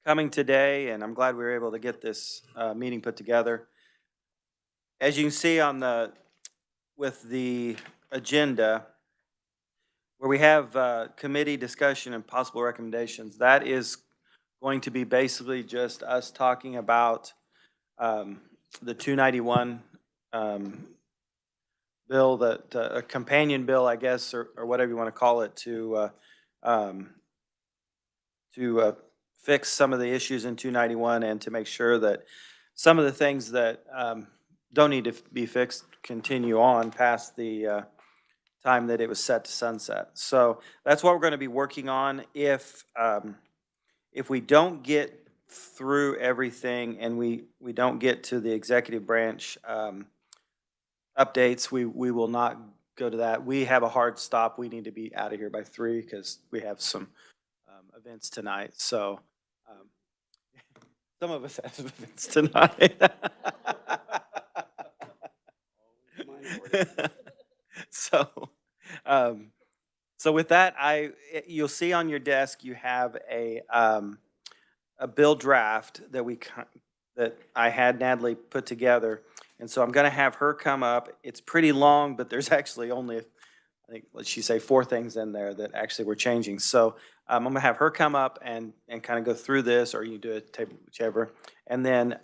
coming today, and I'm glad we were able to get this meeting put together. As you can see on with the agenda, where we have committee discussion and possible recommendations, that is going to be basically just us talking about the 291 bill, that a companion bill, I guess, or whatever you want to call it, um, to fix some of the issues in 291 and to make sure that some of the things that don't need to be fixed continue on past the time that it was set to sunset. So that's what we're going to be working on. If we don't get through everything and we don't get to the executive branch updates, we will not go to that. We have a hard stop. We need to be out of here by 3 because we have some events tonight. So some of us have events tonight. So, so with that, you'll see on your desk you have a bill draft that I had Natalie put together, and so I'm going to have her come up. It's pretty long, but there's actually only, I think, let's say 4 things in there that actually we're changing. So I'm going to have her come up and kind of go through this, or you do it table, whichever, and then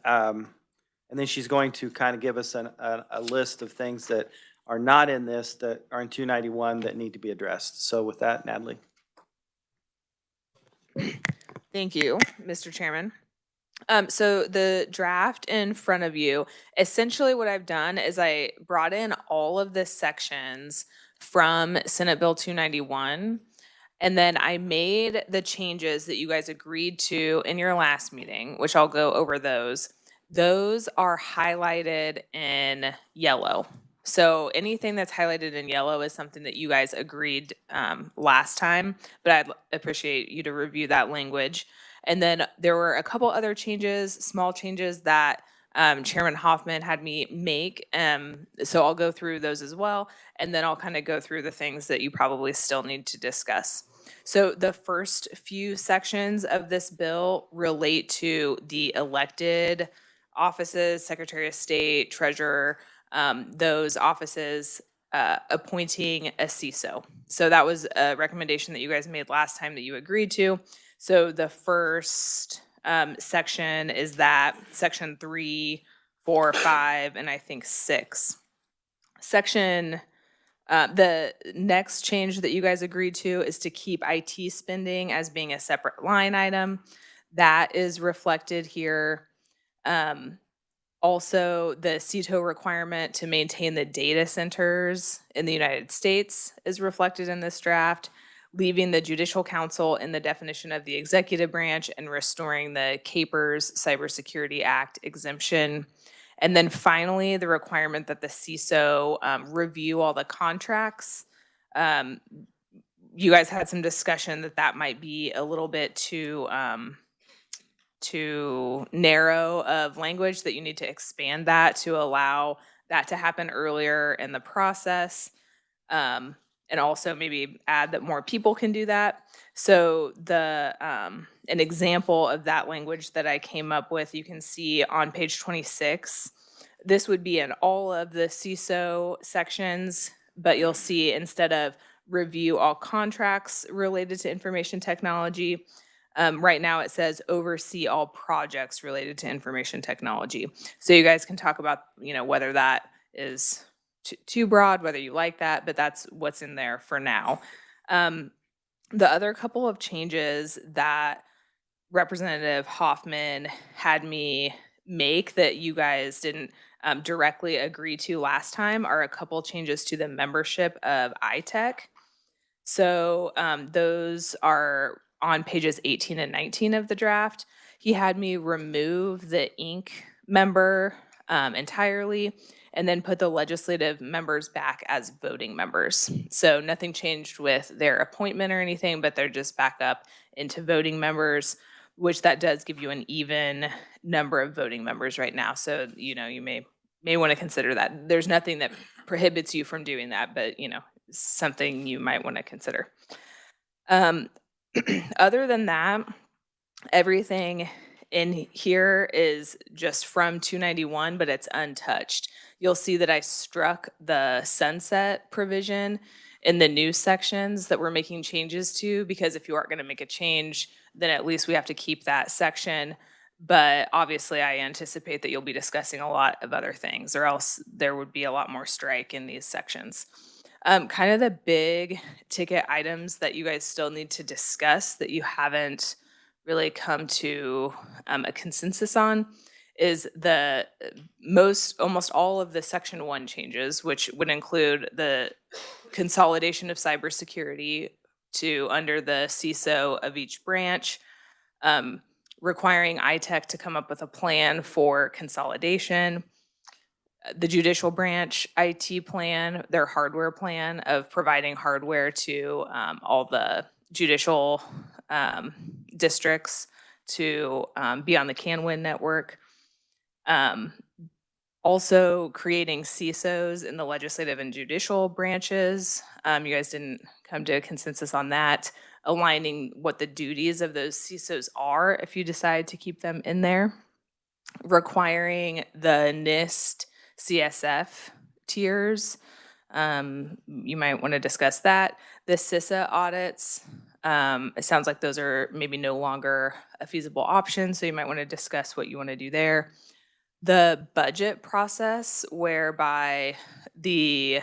she's going to kind of give us a list of things that are not in this, that are in 291 that need to be addressed. So with that, Natalie. Thank you, Mr. Chairman. So the draft in front of you, essentially what I've done is I brought in all of the sections from Senate Bill 291, and then I made the changes that you guys agreed to in your last meeting, which I'll go over those. Those are highlighted in yellow. So anything that's highlighted in yellow is something that you guys agreed last time, but I'd appreciate you to review that language. And then there were a couple other changes, small changes that Chairman Hoffman had me make. So I'll go through those as well. And then I'll kind of go through the things that you probably still need to discuss. So the first few sections of this bill relate to the elected offices, Secretary of State, Treasurer, those offices appointing a CISO. So that was a recommendation that you guys made last time that you agreed to. So the first section is that section 3, 4, 5, and I think 6. The next change that you guys agreed to is to keep IT spending as being a separate line item. That is reflected here. Also, the CETO requirement to maintain the data centers in the United States is reflected in this draft, leaving the Judicial Council in the definition of the executive branch and restoring the CAPERS Cybersecurity Act exemption. And then finally, the requirement that the CISO review all the contracts. You guys had some discussion that might be a little bit too narrow of language, that you need to expand that to allow that to happen earlier in the process. And also maybe add that more people can do that. So an example of that language that I came up with, you can see on page 26. This would be in all of the CISO sections, but you'll see instead of review all contracts related to information technology, right now it says oversee all projects related to information technology. So you guys can talk about, whether that is too broad, whether you like that, but that's what's in there for now. The other couple of changes that Representative Hoffman had me make that you guys didn't directly agree to last time are a couple changes to the membership of ITech. So those are on pages 18 and 19 of the draft. He had me remove the Inc. member entirely, and then put the legislative members back as voting members. So nothing changed with their appointment or anything, but they're just back up into voting members, which that does give you an even number of voting members right now. So, you may want to consider that. There's nothing that prohibits you from doing that, but, something you might want to consider. Other than that, Everything in here is just from 291, but it's untouched. You'll see that I struck the sunset provision in the new sections that we're making changes to, because if you are gonna make a change, then at least we have to keep that section. But obviously, I anticipate that you'll be discussing a lot of other things, or else there would be a lot more strike in these sections. Kind of the big ticket items that you guys still need to discuss that you haven't really come to a consensus on is the almost all of the section 1 changes, which would include the consolidation of cybersecurity to under the CISO of each branch, um, requiring ITech to come up with a plan for consolidation, the judicial branch IT plan, their hardware plan of providing hardware to all the judicial districts to be on the CanWin network. Also creating CISOs in the legislative and judicial branches. You guys didn't come to a consensus on that. Aligning what the duties of those CISOs are if you decide to keep them in there. Requiring the NIST CSF tiers. You might want to discuss that. The CISA audits, it sounds like those are maybe no longer a feasible option, so you might want to discuss what you want to do there. The budget process, whereby the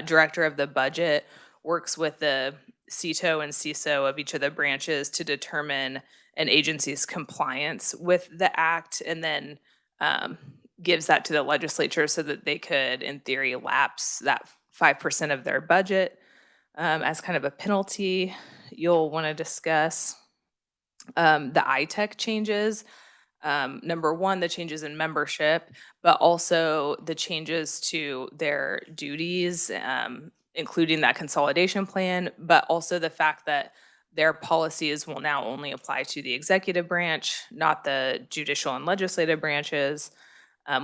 director of the budget works with the CITO and CISO of each of the branches to determine an agency's compliance with the act, and then gives that to the legislature so that they could, in theory, lapse that 5% of their budget as kind of a penalty. You'll want to discuss the ITech changes. Number one, the changes in membership, but also the changes to their duties, including that consolidation plan, but also the fact that their policies will now only apply to the executive branch, not the judicial and legislative branches.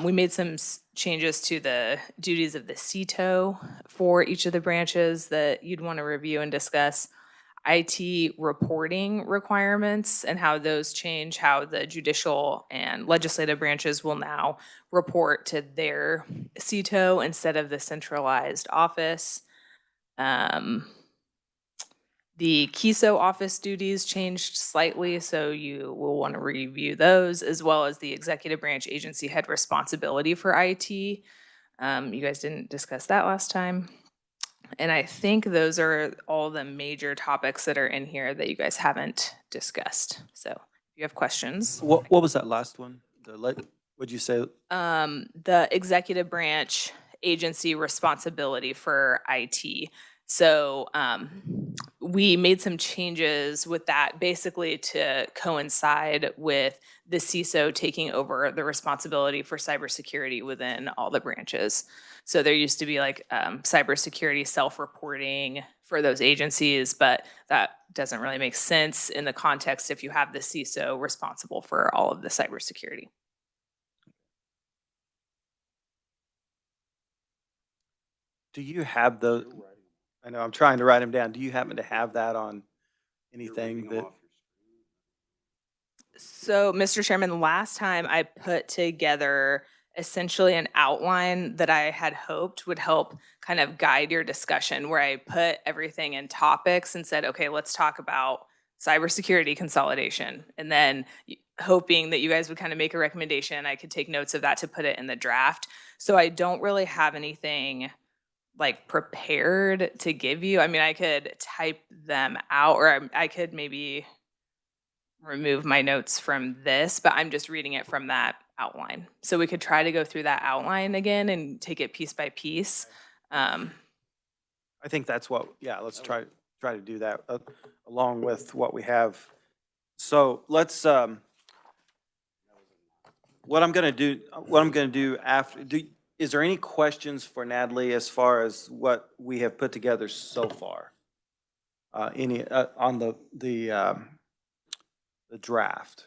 We made some changes to the duties of the CITO for each of the branches that you'd want to review and discuss. IT reporting requirements and how those change, how the judicial and legislative branches will now report to their CITO instead of the centralized office. The KISO office duties changed slightly, so you will want to review those, as well as the executive branch agency head responsibility for IT. You guys didn't discuss that last time. And I think those are all the major topics that are in here that you guys haven't discussed. So if you have questions. What was that last one? What'd you say? The executive branch agency responsibility for IT. So we made some changes with that basically to coincide with the CISO taking over the responsibility for cybersecurity within all the branches. So there used to be like cybersecurity self-reporting for those agencies, but that doesn't really make sense in the context if you have the CISO responsible for all of the cybersecurity. Do you have the, I know I'm trying to write them down. Do you happen to have that on anything that? So, Mr. Chairman, last time I put together essentially an outline that I had hoped would help kind of guide your discussion, where I put everything in topics and said, okay, let's talk about cybersecurity consolidation. And then hoping that you guys would kind of make a recommendation, I could take notes of that to put it in the draft. So I don't really have anything like prepared to give you. I mean, I could type them out, or I could maybe remove my notes from this, but I'm just reading it from that outline. So we could try to go through that outline again and take it piece by piece. I think that's what, yeah, let's try to do that along with what we have. So let's, what I'm gonna do after, is there any questions for Natalie as far as what we have put together so far? Any, on the draft?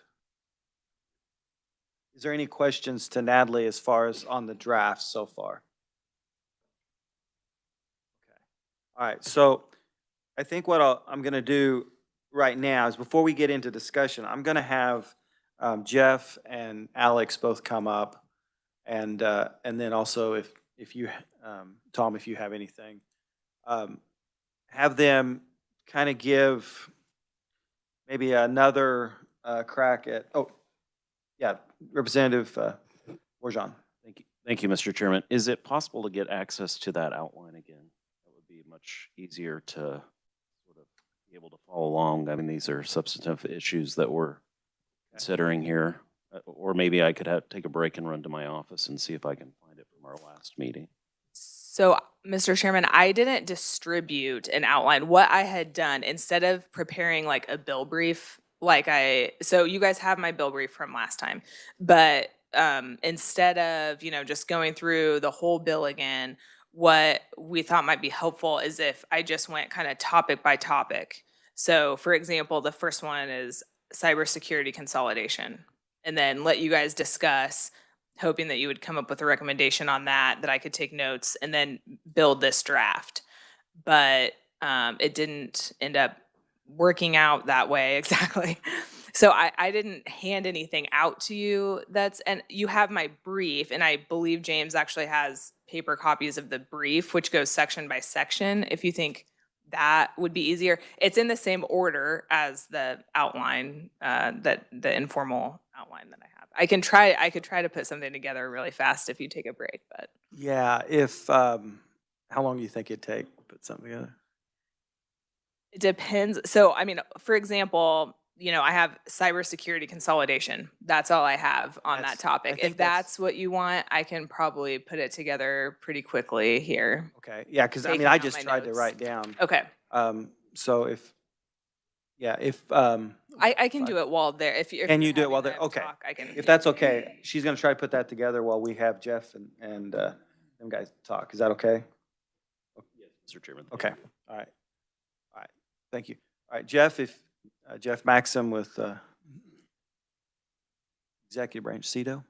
Is there any questions to Natalie as far as on the draft so far? Okay. All right, so I think what I'm gonna do right now is before we get into discussion, I'm going to have Jeff and Alex both come up, and then also if you Tom, if you have anything, um, have them kind of give maybe another crack at. Oh, yeah, Representative Borjan. Thank you. Thank you, Mr. Chairman. Is it possible to get access to that outline again? That would be much easier to sort of be able to follow along. I mean, these are substantive issues that we're considering here. Or maybe I could take a break and run to my office and see if I can find it from our last meeting. So, Mr. Chairman, I didn't distribute an outline. What I had done, instead of preparing like a bill brief, so you guys have my bill brief from last time, but instead of, just going through the whole bill again, what we thought might be helpful is if I just went kind of topic by topic. So, for example, the first one is cybersecurity consolidation, and then let you guys discuss, hoping that you would come up with a recommendation on that I could take notes and then build this draft. But it didn't end up working out that way exactly. So I didn't hand anything out to you. And you have my brief, and I believe James actually has paper copies of the brief, which goes section by section, if you think that would be easier. It's in the same order as the outline, the informal outline that I have. I could try to put something together really fast if you take a break, but Yeah, how long do you think it'd take to put something together? it depends. So, I mean, for example, I have cybersecurity consolidation. That's all I have on that topic. think If that's what you want, I can probably put it together pretty quickly here. Okay, yeah, because I Taking mean, I out just my tried to notes. write down. Okay. So if I can do it while there. If you're Can you do it having while there? them Okay. talk, I can. If that's okay, she's gonna try to put that together while we have Jeff and them guys talk. Is that okay? Yes, Mr. Chairman. Okay, all right. All right, thank you. All right, Jeff, if Jeff Maxim with Executive Branch, CEDO.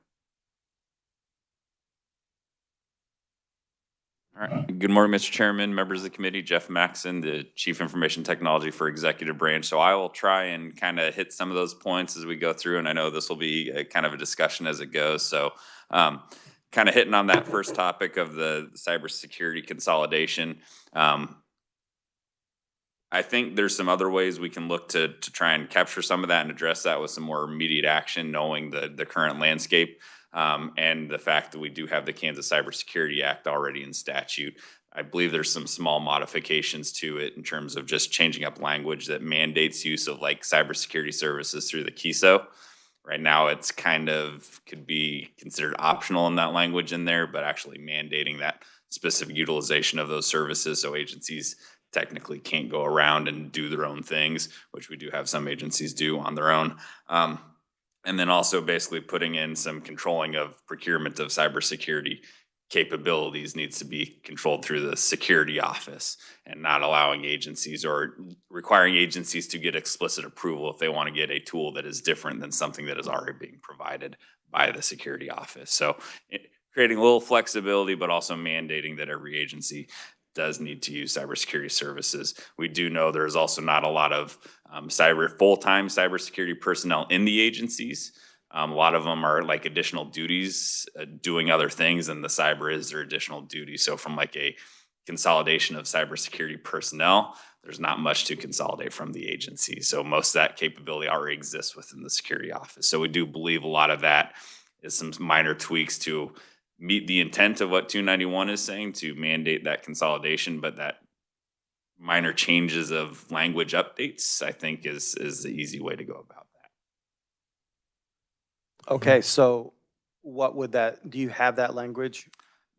All right. Good morning, Mr. Chairman, members of the committee. Jeff Maxon, the Chief Information Technology for Executive Branch. So I will try and kind of hit some of those points as we go through, and I know this will be a kind of a discussion as it goes. So kind of hitting on that first topic of the cybersecurity consolidation. I think there's some other ways we can look to try and capture some of that and address that with some more immediate action, knowing the current landscape. And the fact that we do have the Kansas Cybersecurity Act already in statute. I believe there's some small modifications to it in terms of just changing up language that mandates use of like cybersecurity services through the KSO. Right now, it's kind of could be considered optional in that language in there, but actually mandating that specific utilization of those services so agencies technically can't go around and do their own things, which we do have some agencies do on their own. And then also basically putting in some controlling of procurement of cybersecurity capabilities needs to be controlled through the security office and not allowing agencies or requiring agencies to get explicit approval if they want to get a tool that is different than something that is already being provided by the security office. So creating a little flexibility, but also mandating that every agency does need to use cybersecurity services. We do know there's also not a lot of full-time cybersecurity personnel in the agencies. A lot of them are like additional duties, doing other things, and the cyber is their additional duty. So from like a consolidation of cybersecurity personnel, there's not much to consolidate from the agency. So most of that capability already exists within the security office. So we do believe a lot of that is some minor tweaks to meet the intent of what 291 is saying to mandate that consolidation, but that minor changes of language updates, I think is the easy way to go about that. Okay, so what would do you have that language?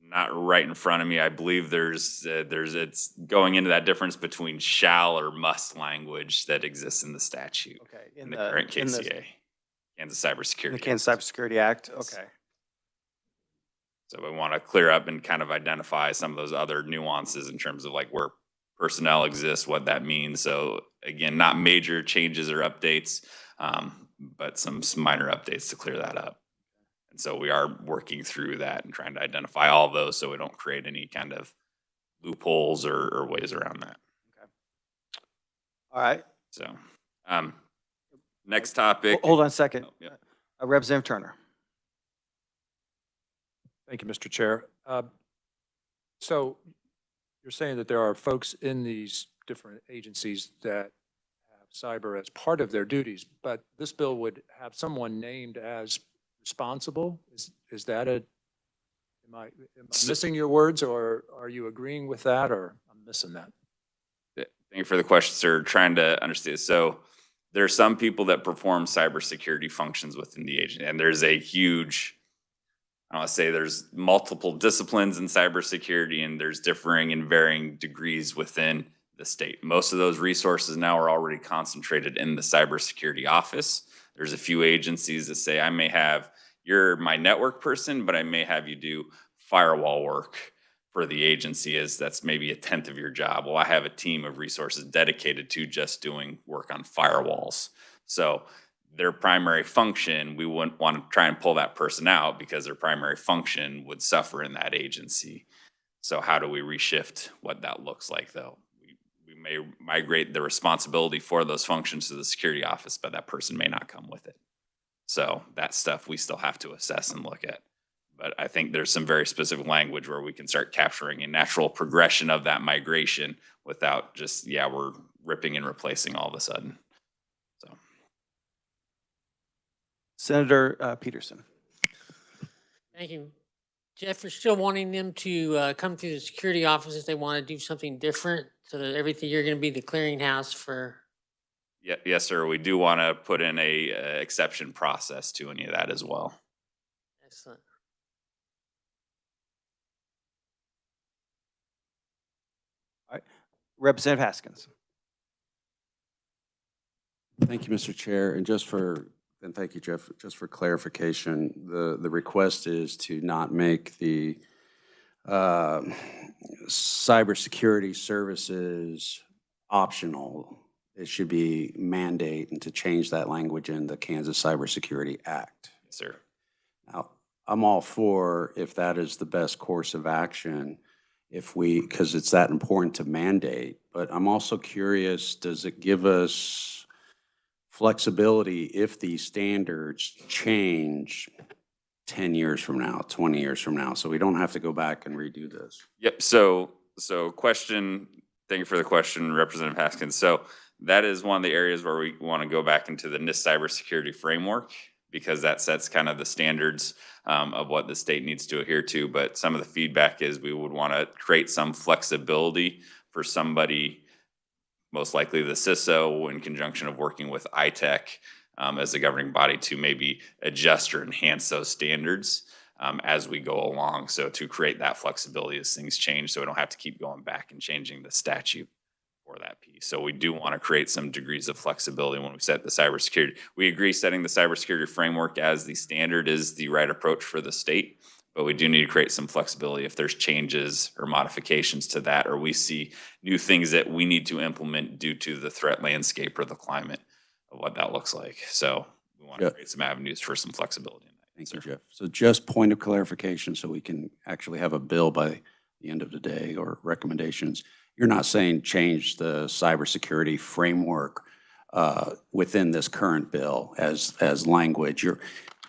Not right in front of me. I believe it's going into that difference between shall or must language that exists in the statute. Okay, in the current KCA, Kansas Cybersecurity. The Kansas Cybersecurity Act. Okay. So we want to clear up and kind of identify some of those other nuances in terms of like where personnel exists, what that means. So again, not major changes or updates, but some minor updates to clear that up. And so we are working through that and trying to identify all of those so we don't create any kind of loopholes or ways around that. Okay. All right. So Next topic. Hold on a second. Oh, yeah. Representative Turner. Thank you, Mr. Chair. So you're saying that there are folks in these different agencies that have cyber as part of their duties, but this bill would have someone named as responsible? Is that am I missing your words, or are you agreeing with that, or I'm missing that? Thank you for the question, sir. Trying to understand. So there are some people that perform cybersecurity functions within the agency, and there's a huge, I want to say there's multiple disciplines in cybersecurity, and there's differing and varying degrees within the state. Most of those resources now are already concentrated in the cybersecurity office. There's a few agencies that say, I may have, you're my network person, but I may have you do firewall work for the agency, as that's maybe 1/10 of your job. Well, I have a team of resources dedicated to just doing work on firewalls. So their primary function, we wouldn't want to try and pull that person out because their primary function would suffer in that agency. So how do we reshift what that looks like, though? We may migrate the responsibility for those functions to the security office, but that person may not come with it. So that stuff we still have to assess and look at. But I think there's some very specific language where we can start capturing a natural progression of that migration without just, yeah, we're ripping and replacing all of a sudden. So. Senator Peterson. Thank you. Jeff, you're still wanting them to come through the security office if they want to do something different, so that everything, you're going to be the clearinghouse for. Yeah, yes, sir. We do want to put in a exception process to any of that as well. Excellent. Representative Haskins. Thank you, Mr. Chair. And thank you, Jeff, just for clarification, the request is to not make the cybersecurity services optional. It should be mandate, and to change that language in the Kansas Cybersecurity Act. Yes, sir. Now, I'm all for if that is the best course of action, because it's that important to mandate. But I'm also curious, does it give us flexibility if these standards change 10 years from now, 20 years from now, so we don't have to go back and redo this? Yep. So question, thank you for the question, Representative Haskins. So that is one of the areas where we want to go back into the NIST cybersecurity framework, because that sets kind of the standards of what the state needs to adhere to. But some of the feedback is we would want to create some flexibility for somebody, most likely the CISO, in conjunction of working with ITech as the governing body, to maybe adjust or enhance those standards as we go along. So to create that flexibility as things change, so we don't have to keep going back and changing the statute for that piece. So we do want to create some degrees of flexibility when we set the cybersecurity. We agree setting the cybersecurity framework as the standard is the right approach for the state, but we do need to create some flexibility if there's changes or modifications to that, or we see new things that we need to implement due to the threat landscape or the climate of what that looks like. So we want to create some avenues for some flexibility in that. Thank you, Jeff. So just point of clarification, so we can actually have a bill by the end of the day, or recommendations. You're not saying change the cybersecurity framework within this current bill as language. You're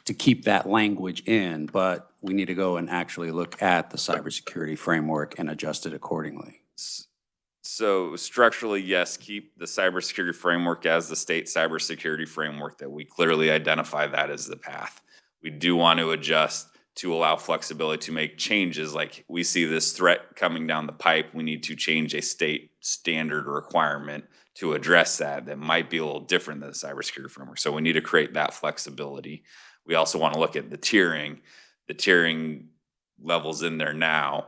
to keep that language in, but we need to go and actually look at the cybersecurity framework and adjust it accordingly. So structurally, yes, keep the cybersecurity framework as the state cybersecurity framework, that we clearly identify that as the path. We do want to adjust to allow flexibility to make changes. Like we see this threat coming down the pipe, we need to change a state standard requirement to address that. That might be a little different than the cybersecurity framework. So we need to create that flexibility. We also want to look at the tiering. The tiering levels in there now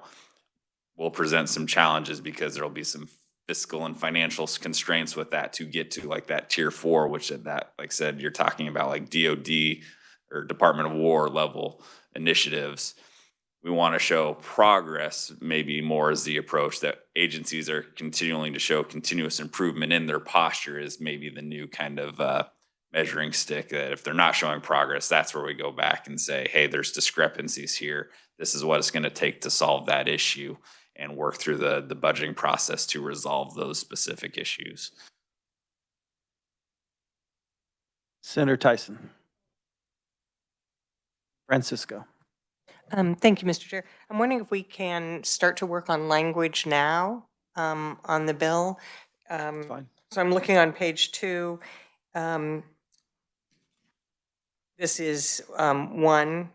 will present some challenges, because there'll be some fiscal and financial constraints with that to get to like that tier 4, which at that, like I said, you're talking about like DOD or Department of War level initiatives. We want to show progress, maybe more as the approach, that agencies are continuing to show continuous improvement in their posture is maybe the new kind of measuring stick, that if they're not showing progress, that's where we go back and say, hey, there's discrepancies here. This is what it's going to take to solve that issue, and work through the budgeting process to resolve those specific issues. Senator Tyson. Francisco. Thank you, Mr. Chair. I'm wondering if we can start to work on language now on the bill. Fine. So I'm looking on page 2. This is one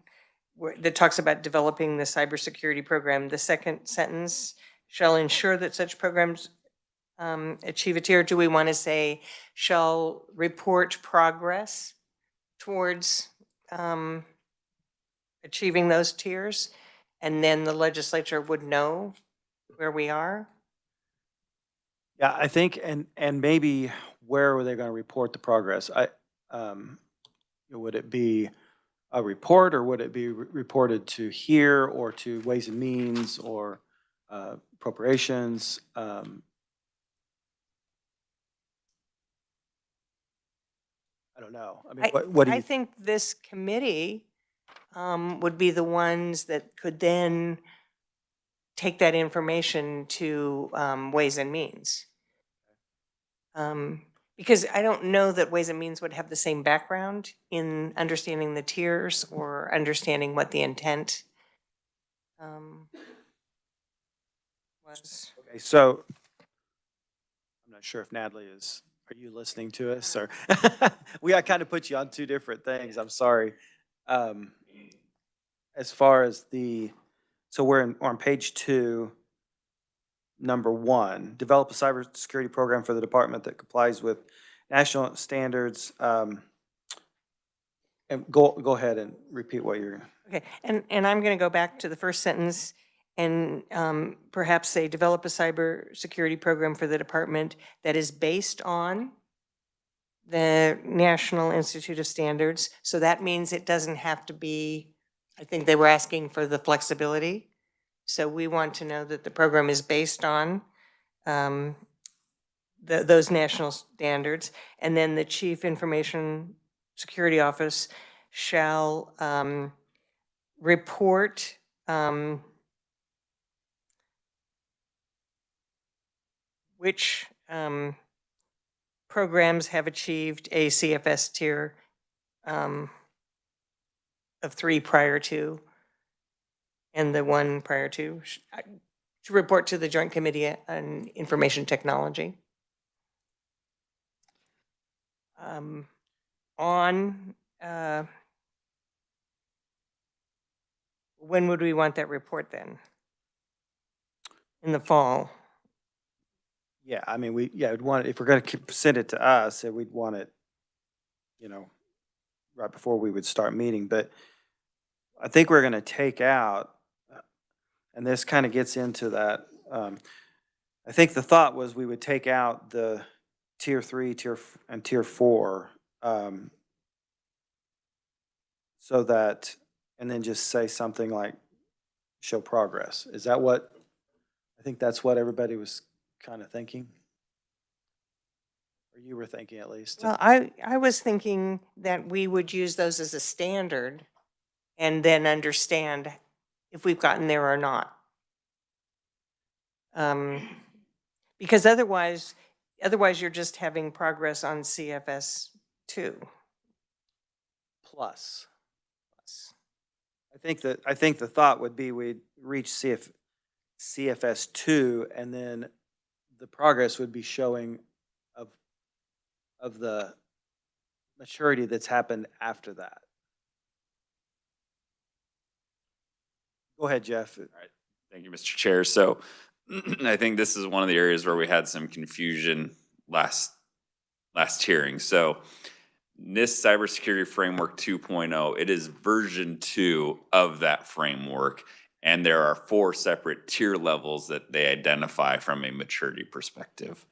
that talks about developing the cybersecurity program. The second sentence, shall ensure that such programs achieve a tier. Do we want to say shall report progress towards achieving those tiers? And then the legislature would know where we are? Yeah, I think, and maybe where were they going to report the progress? Would it be a report, or would it be reported to here, or to Ways and Means, or appropriations? I don't know. I mean, what do I you? think this committee would be the ones that could then take that information to Ways and Means. Because I don't know that Ways and Means would have the same background in understanding the tiers or understanding what the intent was. Okay, so I'm not sure if Natalie is, are you listening to us, or? I kind of put you on two different things, I'm sorry. As far as so we're on page 2, number 1, develop a cybersecurity program for the department that complies with national standards. And go ahead and repeat what you're. Okay, and I'm going to go back to the first sentence and perhaps say develop a cybersecurity program for the department that is based on the National Institute of Standards. So that means it doesn't have to be, I think they were asking for the flexibility. So we want to know that the program is based on those national standards. And then the Chief Information Security Office shall report which programs have achieved a CFS tier of 3 prior to, and the 1 prior to report to the Joint Committee on Information Technology. When would we want that report then? In the fall? Yeah, I mean, we'd want, if we're going to send it to us, we'd want it, right before we would start meeting. But I think we're going to take out, and this kind of gets into that. I think the thought was we would take out the tier 3, and tier 4, so that, and then just say something like show progress. Is that what, I think that's what everybody was kind of thinking? Or you were thinking, at least? Well, I was thinking that we would use those as a standard and then understand if we've gotten there or not. Because otherwise you're just having progress on CFS 2. Plus. I think the thought would be we'd reach CFS 2, and then the progress would be showing of the maturity that's happened after that. Go ahead, Jeff. All right. Thank you, Mr. Chair. So I think this is one of the areas where we had some confusion last hearing. So NIST Cybersecurity Framework 2.0, it is version 2 of that framework. And there are 4 separate tier levels that they identify from a maturity perspective.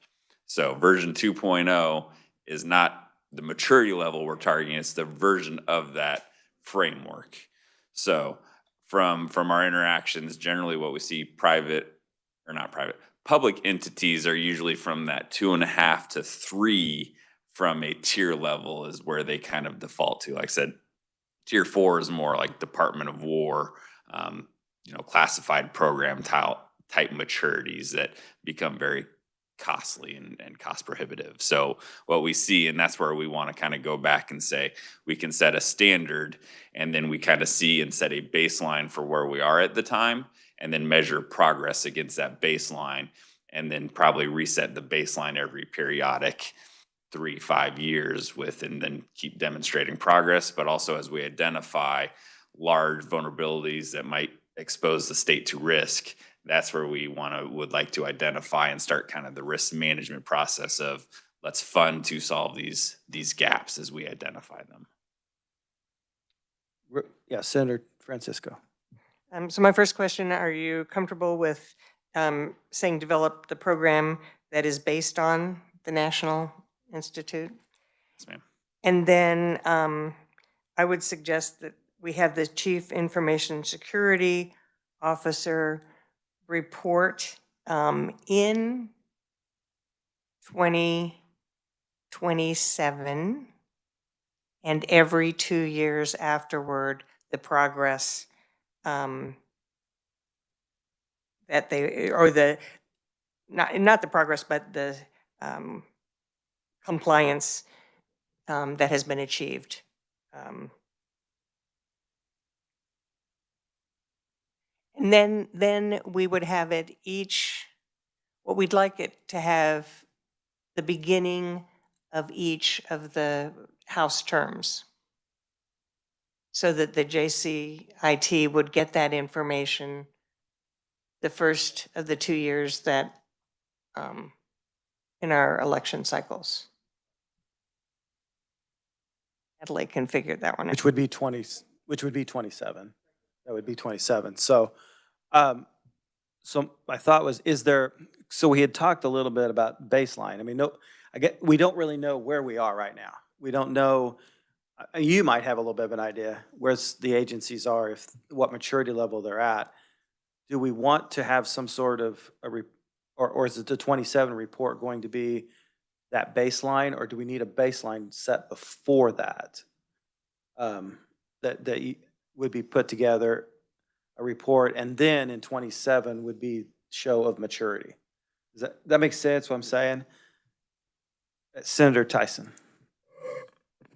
So version 2.0 is not the maturity level we're targeting, it's the version of that framework. So from our interactions, generally what we see public entities are usually from that 2.5 to 3 from a tier level is where they kind of default to. Like I said, tier 4 is more like Department of War, classified program type maturities that become very costly and cost prohibitive. So what we see, and that's where we want to kind of go back and say, we can set a standard and then we kind of see and set a baseline for where we are at the time and then measure progress against that baseline and then probably reset the baseline every periodic 3-5 years with, and then keep demonstrating progress. But also as we identify large vulnerabilities that might expose the state to risk, that's where we would like to identify and start kind of the risk management process of let's fund to solve these gaps as we identify them. Yeah, Senator Francisco. So my first question, are you comfortable with saying develop the program that is based on the National Institute? Yes, ma'am. And then I would suggest that we have the Chief Information Security Officer report in 2027 and every 2 years afterward, the progress that they, or the, not the progress, but the compliance that has been achieved. And then we would have it each, what we'd like it to have the beginning of each of the House terms, so that the JCIT would get that information the first of the 2 years that in our election cycles. Adelaide can figure that one out. Which would be 27. That would be 27. So, so my thought was, so we had talked a little bit about baseline. I mean, we don't really know where we are right now. We don't know, you might have a little bit of an idea where the agencies are, what maturity level they're at. Do we want to have some sort of or is it the 27 report going to be that baseline, or do we need a baseline set before that? That would be put together, a report, and then in 27 would be show of maturity. Does that make sense what I'm saying? Senator Tyson.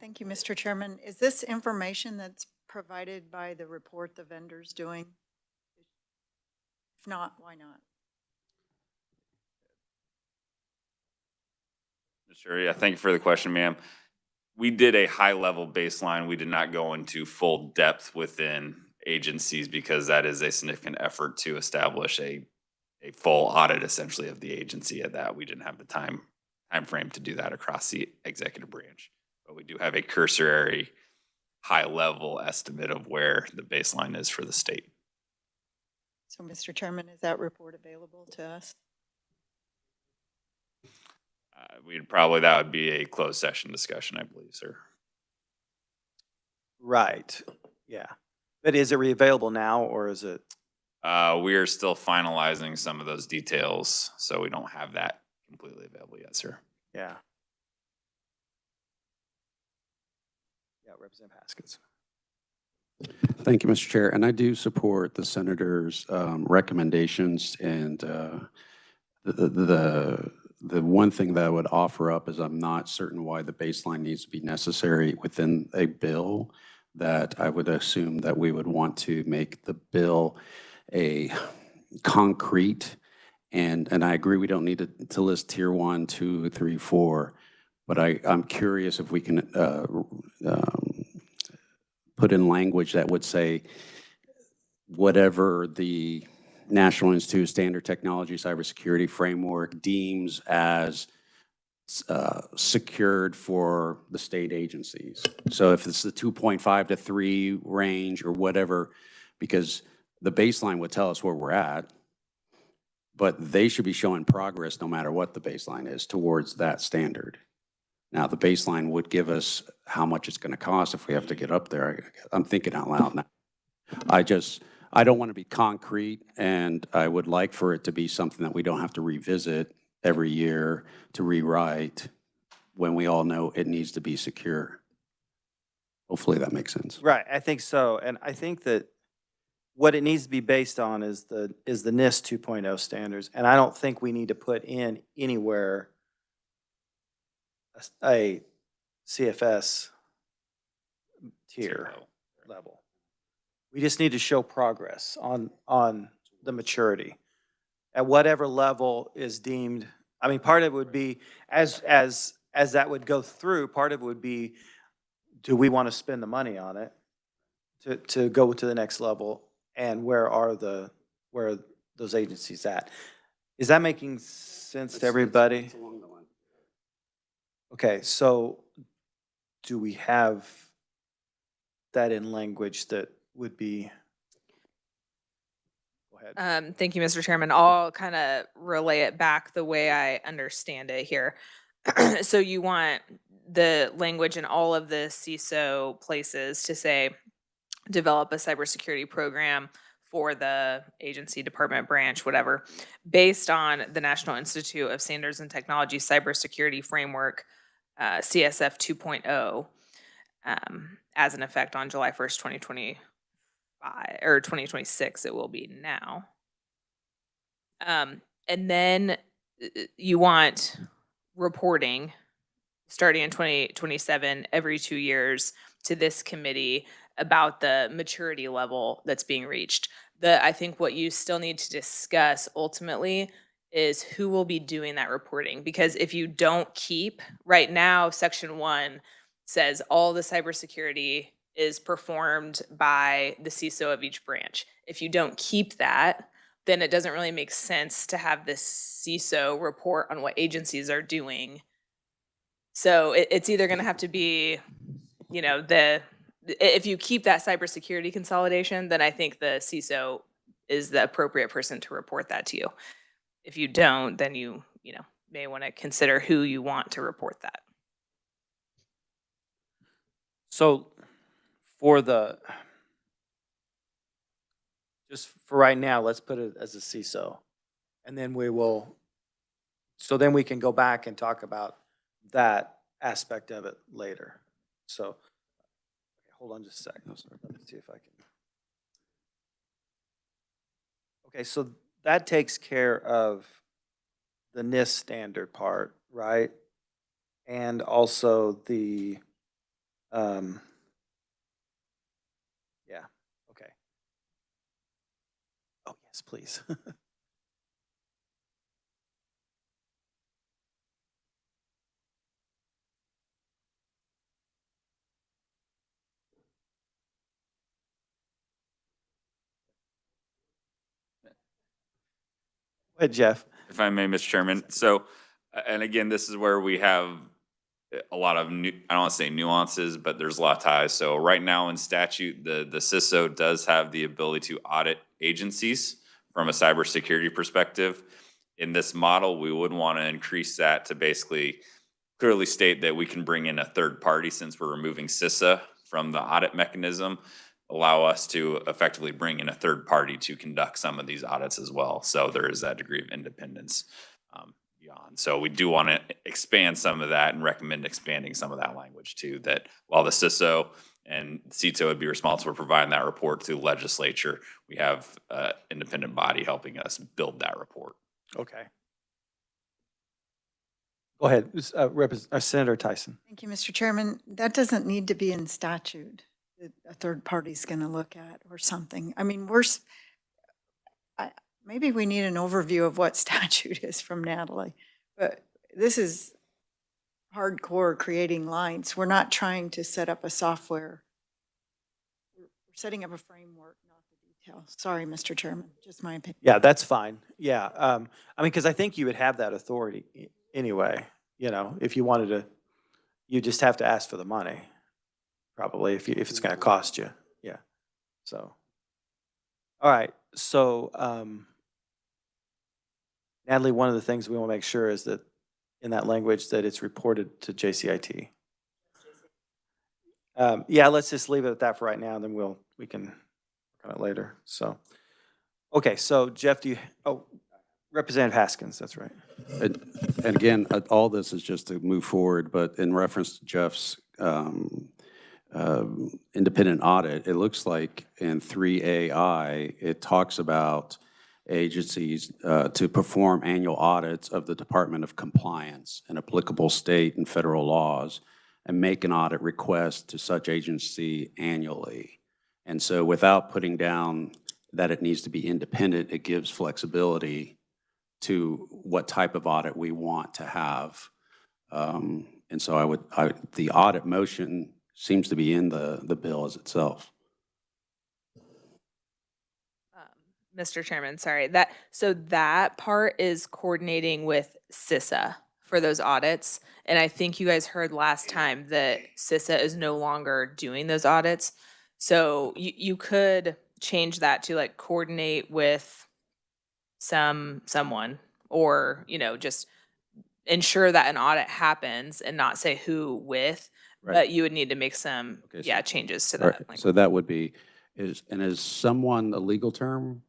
Thank you, Mr. Chairman. Is this information that's provided by the report the vendor's doing? If not, why not? Sure, yeah, thank you for the question, ma'am. We did a high-level baseline. We did not go into full depth within agencies because that is a significant effort to establish a full audit, essentially, of the agency. At that, we didn't have the time frame to do that across the executive branch. But we do have a cursory, high-level estimate of where the baseline is for the state. So, Mr. Chairman, is that report available to us? That would be a closed session discussion, I believe, sir. Right, yeah. But is it available now, or is it? We are still finalizing some of those details, so we don't have that completely available yet, sir. Yeah. Yeah, Representative Haskins. Thank you, Mr. Chair. And I do support the senator's recommendations. And the one thing that I would offer up is I'm not certain why the baseline needs to be necessary within a bill, that I would assume that we would want to make the bill a concrete, and I agree we don't need to list tier 1, 2, 3, 4, but I'm curious if we can put in language that would say whatever the National Institute of Standard Technology Cybersecurity Framework deems as secured for the state agencies. So if it's the 2.5 to 3 range or whatever, because the baseline would tell us where we're at, but they should be showing progress no matter what the baseline is towards that standard. Now, the baseline would give us how much it's going to cost if we have to get up there. I'm thinking out loud now. I don't want to be concrete, and I would like for it to be something that we don't have to revisit every year to rewrite when we all know it needs to be secure. Hopefully that makes sense. Right, I think so. And I think that what it needs to be based on is the NIST 2.0 standards. And I don't think we need to put in anywhere a CFS tier level. We just need to show progress on the maturity at whatever level is deemed. I mean, part of it would be, as that would go through, part of it would be, do we want to spend the money on it to go to the next level? And where are those agencies at? Is that making sense to everybody? Okay, so do we have that in language that would be? Go ahead. Thank you, Mr. Chairman. I'll kind of relay it back the way I understand it here. So you want the language in all of the CISO places to say, develop a cybersecurity program for the agency, department, branch, whatever, based on the National Institute of Standards and Technology Cybersecurity Framework, CSF 2.0, as an effect on July 1st, 2025, or 2026, it will be now. And then you want reporting starting in 2027 every 2 years to this committee about the maturity level that's being reached. I think what you still need to discuss ultimately is who will be doing that reporting. Because if you don't keep, right now, Section 1 says all the cybersecurity is performed by the CISO of each branch. If you don't keep that, then it doesn't really make sense to have this CISO report on what agencies are doing. So it's either going to have to be, you know, if you keep that cybersecurity consolidation, then I think the CISO is the appropriate person to report that to you. If you don't, then you may want to consider who you want to report that. So just for right now, let's put it as a CISO. And then then we can go back and talk about that aspect of it later. So, okay, hold on just a second. Let me see if I can. Okay, so that takes care of the NIST standard part, right? And also the, yeah, okay. Oh, yes, please. Go ahead, Jeff. If I may, Mr. Chairman. So, and again, this is where we have a lot of I don't want to say nuances, but there's a lot of ties. So right now in statute, the CISO does have the ability to audit agencies from a cybersecurity perspective. In this model, we would want to increase that to basically clearly state that we can bring in a third party, since we're removing CISA from the audit mechanism, allow us to effectively bring in a third party to conduct some of these audits as well. So there is that degree of independence beyond. So we do want to expand some of that and recommend expanding some of that language too, that while the CISO and CISO would be responsible for providing that report to the legislature, we have an independent body helping us build that report. Okay. Go ahead, Senator Tyson. Thank you, Mr. Chairman. That doesn't need to be in statute that a third party's going to look at or something. I mean, maybe we need an overview of what statute is from Natalie, but this is hardcore creating lines. We're not trying to set up a software. We're setting up a framework, not the details. Sorry, Mr. Chairman, just my opinion. Yeah, that's fine. Yeah, I mean, because I think you would have that authority anyway. You know, if you wanted to, you just have to ask for the money, probably, if it's going to cost you. Yeah. So, all right. So, Natalie, one of the things we want to make sure is that in that language that it's reported to JCIT. Yeah, let's just leave it at that for right now, and then we can work on it later. So, okay. So, Jeff, Representative Haskins, that's right. And again, all this is just to move forward, but in reference to Jeff's independent audit, it looks like in 3AI, it talks about agencies to perform annual audits of the Department of Compliance and applicable state and federal laws and make an audit request to such agency annually. And so without putting down that it needs to be independent, it gives flexibility to what type of audit we want to have. And so the audit motion seems to be in the bill as itself. Mr. Chairman, sorry, so that part is coordinating with CISA for those audits. And I think you guys heard last time that CISA is no longer doing those audits. So you could change that to like coordinate with someone, or, just ensure that an audit happens and not say who with, Right. but you would need to make some, Okay, so- changes to All that. right, so that would be, is someone a legal term?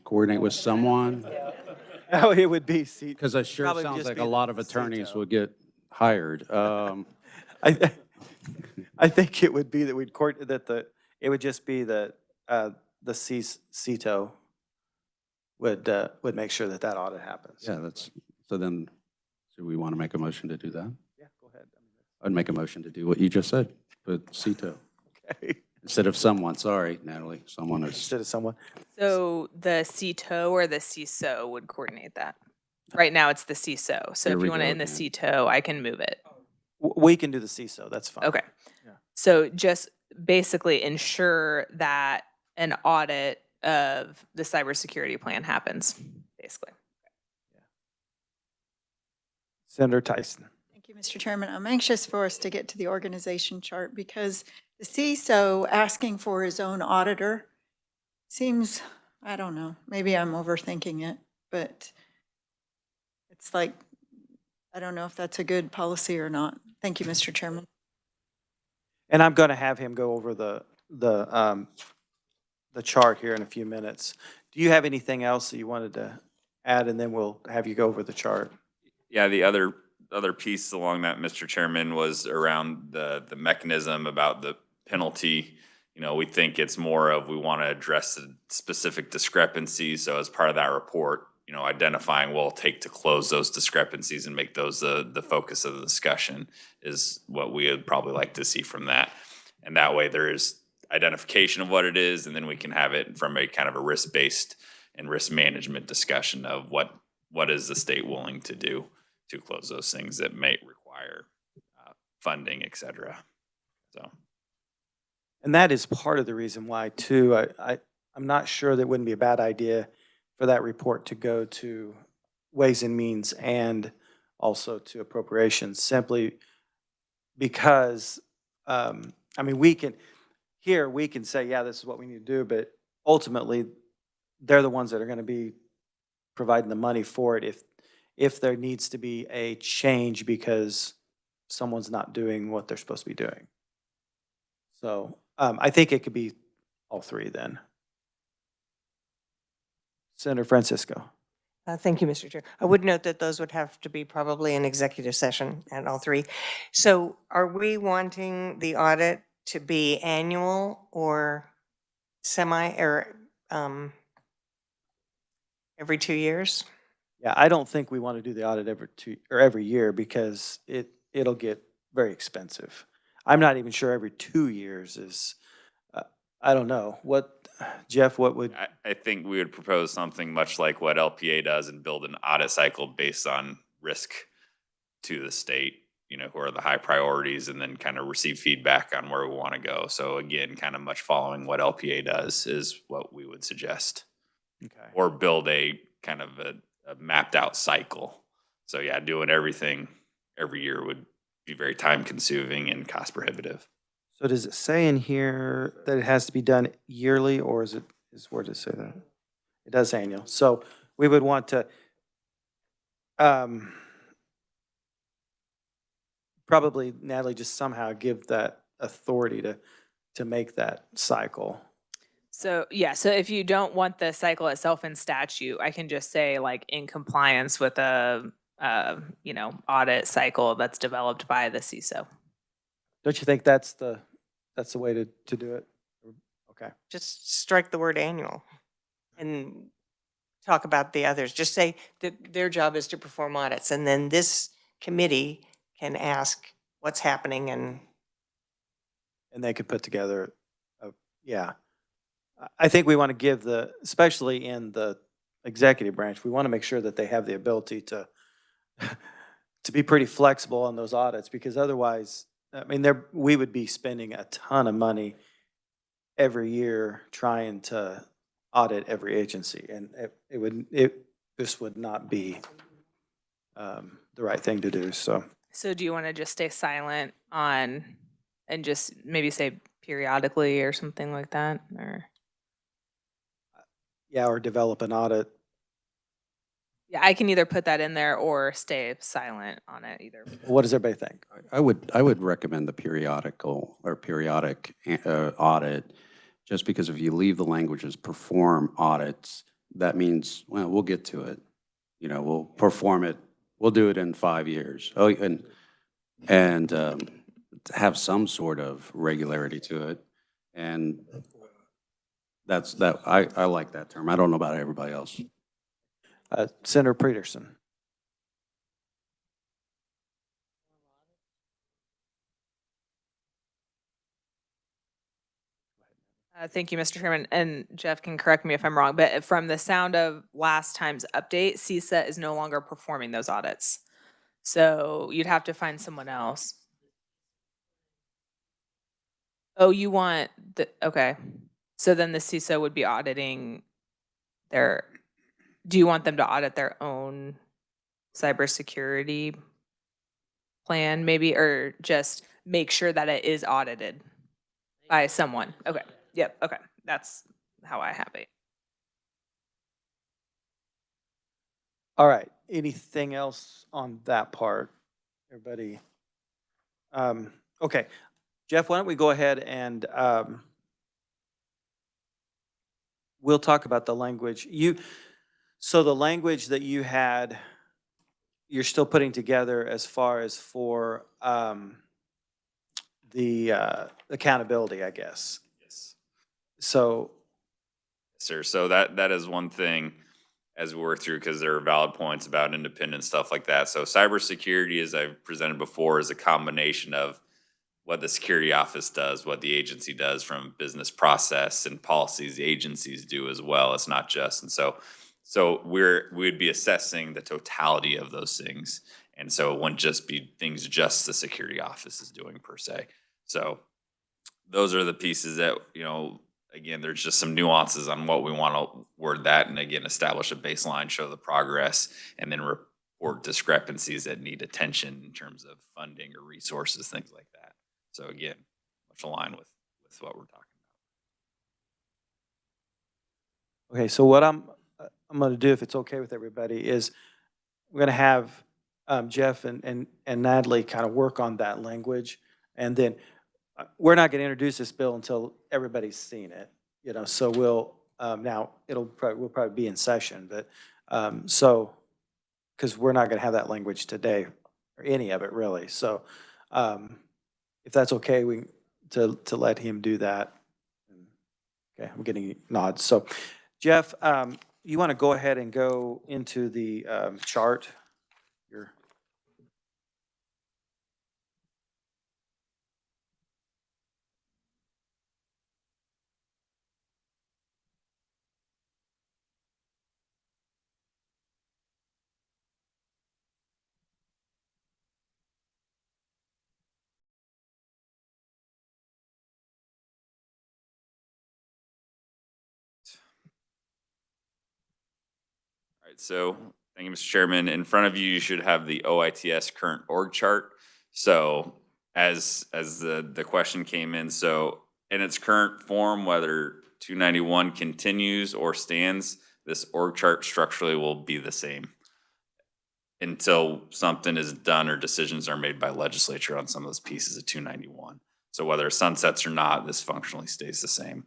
Coordinate with someone? Oh, it would be Because it sure Probably sounds just like be a the lot of attorneys CTO. will get hired. I think it would be that it would just be the CTO would make sure that audit happens. Yeah, so then, do we want to make a motion to do that? Yeah, go ahead. I'd make a motion to do what you just said, put CETO. Okay. Instead of someone, sorry, Natalie, someone is, Instead of someone. So the CTO or the CISO would coordinate that. Right now it's the CISO. So Here if we you want to go end the again. CTO, I can move it. We can do the CISO, that's fine. Okay. Yeah. So just basically ensure that an audit of the cybersecurity plan happens, basically. Senator Tyson. Thank you, Mr. Chairman. I'm anxious for us to get to the organization chart because the CISO asking for his own auditor seems, I don't know, maybe I'm overthinking it, but it's like, I don't know if that's a good policy or not. Thank you, Mr. Chairman. And I'm going to have him go over the chart here in a few minutes. Do you have anything else that you wanted to add, and then we'll have you go over the chart? Yeah, the other piece along that, Mr. Chairman, was around the mechanism about the penalty. We think it's more of, we want to address the specific discrepancies. So as part of that report, identifying what it'll take to close those discrepancies and make those the focus of the discussion is what we would probably like to see from that. And that way there is identification of what it is, and then we can have it from a kind of a risk-based and risk management discussion of what is the state willing to do to close those things that may require funding, et cetera. So. And that is part of the reason why, too, I'm not sure that it wouldn't be a bad idea for that report to go to Ways and Means and also to Appropriations, simply because, we can say, yeah, this is what we need to do, but ultimately, they're the ones that are going to be providing the money for it if there needs to be a change because someone's not doing what they're supposed to be doing. So I think it could be all three then. Senator Francisco. Thank you, Mr. Chair. I would note that those would have to be probably an executive session at all three. So are we wanting the audit to be annual or every 2 years? Yeah, I don't think we want to do the audit every year because it'll get very expensive. I'm not even sure every 2 years is, I don't know. Jeff, what would? I think we would propose something much like what LPA does and build an audit cycle based on risk to the state, who are the high priorities, and then kind of receive feedback on where we want to go. So again, kind of much following what LPA does is what we would suggest. Okay. Or build a kind of a mapped out cycle. So yeah, doing everything every year would be very time consuming and cost prohibitive. So does it say in here that it has to be done yearly, or where does it say that? It does annual. So we would want to probably, Natalie, just somehow give that authority to make that cycle. So, yeah, so if you don't want the cycle itself in statute, I can just say like in compliance with a audit cycle that's developed by the CISO. Don't you think that's the That's the way to do it? Okay. Just strike the word annual and talk about the others. Just say that their job is to perform audits, and then this committee can ask what's happening and And they could put together, yeah. I think we want to give especially in the executive branch, we want to make sure that they have the ability to be pretty flexible on those audits, because otherwise, I mean, we would be spending a ton of money every year trying to audit every agency, and this would not be the right thing to do, so. So do you want to just stay silent on, and just maybe say periodically or something like that, or? Yeah, or develop an audit. Yeah, I can either put that in there or stay silent on it, either. What does everybody think? I would recommend the periodic audit, just because if you leave the languages perform audits, that means, well, we'll get to it. You know, we'll perform it, we'll do it in 5 years. Oh, and have some sort of regularity to it. And I like that term. I don't know about everybody else. Senator Peterson. Thank you, Mr. Chairman, and Jeff can correct me if I'm wrong, but from the sound of last time's update, CSA is no longer performing those audits. So you'd have to find someone else. Oh, you want okay. So then the CISA would be auditing do you want them to audit their own cybersecurity plan maybe, or just make sure that it is audited by someone? Okay, yep, okay, that's how I have it. All right, anything else on that part? Everybody? Okay, Jeff, why don't we go ahead and we'll talk about the language. So the language that you had, you're still putting together as far as for the accountability, I guess. Yes. So. Sir, so that is one thing as we work through, because there are valid points about independent stuff like that. So cybersecurity, as I've presented before, is a combination of what the security office does, what the agency does from business process and policies the agencies do as well. It's not just, and so we'd be assessing the totality of those things. And so it wouldn't just be things just the security office is doing per se. So those are the pieces that, you know, again, there's just some nuances on what we want to word that, and again, establish a baseline, show the progress, and then report discrepancies that need attention in terms of funding or resources, things like that. So again, much aligned with what we're talking about. Okay, so what I'm going to do, if it's okay with everybody, is we're going to have Jeff and Natalie kind of work on that language, and then we're not going to introduce this bill until everybody's seen it, you know. So we'll now we'll probably be in session, but so because we're not going to have that language today or any of it really. So if that's okay, we to let him do that. Okay, I'm getting nods. So Jeff, you want to go ahead and go into the chart? All right, so thank you, Mr. Chairman. In front of you, you should have the OITS current org chart. So as the question came in, so in its current form, whether 291 continues or stands, this org chart structurally will be the same until something is done or decisions are made by legislature on some of those pieces of 291. So whether it sunsets or not, this functionally stays the same.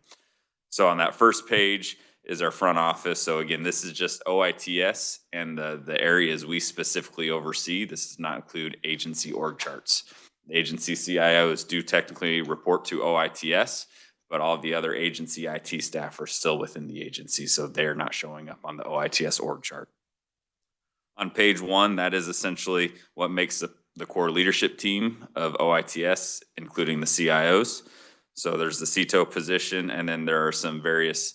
So on that first page is our front office. So again, this is just OITS and the areas we specifically oversee. This does not include agency org charts. Agency CIOs do technically report to OITS, but all the other agency IT staff are still within the agency, so they're not showing up on the OITS org chart. On page 1, that is essentially what makes the core leadership team of OITS, including the CIOs. So there's the CITO position, and then there are some various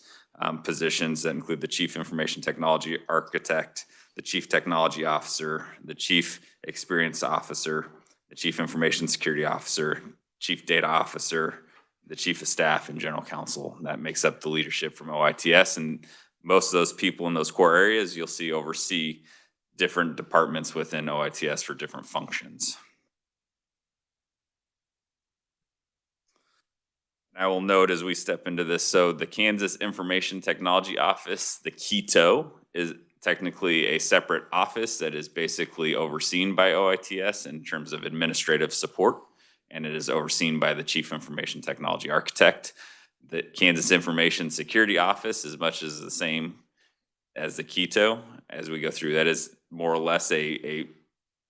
positions that include the Chief Information Technology Architect, the Chief Technology Officer, the Chief Experience Officer, the Chief Information Security Officer, Chief Data Officer, the Chief of Staff, and General Counsel. That makes up the leadership from OITS, and most of those people in those core areas you'll see oversee different departments within OITS for different functions. I will note as we step into this, so the Kansas Information Technology Office, the KETO, is technically a separate office that is basically overseen by OITS in terms of administrative support, and it is overseen by the Chief Information Technology Architect. The Kansas Information Security Office is much as the same as the KETO as we go through. That is more or less a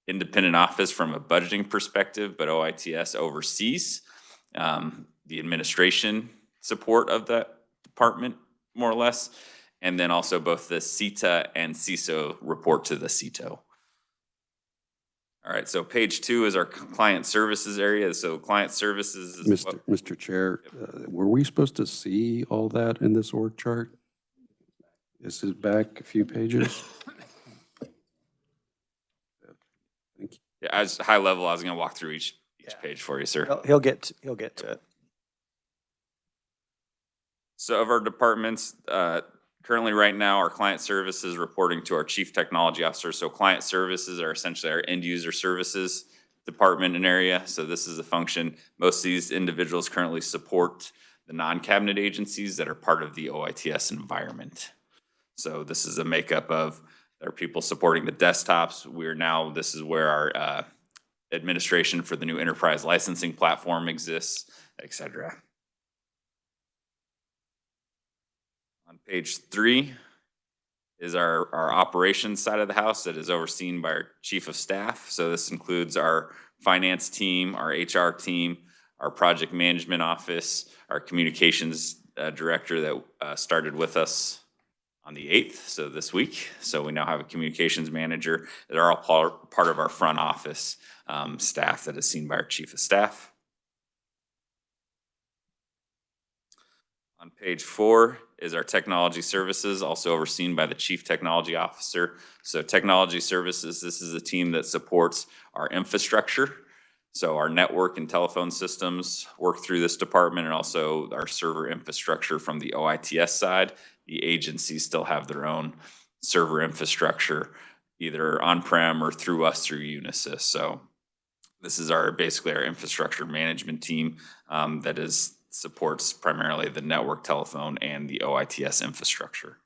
independent office from a budgeting perspective, but OITS oversees the administration support of that department, more or less. And then also both the CETA and CISO report to the CITO. All right, so page 2 is our client services area. So client services is Mr. Chair, were we supposed to see all that in this org chart? Is it back a few pages? Thank you. Yeah, as high level, I was going to walk through each page for you, sir. He'll get to it. So of our departments, currently right now, our client services reporting to our Chief Technology Officer. So client services are essentially our end user services department and area. So this is a function. Most of these individuals currently support the non-cabinet agencies that are part of the OITS environment. So this is a makeup of, there are people supporting the desktops. This is where our administration for the new enterprise licensing platform exists, et cetera. On page 3 is our operations side of the house that is overseen by our Chief of Staff. So this includes our finance team, our HR team, our project management office, our communications director that started with us on the 8th, so this week. So we now have a communications manager that are all part of our front office staff that is seen by our Chief of Staff. On page 4 is our technology services, also overseen by the Chief Technology Officer. So technology services, this is a team that supports our infrastructure. So our network and telephone systems work through this department, and also our server infrastructure from the OITS side. The agencies still have their own server infrastructure, either on-prem or through us through Unisys. So this is basically our infrastructure management team that supports primarily the network, telephone, and the OITS infrastructure.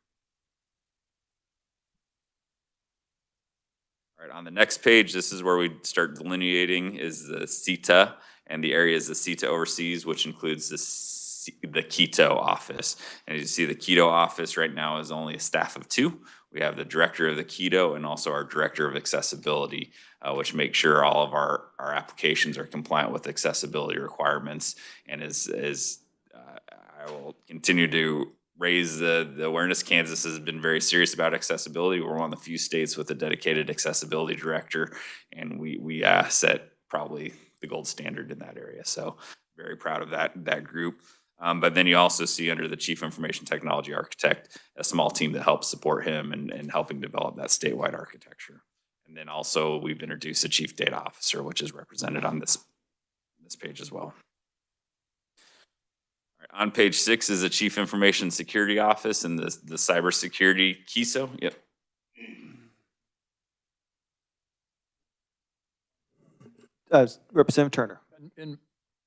All right, on the next page, this is where we start delineating is the CETA and the areas the CETA oversees, which includes the KETO office. And as you see, the KETO office right now is only a staff of 2. We have the director of the KETO and also our director of accessibility, which makes sure all of our applications are compliant with accessibility requirements. And I will continue to raise the awareness. Kansas has been very serious about accessibility. We're one of the few states with a dedicated accessibility director, and we set probably the gold standard in that area. So very proud of that group. But then you also see under the Chief Information Technology Architect, a small team that helps support him in helping develop that statewide architecture. And then also we've introduced a Chief Data Officer, which is represented on this page as well. All right, on page 6 is the Chief Information Security Office and the Cybersecurity KISO. Yep. Representative Turner. And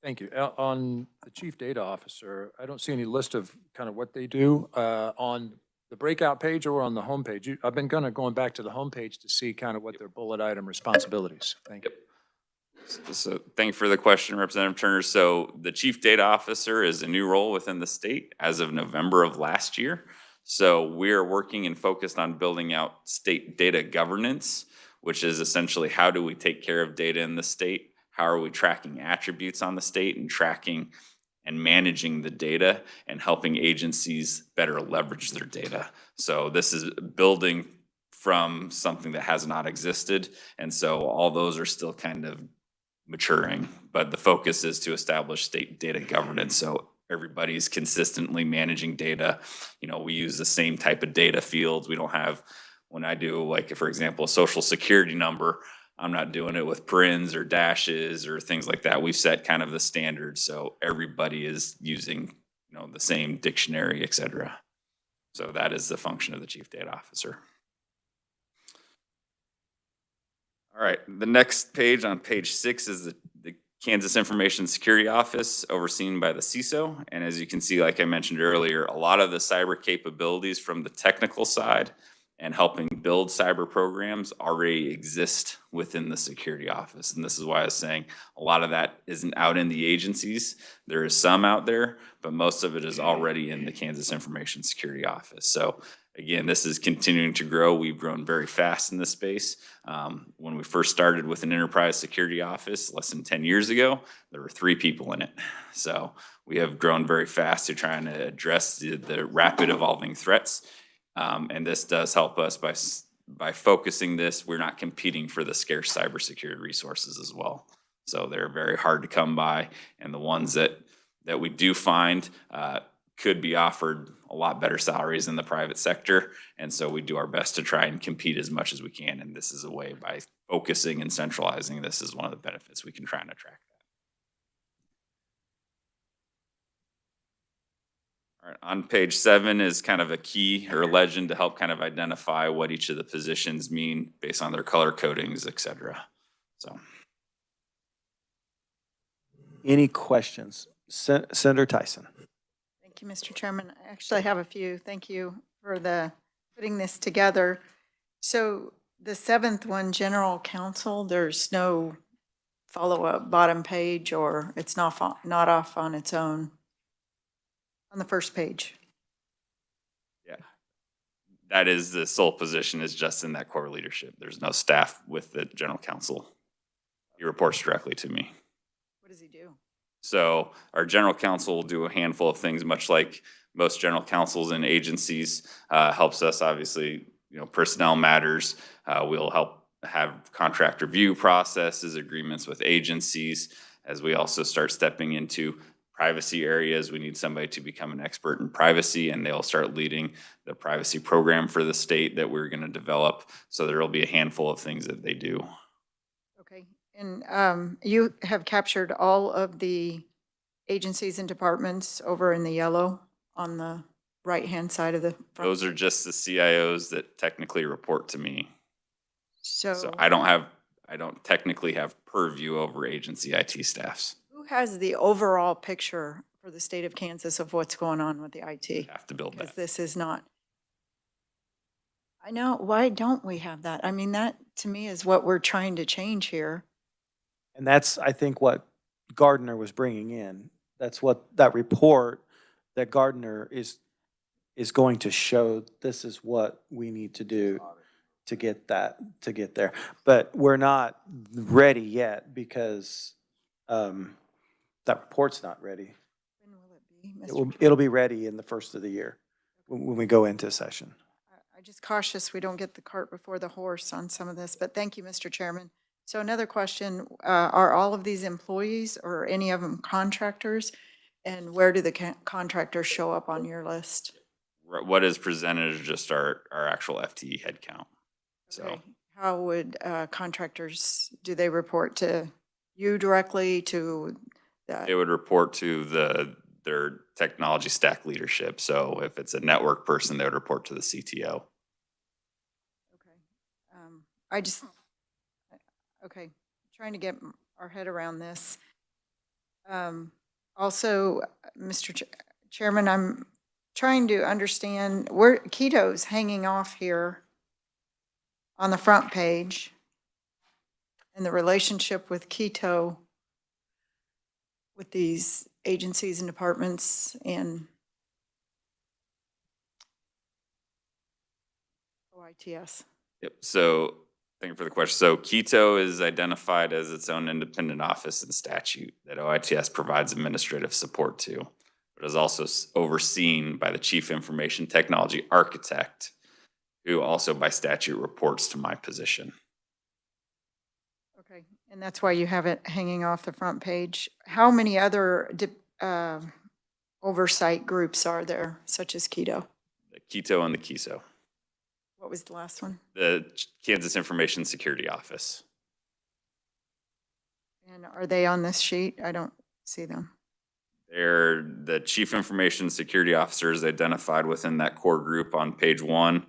thank you. On the Chief Data Officer, I don't see any list of kind of what they do on the breakout page or on the homepage. I've been going back to the homepage to see kind of what their bullet item responsibilities. Thank you. So thank you for the question, Representative Turner. So the Chief Data Officer is a new role within the state as of November of last year. So we're working and focused on building out state data governance, which is essentially how do we take care of data in the state? how are we tracking attributes on the state and tracking and managing the data and helping agencies better leverage their data. So this is building from something that has not existed. And so all those are still kind of maturing, but the focus is to establish state data governance. So everybody's consistently managing data. You know, we use the same type of data fields. We don't have, when I do, like, for example, a social security number, I'm not doing it with parens or dashes or things like that. We've set kind of the standard, so everybody is using, you know, the same dictionary, et cetera. So that is the function of the chief data officer. All right, the next page, on page 6, is the Kansas Information Security Office, overseen by the CISO. And as you can see, like I mentioned earlier, a lot of the cyber capabilities from the technical side and helping build cyber programs already exist within the security office. And this is why I was saying a lot of that isn't out in the agencies. There is some out there, but most of it is already in the Kansas Information Security Office. So again, this is continuing to grow. We've grown very fast in this space. When we first started with an enterprise security office less than 10 years ago, there were 3 people in it. So we have grown very fast to trying to address the rapid evolving threats. And this does help us by focusing this. We're not competing for the scarce cybersecurity resources as well. So they're very hard to come by, and the ones that we do find could be offered a lot better salaries in the private sector. And so we do our best to try and compete as much as we can. And this is a way, by focusing and centralizing, this is one of the benefits we can try and attract that. All right, on page 7 is kind of a key or a legend to help kind of identify what each of the positions mean based on their color codings, et cetera. So. Any questions? Senator Tyson. Thank you, Mr. Chairman. I actually have a few. Thank you for putting this together. So the 7th one, General Counsel, there's no follow-up bottom page, or it's not off on its own on the first page. Yeah, that is the sole position, is just in that core leadership. There's no staff with the General Counsel. He reports directly to me. What does he do? So our general counsel will do a handful of things, much like most general counsels and agencies. Helps us, obviously, you know, personnel matters. We'll help have contract review processes, agreements with agencies. As we also start stepping into privacy areas, we need somebody to become an expert in privacy, and they'll start leading the privacy program for the state that we're going to develop. So there will be a handful of things that they do. Okay. And you have captured all of the agencies and departments over in the yellow on the right-hand side of the front. Those are just the CIOs that technically report to me. So So I don't technically have purview over agency IT staffs. who has the overall picture for the state of Kansas of what's going on with the IT? Have to build Because that. this is not. I know, why don't we have that? I mean, that to me is what we're trying to change here. And that's, I think, what Gardner was bringing in. That's what that report that Gardner is going to show. This is what we need to do to get there. But we're not ready yet because that report's not ready. When will it be, Mr. Chairman? It'll be ready in the first of the year when we go into session. I'm just cautious we don't get the cart before the horse on some of this, but thank you, Mr. Chairman. So another question, are all of these employees or any of them contractors? And where do the contractors show up on your list? What is presented is just our actual FTE headcount. So Okay. How would contractors, do they report to you directly, to they the, would report to their technology stack leadership. So if it's a network person, they would report to the CTO. okay. Okay, trying to get our head around this. Also, Mr. Chairman, I'm trying to understand where Keto's hanging off here on the front page and the relationship with Keto with these agencies and departments and OITS. Yep. So Thank you for the question. So Keto is identified as its own independent office in statute that OITS provides administrative support to, but is also overseen by the Chief Information Technology Architect, who also by statute reports to my position. Okay, and that's why you have it hanging off the front page. How many other oversight groups are there, such as Keto? The Keto and the KISO, What was the last one? the Kansas Information Security Office. And are they on this sheet? I don't see them. They're the Chief Information Security Officer is identified within that core group on page 1,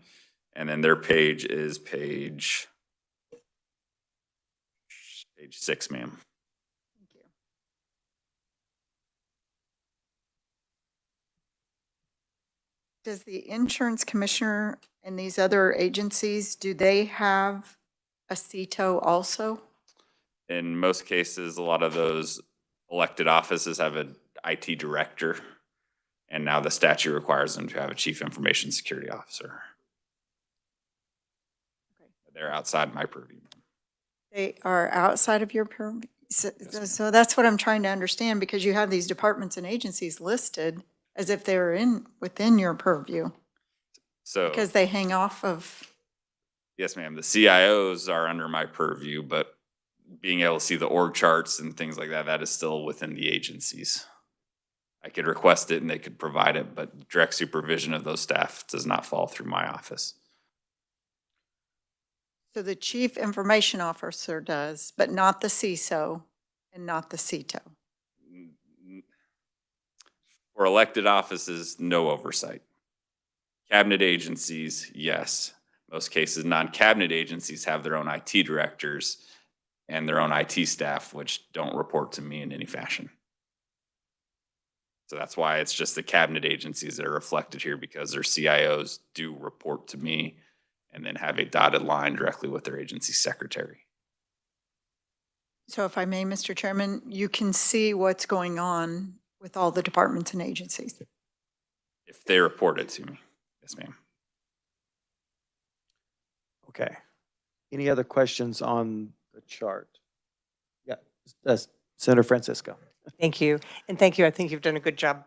and then their page is page 6, ma'am. Thank you. Does the insurance commissioner and these other agencies, do they have a CETO also? In most cases, a lot of those elected offices have an IT director, and now the statute requires them to have a Chief Information Security Officer. Okay. They're outside my purview. They are outside of your purview? So that's what I'm trying to understand, because you have these departments and agencies listed as if they're within your purview, So, because they hang off of. yes, ma'am, the CIOs are under my purview, but being able to see the org charts and things like that, that is still within the agencies. I could request it and they could provide it, but direct supervision of those staff does not fall through my office. So the chief information officer does, but not the CISO and not the CETO. For elected offices, no oversight. Cabinet agencies, yes. Most cases, non-cabinet agencies have their own IT directors and their own IT staff, which don't report to me in any fashion. So that's why it's just the cabinet agencies that are reflected here, because their CIOs do report to me and then have a dotted line directly with their agency secretary. So if I may, Mr. Chairman, you can see what's going on with all the departments and agencies. If they report it to me. Yes, ma'am. Okay. Any other questions on the chart? Yeah, Senator Francisco. Thank you. And thank you. I think you've done a good job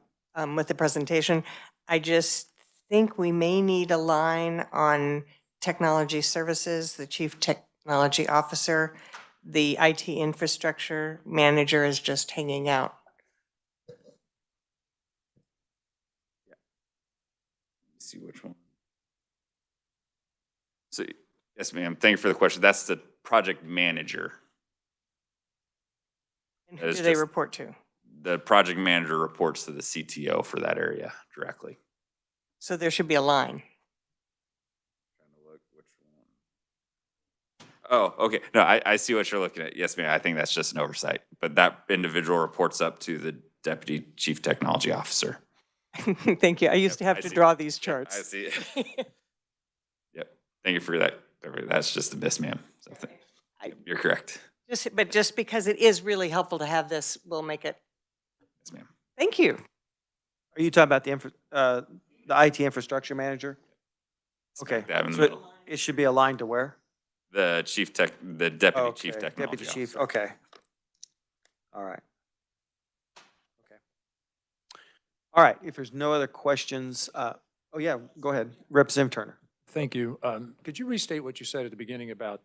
with the presentation. I just think we may need a line on technology services, the chief technology officer. The IT infrastructure manager is just hanging out. Let's see which one. So, yes, ma'am. Thank you for the question. That's the project manager. And That who is do they just- report to? The project manager reports to the CTO for that area directly. So there should be a line. Trying to look which one. Oh, okay. No, I see what you're looking at. Yes, ma'am. I think that's just an oversight. But that individual reports up to the Deputy Chief Technology Officer. Thank you. I used to have I to see. draw these Yep, charts. I see it. Yep. Thank you for that. That's just a miss, ma'am. So you're correct. But just because it is really helpful to have this, we'll make it. Yes, ma'am. Thank you. Are you talking about the IT infrastructure manager? Okay, Smack dab in the so middle. it should be aligned to where? The Deputy Chief Okay, Technology Deputy Chief, Officer. okay. All right. Okay. All right, if there's no other questions, oh yeah, go ahead. Representative Turner. Thank you. Could you restate what you said at the beginning about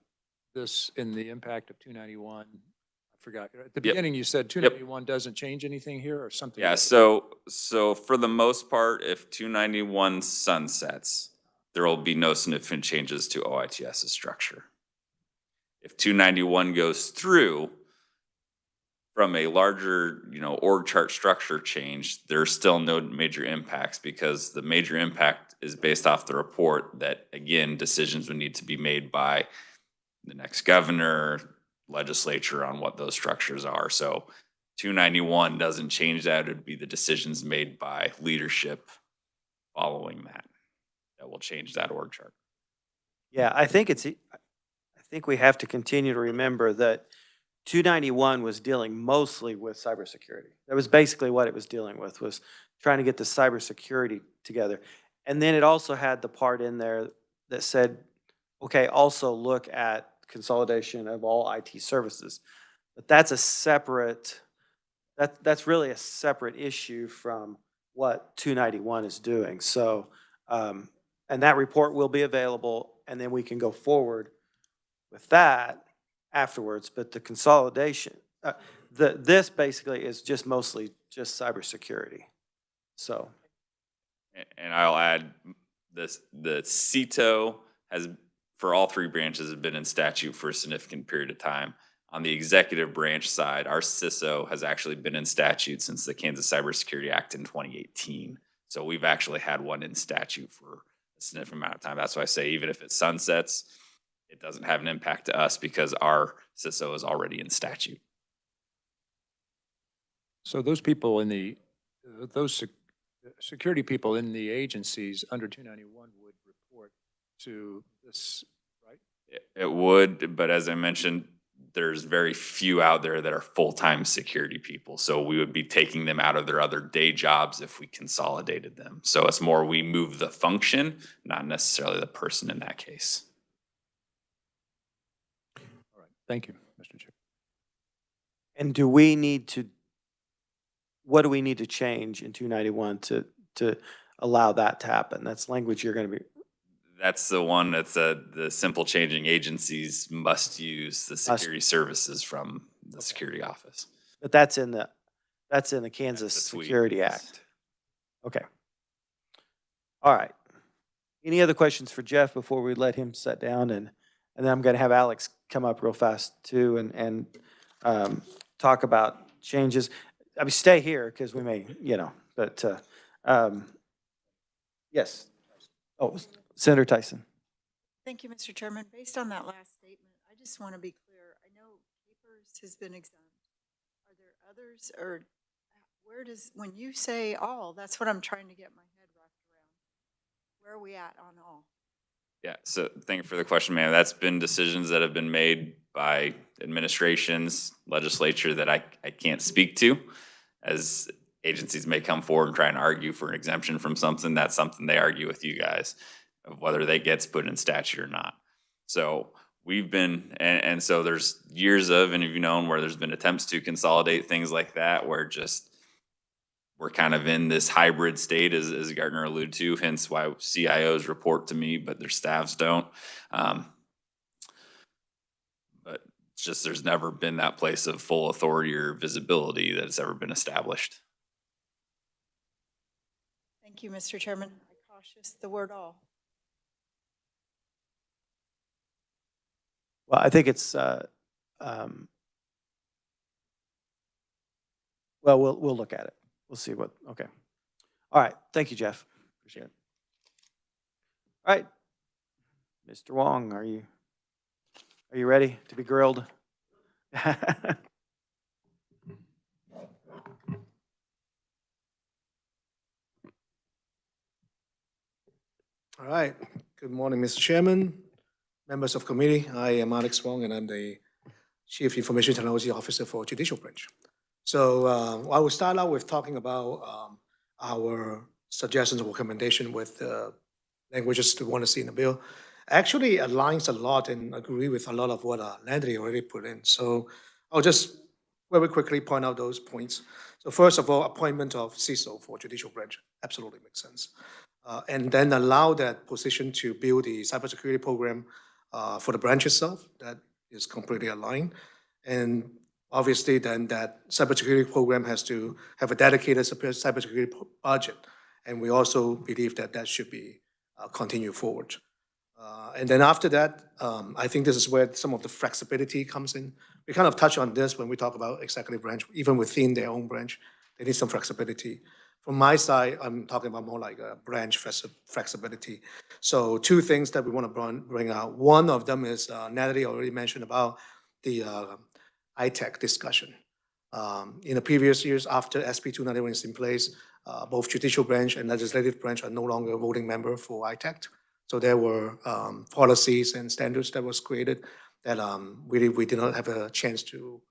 this in the impact of 291? I forgot. At the beginning, you said 291 doesn't change anything here or something? Yeah, so for the most part, if 291 sunsets, there will be no significant changes to OITS's structure. If 291 goes through from a larger, org chart structure change, there's still no major impacts, because the major impact is based off the report that, again, decisions would need to be made by the next governor, legislature on what those structures are. So 291 doesn't change that. It would be the decisions made by leadership following that will change that org chart. Yeah, I think we have to continue to remember that 291 was dealing mostly with cybersecurity. That was basically what it was dealing with, was trying to get the cybersecurity together. And then it also had the part in there that said, okay, also look at consolidation of all IT services. But that's a separate, that's really a separate issue from what 291 is doing. So, and that report will be available, and then we can go forward with that afterwards. But the consolidation, this basically is just mostly just cybersecurity. So. And I'll add this, the CETO has, for all three branches, have been in statute for a significant period of time. On the executive branch side, our CISO has actually been in statute since the Kansas Cybersecurity Act in 2018. So we've actually had one in statute for a significant amount of time. That's why I say even if it sunsets, it doesn't have an impact to us because our CISO is already in statute. So those people in the, security people in the agencies under 291 would report to this, right? It would, but as I mentioned, there's very few out there that are full-time security people. So we would be taking them out of their other day jobs if we consolidated them. So it's more we move the function, not necessarily the person in that case. All right, thank you, Mr. Chair. And do we need to, what do we need to change in 291 to allow that to happen? That's language you're going to be. That's the one that's the simple changing agencies must use the security services from the security office. But that's in the Kansas That's the tweak, Security yes. Act. Okay. All right. Any other questions for Jeff before we let him sit down? And then I'm going to have Alex come up real fast too and talk about changes. I mean, stay here because we may, but yes. Oh, Senator Tyson. Thank you, Mr. Chairman. Based on that last statement, I just want to be clear. I know papers has been exempt. Are there others, or where does, when you say all, that's what I'm trying to get my head wrapped around. Where are we at on all? Yeah, so thank you for the question, ma'am. That's been decisions that have been made by administrations, legislature that I can't speak to. As agencies may come forward and try and argue for an exemption from something, that's something they argue with you guys of whether that gets put in statute or not. So we've been, and so there's years of, and have you known, where there's been attempts to consolidate things like that, where just we're kind of in this hybrid state, as Gardner alluded to, hence why CIOs report to me, but their staffs don't. But it's just there's never been that place of full authority or visibility that has ever been established. Thank you, Mr. Chairman. I cautious the word all. Well, I think it's, well, we'll look at it. We'll see what, okay. All right, thank you, Jeff. Appreciate it. All right, Mr. Wong, are you ready to be grilled? All right. Good morning, Mr. Chairman, members of committee. I am Alex Wong, and I'm the Chief Information Technology Officer for Judicial Branch. So I will start out with talking about our suggestions and recommendation with languages we want to see in the bill. Actually aligns a lot and agree with a lot of what Landry already put in. So I'll just very quickly point out those points. So first of all, appointment of CISO for Judicial Branch absolutely makes sense. And then allow that position to build the cybersecurity program for the branch itself. That is completely aligned. And obviously then that cybersecurity program has to have a dedicated cybersecurity budget. And we also believe that that should be continued forward. And then after that, I think this is where some of the flexibility comes in. We kind of touch on this when we talk about executive branch, even within their own branch, they need some flexibility. From my side, I'm talking about more like a branch flexibility. So two things that we want to bring out. One of them is Natalie already mentioned about the ITech discussion. In the previous years, after SB 291 is in place, both judicial branch and legislative branch are no longer voting member for ITech. So there were policies and standards that was created that really we did not have a chance to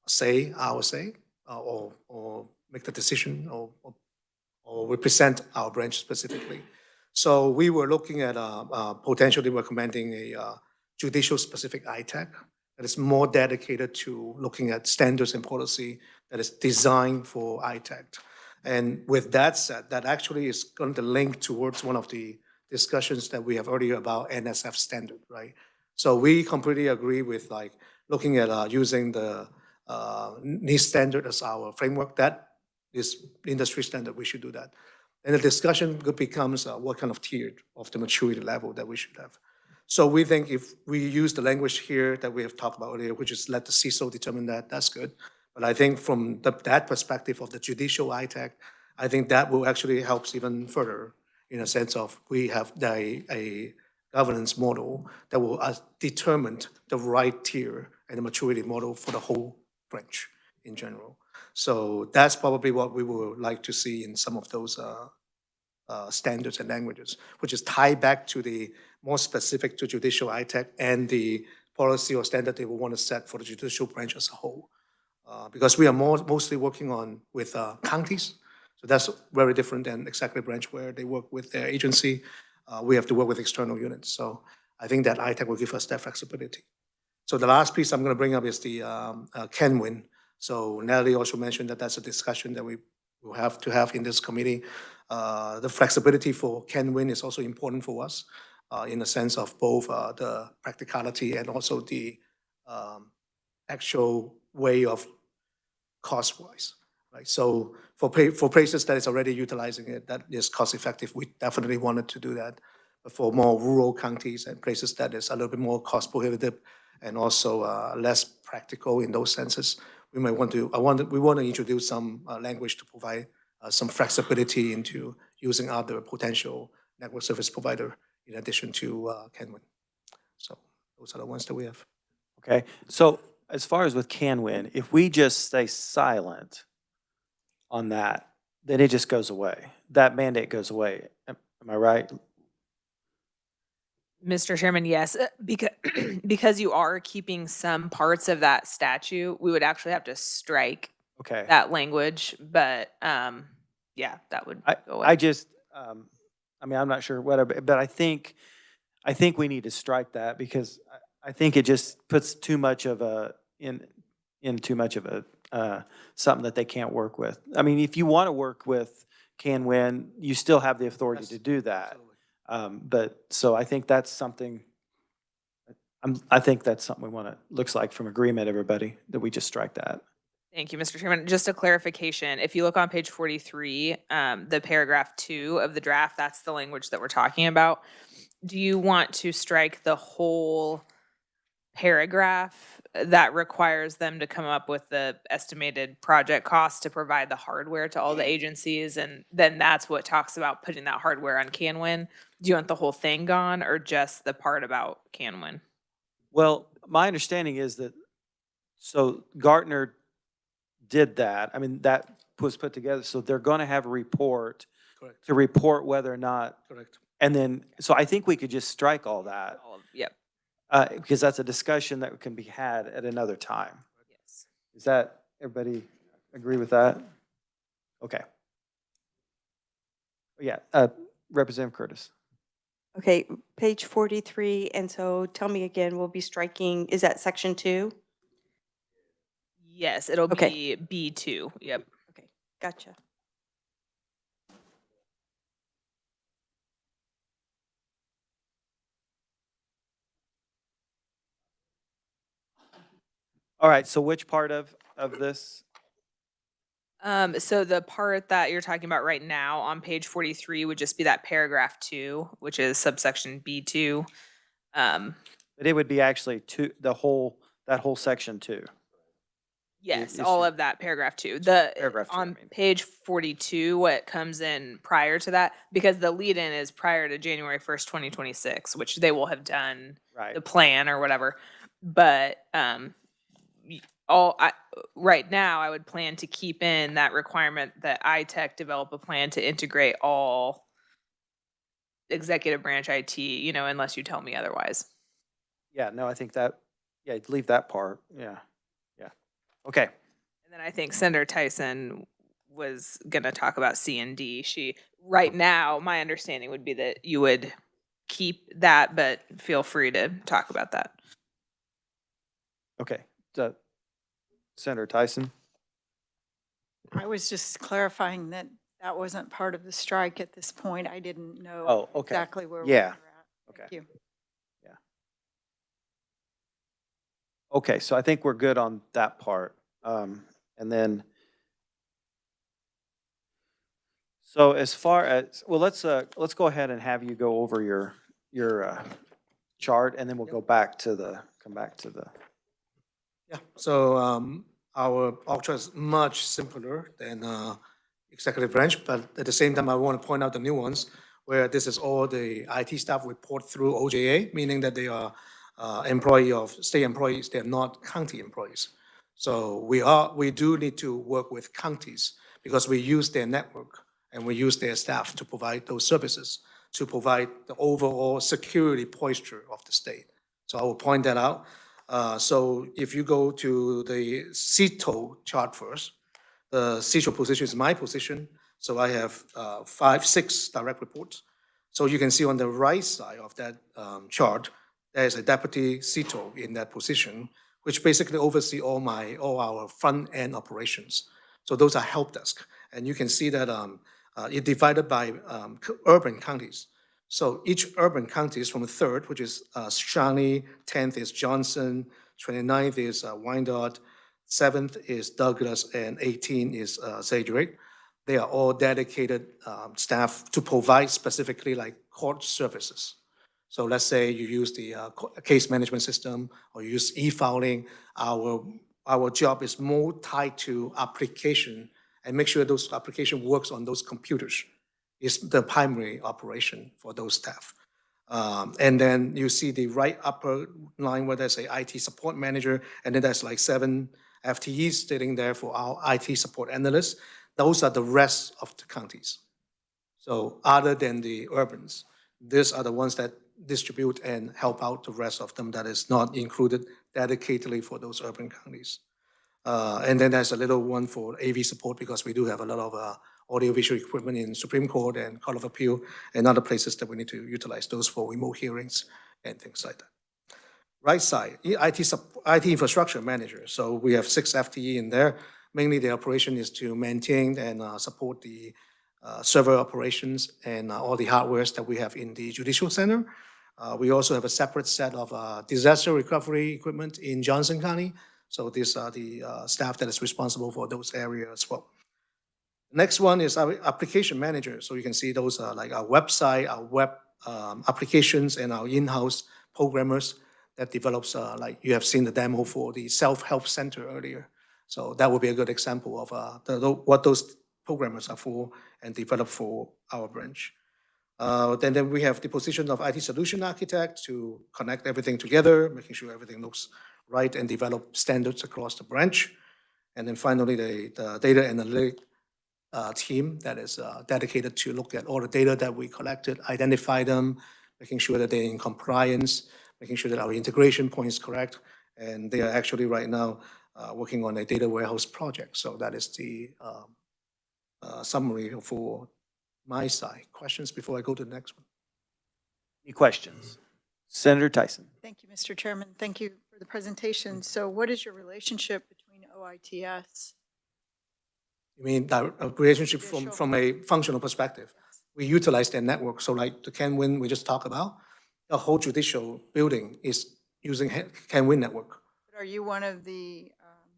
say our say or make the decision or represent our branch specifically. So we were looking at potentially recommending a judicial-specific ITAC that is more dedicated to looking at standards and policy that is designed for ITAC. And with that said, that actually is going to link towards one of the discussions that we have earlier about NSF standard, right? So we completely agree with like looking at using the NIST standard as our framework. That is industry standard. We should do that. And the discussion becomes what kind of tier of the maturity level that we should have. So we think if we use the language here that we have talked about earlier, which is let the CISO determine that, that's good. But I think from that perspective of the judicial ITAC, I think that will actually help even further in a sense of we have a governance model that will determine the right tier and the maturity model for the whole branch in general. So that's probably what we would like to see in some of those standards and languages, which is tied back to the more specific to judicial ITAC and the policy or standard they will want to set for the judicial branch as a whole. Because we are mostly working on with counties, so that's very different than executive branch where they work with their agency. We have to work with external units. So I think that ITAC will give us that flexibility. So the last piece I'm going to bring up is the CanWin. So Natalie also mentioned that that's a discussion that we will have to have in this committee. The flexibility for CanWin is also important for us in the sense of both the practicality and also the actual way of cost-wise, right? So for places that is already utilizing it, that is cost-effective, we definitely wanted to do that. But for more rural counties and places that is a little bit more cost-prohibitive and also less practical in those senses, we might want to, we want to introduce some language to provide some flexibility into using other potential network service provider in addition to CanWin. So those are the ones that we have. Okay, so as far as with CanWin, if we just stay silent on that, then it just goes away. That mandate goes away. Am I right? Mr. Chairman, yes, because you are keeping some parts of that statute, we would actually have to strike Okay. that language, but yeah, that would go away. I just, I mean, I'm not sure whatever, but I think we need to strike that because I think it just puts too much of a, in too much of a, something that they can't work with. I mean, if you want to work with CanWin, you still have the authority to do that. Absolutely. But, so I think that's something, I think that's something we want to, looks like from agreement, everybody, that we just strike that. Thank you, Mr. Chairman. Just a clarification, if you look on page 43, the paragraph 2 of the draft, that's the language that we're talking about. Do you want to strike the whole paragraph that requires them to come up with the estimated project cost to provide the hardware to all the agencies? And then that's what talks about putting that hardware on CanWin. Do you want the whole thing gone or just the part about CanWin? Well, my understanding is that, so Gartner did that. I mean, that was put together. So they're going to have a report Correct. to report whether or not, Correct. and then, so I think we could just strike all that. Yep. Because that's a discussion that can be had at another time. Yes. Is that, everybody agree with that? Okay. Yeah, Representative Curtis. Okay, page 43, and so tell me again, we'll be striking, is that section 2? Yes, it'll Okay. be B2. Yep. Okay, gotcha. All right, so which part of this? So the part that you're talking about right now on page 43 would just be that paragraph 2, which is subsection B2. But it would be actually two, that whole section 2. Yes, is all your- of that paragraph 2. Paragraph 2, I On mean. page 42, what comes in prior to that, because the lead-in is prior to January 1st, 2026, which they will have done Right. the plan or whatever. But right now, I would plan to keep in that requirement that ITech develop a plan to integrate all executive branch IT, unless you tell me otherwise. Yeah, no, I think that, yeah, leave that part. Yeah. Okay. And then I think Senator Tyson was going to talk about C and D. Right now, my understanding would be that you would keep that, but feel free to talk about that. Okay. Senator Tyson? I was just clarifying that that wasn't part of the strike at this point. I didn't know Oh, okay. exactly where we were Yeah. at. Okay. Thank you. Okay, so I think we're good on that part. And then, so as far as, well, let's go ahead and have you go over your chart, and then we'll come back to the. Yeah, so our ultra is much simpler than executive branch, but at the same time, I want to point out the new ones where this is all the IT staff report through OJA, meaning that they are employee of state employees, they're not county employees. So we do need to work with counties because we use their network and we use their staff to provide those services, to provide the overall security posture of the state. So I will point that out. So if you go to the CETO chart first, the CETO position is my position. So I have 6 direct reports. So you can see on the right side of that chart, there's a deputy CETO in that position, which basically oversee all our front end operations. So those are help desk. And you can see that it divided by urban counties. So each urban county is from the 3rd, which is Shawnee, 10th is Johnson, 29th is Wyandotte, 7th is Douglas, and 18 is Sedgwick. They are all dedicated staff to provide specifically like court services. So let's say you use the case management system or you use e-filing. Our job is more tied to application and make sure those application works on those computers is the primary operation for those staff. And then you see the right upper line where there's a IT support manager, and then there's like 7 FTEs sitting there for our IT support analysts. Those are the rest of the counties. So other than the urbans, these are the ones that distribute and help out the rest of them that is not included dedicatedly for those urban counties. And then there's a little one for AV support because we do have a lot of audiovisual equipment in Supreme Court and Court of Appeal and other places that we need to utilize those for remote hearings and things like that. Right side, IT infrastructure manager. So we have 6 FTE in there. Mainly the operation is to maintain and support the server operations and all the hardwares that we have in the Judicial Center. We also have a separate set of disaster recovery equipment in Johnson County. So these are the staff that is responsible for those areas as well. Next one is our application manager. So you can see those are like our website, our web applications, and our in-house programmers that develops, like you have seen the demo for the self-help center earlier. So that would be a good example of what those programmers are for and developed for our branch. Then we have the position of IT solution architect to connect everything together, making sure everything looks right and develop standards across the branch. And then finally, the data analytic team that is dedicated to look at all the data that we collected, identify them, making sure that they're in compliance, making sure that our integration point is correct. And they are actually right now working on a data warehouse project. So that is the summary for my side. Questions before I go to the next one? Any questions? Senator Tyson? Thank you, Mr. Chairman. Thank you for the presentation. So what is your relationship between OITS? You mean the relationship Judicial. from a functional perspective? We utilize their network. So like the CanWin we just talked about, the whole judicial building is using CanWin network. But are you one of the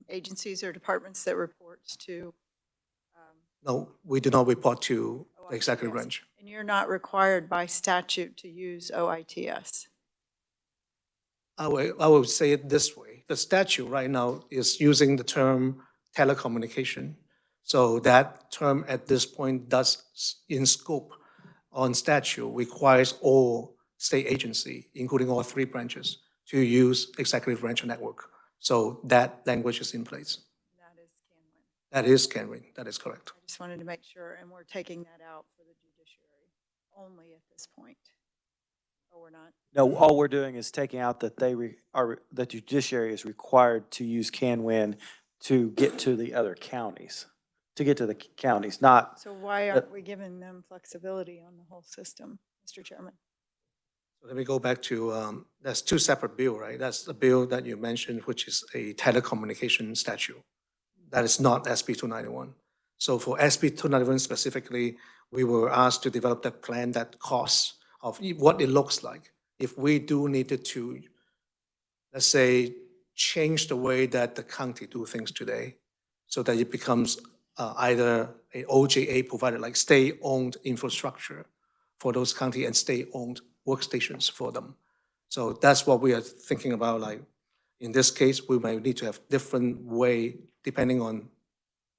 agencies or departments that reports to? No, we do not report to the executive OITS? branch. And you're not required by statute to use OITS? I will say it this way. The statute right now is using the term telecommunication. So that term at this point does, in scope on statute, requires all state agency, including all 3 branches, to use executive branch network. So that language is in place. That is CanWin. That is CanWin. That is correct. I just wanted to make sure, and we're taking that out for the judiciary only at this point. Or we're not? No, all we're doing is taking out that the judiciary is required to use CanWin to get to the other counties, not. So why aren't we giving them flexibility on the whole system, Mr. Chairman? Let me go back to, that's two separate bill, right? That's the bill that you mentioned, which is a telecommunication statute. That is not SB 291. So for SB 291 specifically, we were asked to develop that plan, that cost of what it looks like. If we do needed to, let's say, change the way that the county do things today, so that it becomes either a OJA provided, like state-owned infrastructure for those county and state-owned workstations for them. So that's what we are thinking about. Like in this case, we might need to have different way depending on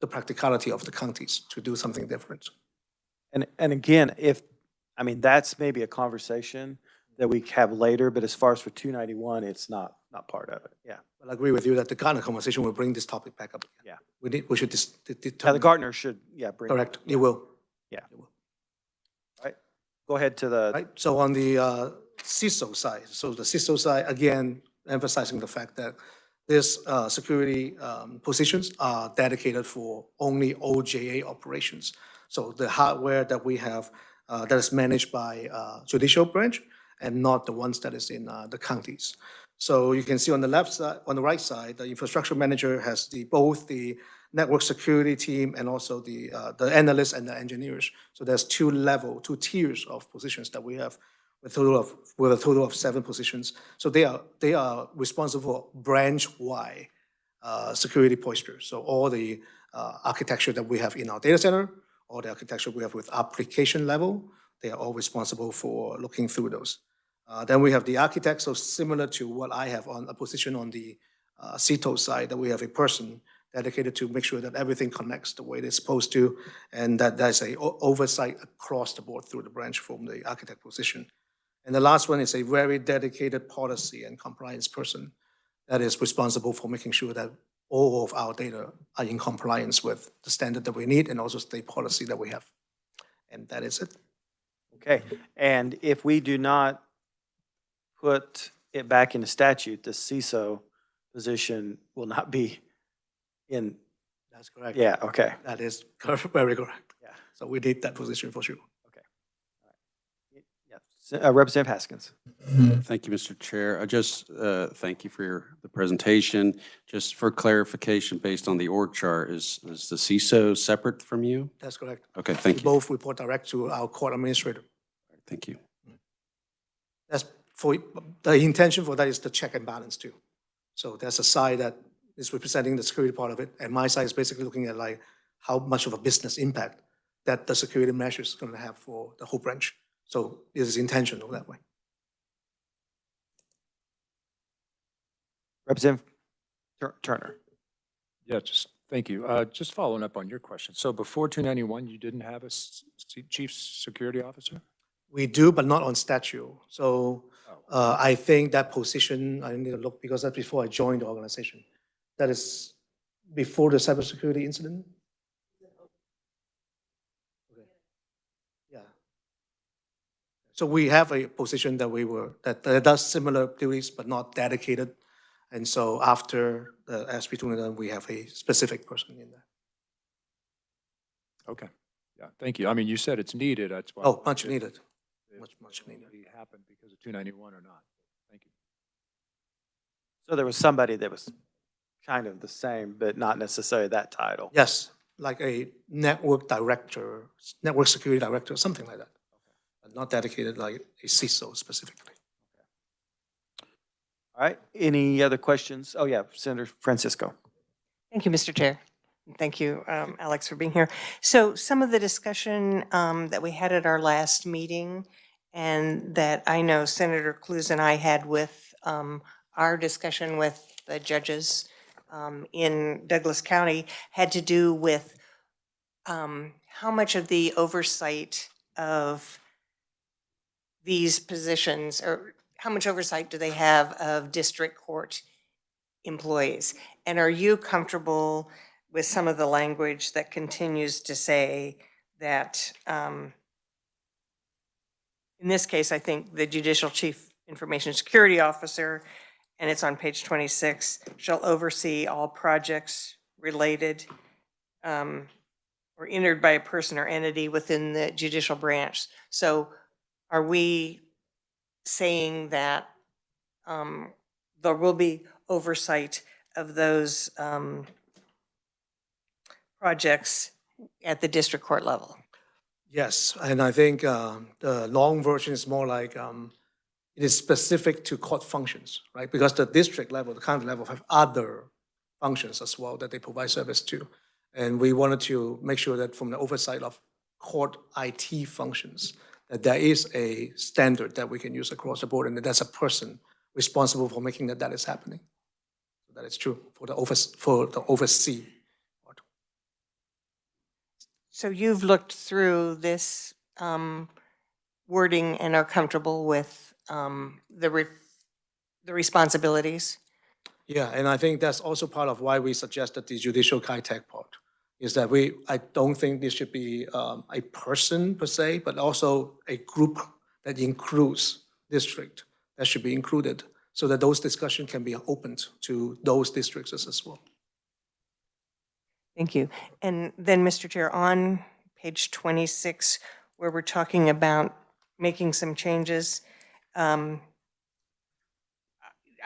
the practicality of the counties to do something different. And again, I mean, that's maybe a conversation that we have later, but as far as for 291, it's not part of it. Yeah. But I agree with you that the Gartner conversation will bring this topic back up. Yeah. We should Yeah, the determine. Gartner should, bring. Correct, it will. Yeah. It will. Right. Go ahead to the, Right, so on the CISO side, so the CISO side, again, emphasizing the fact that this security positions are dedicated for only OJA operations. So the hardware that we have that is managed by judicial branch and not the ones that is in the counties. So you can see on the left side, on the right side, the infrastructure manager has both the network security team and also the analysts and the engineers. So there's two tiers of positions that we have with a total of 7 positions. So they are responsible for branch-wide security posture. So all the architecture that we have in our data center, all the architecture we have with application level, they are all responsible for looking through those. Then we have the architect, so similar to what I have on a position on the CITO side, that we have a person dedicated to make sure that everything connects the way it's supposed to, and that there's a oversight across the board through the branch from the architect position. And the last one is a very dedicated policy and compliance person that is responsible for making sure that all of our data are in compliance with the standard that we need and also state policy that we have. And that is it. okay. And if we do not put it back in the statute, the CISO position will not be in, That's correct. yeah, okay. That is very correct. Yeah. So we need that position for sure. Yeah. Representative Haskins. Thank you, Mr. Chair. I just thank you for the presentation. Just for clarification, based on the org chart, is the CISO separate from you? That's correct. Okay, We thank you. both report direct to our court administrator. Thank you. That's for, the intention for that is the check and balance too. So there's a side that is representing the security part of it, and my side is basically looking at like how much of a business impact that the security measures is going to have for the whole branch. So it is intentional that way. Representative Turner. Yeah, just, thank you. Just following up on your question. So before 291, you didn't have a chief security officer? We do, but not on statute. So I think that position, I need to look because that's before I joined the organization. That is before the cybersecurity incident. Okay. Yeah. So we have a position that does similar duties, but not dedicated. And so after the SB 291, we have a specific person in there. Okay. Yeah, thank you. I mean, you said it's needed. That's why. Oh, much needed. Much needed. Happened because of 291 or not? Thank you. So there was somebody that was kind of the same, but not necessarily that title. Yes, like a network director, network security director, something like that. But not dedicated like a CISO specifically. All right. Any other questions? Oh, yeah, Senator Francisco. Thank you, Mr. Chair. Thank you, Alex, for being here. So some of the discussion that we had at our last meeting and that I know Senator Cruz and I had with our discussion with the judges in Douglas County had to do with how much of the oversight of these positions, or how much oversight do they have of district court employees? And are you comfortable with some of the language that continues to say that, in this case, I think the Judicial Chief Information Security Officer, and it's on page 26, shall oversee all projects related or entered by a person or entity within the judicial branch. So are we saying that there will be oversight of those projects at the district court level. Yes, and I think the long version is more like it is specific to court functions, right? Because the district level, the county level have other functions as well that they provide service to. And we wanted to make sure that from the oversight of court IT functions, that there is a standard that we can use across the board, and that there's a person responsible for making that is happening. So that is true for the oversee part. So you've looked through this wording and are comfortable with the responsibilities? Yeah, and I think that's also part of why we suggested the judicial KITech part, is that I don't think this should be a person per se, but also a group that includes district that should be included, so that those discussions can be opened to those districts as well. Thank you. And then, Mr. Chair, on page 26, where we're talking about making some changes, I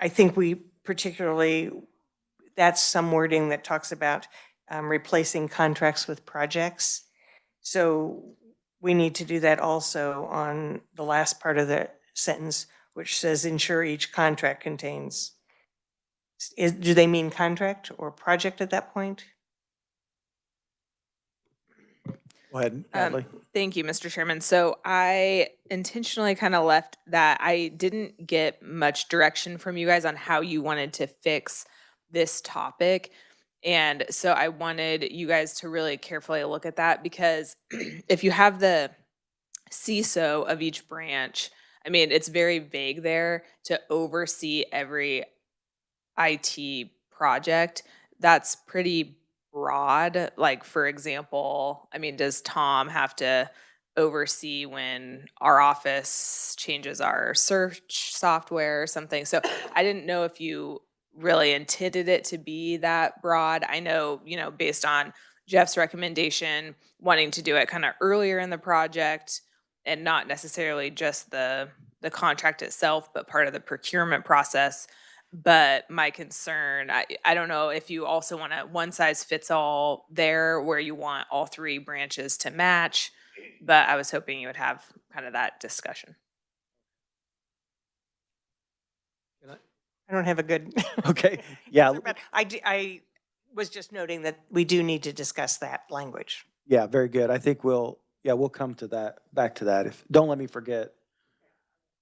think we particularly, that's some wording that talks about replacing contracts with projects. So we need to do that also on the last part of the sentence, which says ensure each contract contains. Do they mean contract or project at that point? Go ahead, Natalie. Thank you, Mr. Chairman. So I intentionally kind of left that. I didn't get much direction from you guys on how you wanted to fix this topic. And so I wanted you guys to really carefully look at that, because if you have the CISO of each branch, I mean, it's very vague there to oversee every IT project. That's pretty broad. Like, for example, I mean, does Tom have to oversee when our office changes our search software or something? So I didn't know if you really intended it to be that broad. I know, based on Jeff's recommendation, wanting to do it kind of earlier in the project and not necessarily just the contract itself, but part of the procurement process. But my concern, I don't know if you also want a one size fits all there, where you want all three branches to match, but I was hoping you would have kind of that discussion. I don't have a good. Okay, yeah, But I was just noting that we do need to discuss that language. yeah, very good. I think we'll come to that, back to that. Don't let me forget.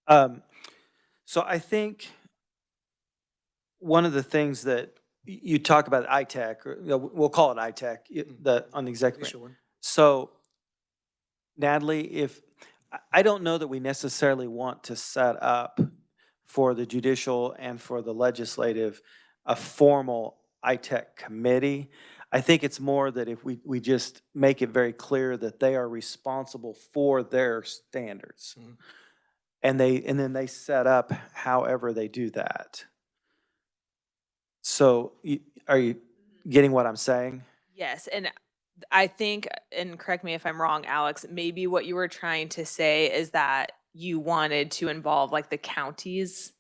So I think one of the things that you talk about ITech, or we'll call it ITech, on the executive. Issue one. So Natalie, I don't know that we necessarily want to set up for the judicial and for the legislative a formal ITech committee. I think it's more that if we just make it very clear that they are responsible for their standards. Mhm. And then they set up however they do that. So are you getting what I'm saying? Yes, and I think, and correct me if I'm wrong, Alex, maybe what you were trying to say is that you wanted to involve like the counties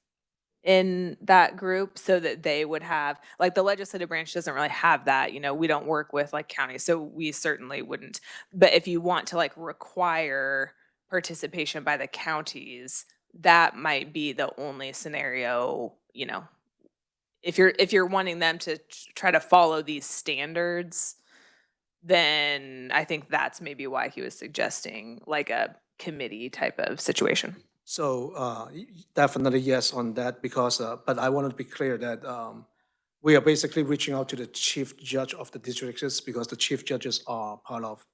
in that group, so that they would have, like, the legislative branch doesn't really have that, we don't work with like counties, so we certainly wouldn't. But if you want to like require participation by the counties, that might be the only scenario, if you're wanting them to try to follow these standards, then I think that's maybe why he was suggesting like a committee type of situation. So definitely yes on that, because, but I want to be clear that we are basically reaching out to the chief judge of the districts, because the chief judges are part of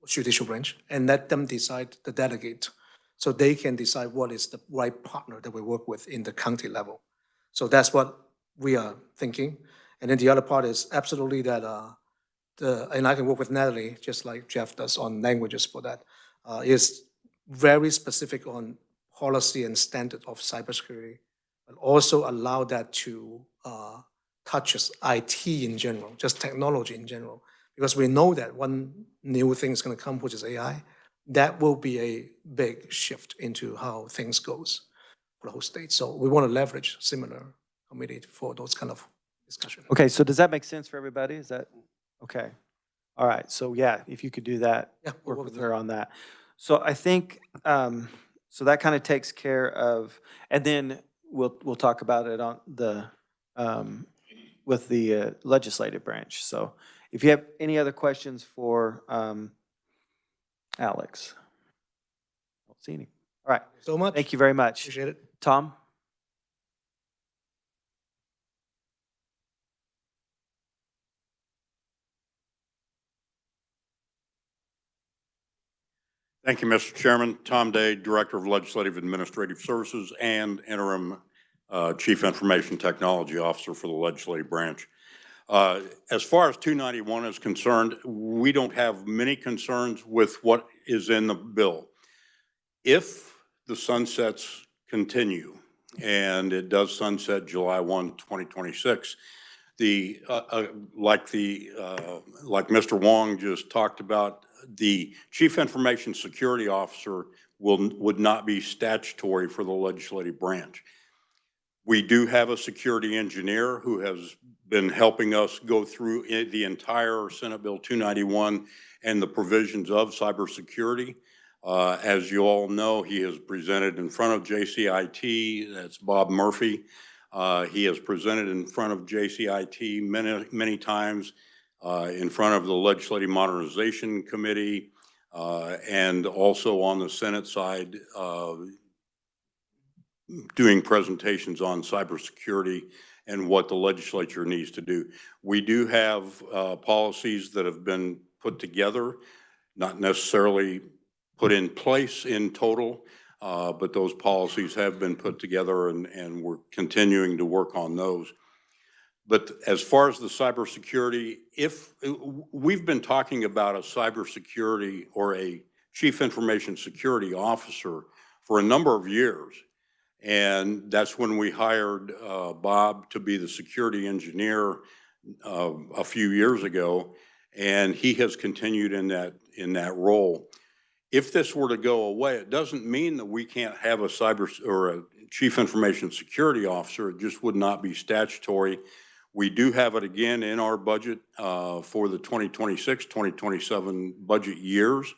judicial branch, and let them decide the delegate, so they can decide what is the right partner that we work with in the county level. So that's what we are thinking. And then the other part is absolutely that and I can work with Natalie, just like Jeff does on languages for that, is very specific on policy and standard of cybersecurity, but also allow that to touch IT in general, just technology in general. Because we know that one new thing is going to come, which is AI. That will be a big shift into how things goes. for the whole state. So we want to leverage similar committee for those kind of discussion. Okay, so does that make sense for everybody? Is that, okay? All right, so yeah, if you could do that, Yeah, we'll work work with with her on that. So I think, so that kind of takes care of, and then we'll talk about it on the, with the legislative branch. So if you have any other questions for Alex? I don't see any. All right, So much. thank you very much. Appreciate it. Tom? Thank you, Mr. Chairman. Tom Day, Director of Legislative Administrative Services and Interim Chief Information Technology Officer for the Legislative Branch. As far as 291 is concerned, we don't have many concerns with what is in the bill. If the sunsets continue, and it does sunset July 1, 2026, like Mr. Wong just talked about, the Chief Information Security Officer would not be statutory for the legislative branch. We do have a security engineer who has been helping us go through the entire Senate Bill 291 and the provisions of cybersecurity. As you all know, he has presented in front of JCIT, that's Bob Murphy. He has presented in front of JCIT many times, in front of the Legislative Modernization Committee, and also on the Senate side, doing presentations on cybersecurity and what the legislature needs to do. We do have policies that have been put together, not necessarily put in place in total, but those policies have been put together, and we're continuing to work on those. But as far as the cybersecurity, if we've been talking about a cybersecurity or a chief information security officer for a number of years, and that's when we hired Bob to be the security engineer a few years ago, and he has continued in that role. If this were to go away, it doesn't mean that we can't have a cyber or a chief information security officer. It just would not be statutory. We do have it again in our budget for the 2026, 2027 budget years.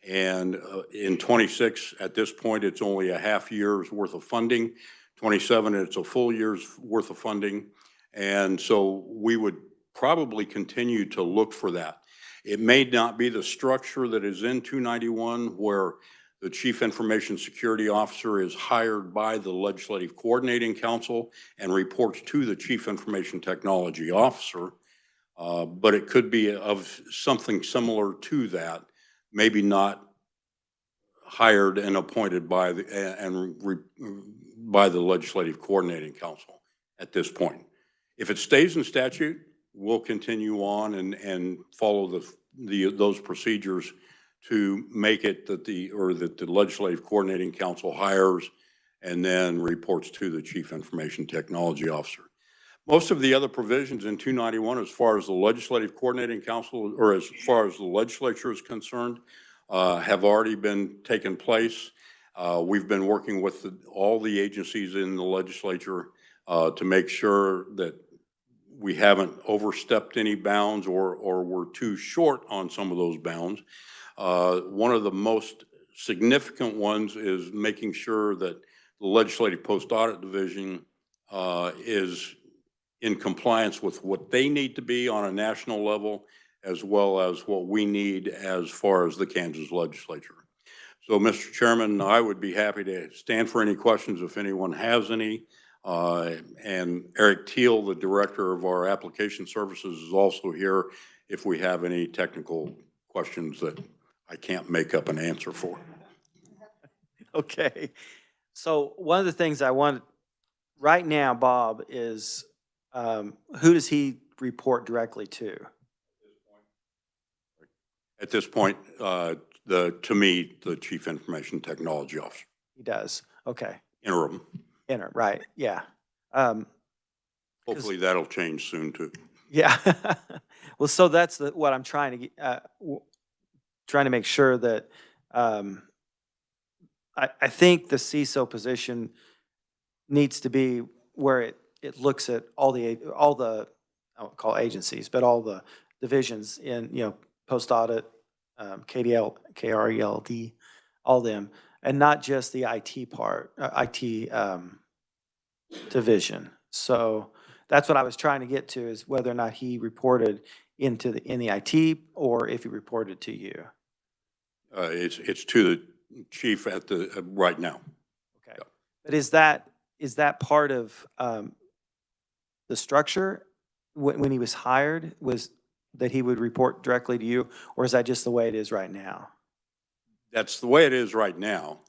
And in 26, at this point, it's only a half year's worth of funding. 27, it's a full year's worth of funding. And so we would probably continue to look for that. It may not be the structure that is in 291 where the Chief Information Security Officer is hired by the Legislative Coordinating Council and reports to the Chief Information Technology Officer, but it could be of something similar to that, maybe not hired and appointed by the Legislative Coordinating Council at this point. If it stays in statute, we'll continue on and follow those procedures to make it that the Legislative Coordinating Council hires and then reports to the Chief Information Technology Officer. Most of the other provisions in 291, as far as the Legislative Coordinating Council or as far as the legislature is concerned, have already been taken place. We've been working with all the agencies in the legislature to make sure that we haven't overstepped any bounds or we're too short on some of those bounds. One of the most significant ones is making sure that the Legislative Post-Audit Division is in compliance with what they need to be on a national level, as well as what we need as far as the Kansas legislature. So, Mr. Chairman, I would be happy to stand for any questions if anyone has any. And Eric Teal, the director of our application services, is also here if we have any technical questions that I can't make up an answer for. Okay. So one of the things I want right now, Bob, is who does he report directly to? At this point, to me, the Chief Information Technology Officer. He does. Okay. Interim. Interim, right. Yeah. Hopefully that'll change soon too. Yeah. Well, so that's what I'm trying to make sure that I think the CISO position needs to be where it looks at all the, I won't call agencies, but all the divisions in, post audit, KDL, KRELD, all them, and not just the IT part, IT division. So that's what I was trying to get to, is whether or not he reported in the IT, or if he reported to you. It's to the chief at the, right now. Okay. But is that part of the structure when he was hired, was that he would report directly to you, or is that just the way it is right now? That's the way it is right now.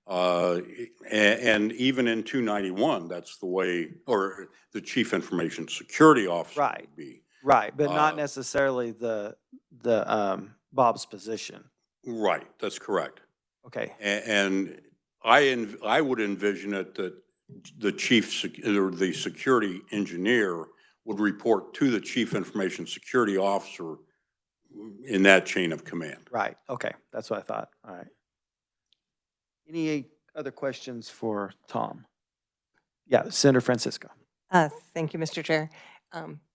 And even in 291, that's the way, or the chief information security officer Right. would be. Right, but not Uh, necessarily the Bob's position. Right, that's correct. Okay, And I would envision it that the or the security engineer would report to the chief information security officer in that chain of command. right, okay, that's what I thought, all right. Any other questions for Tom? Yeah, Senator Francisco. Thank you, Mr. Chair.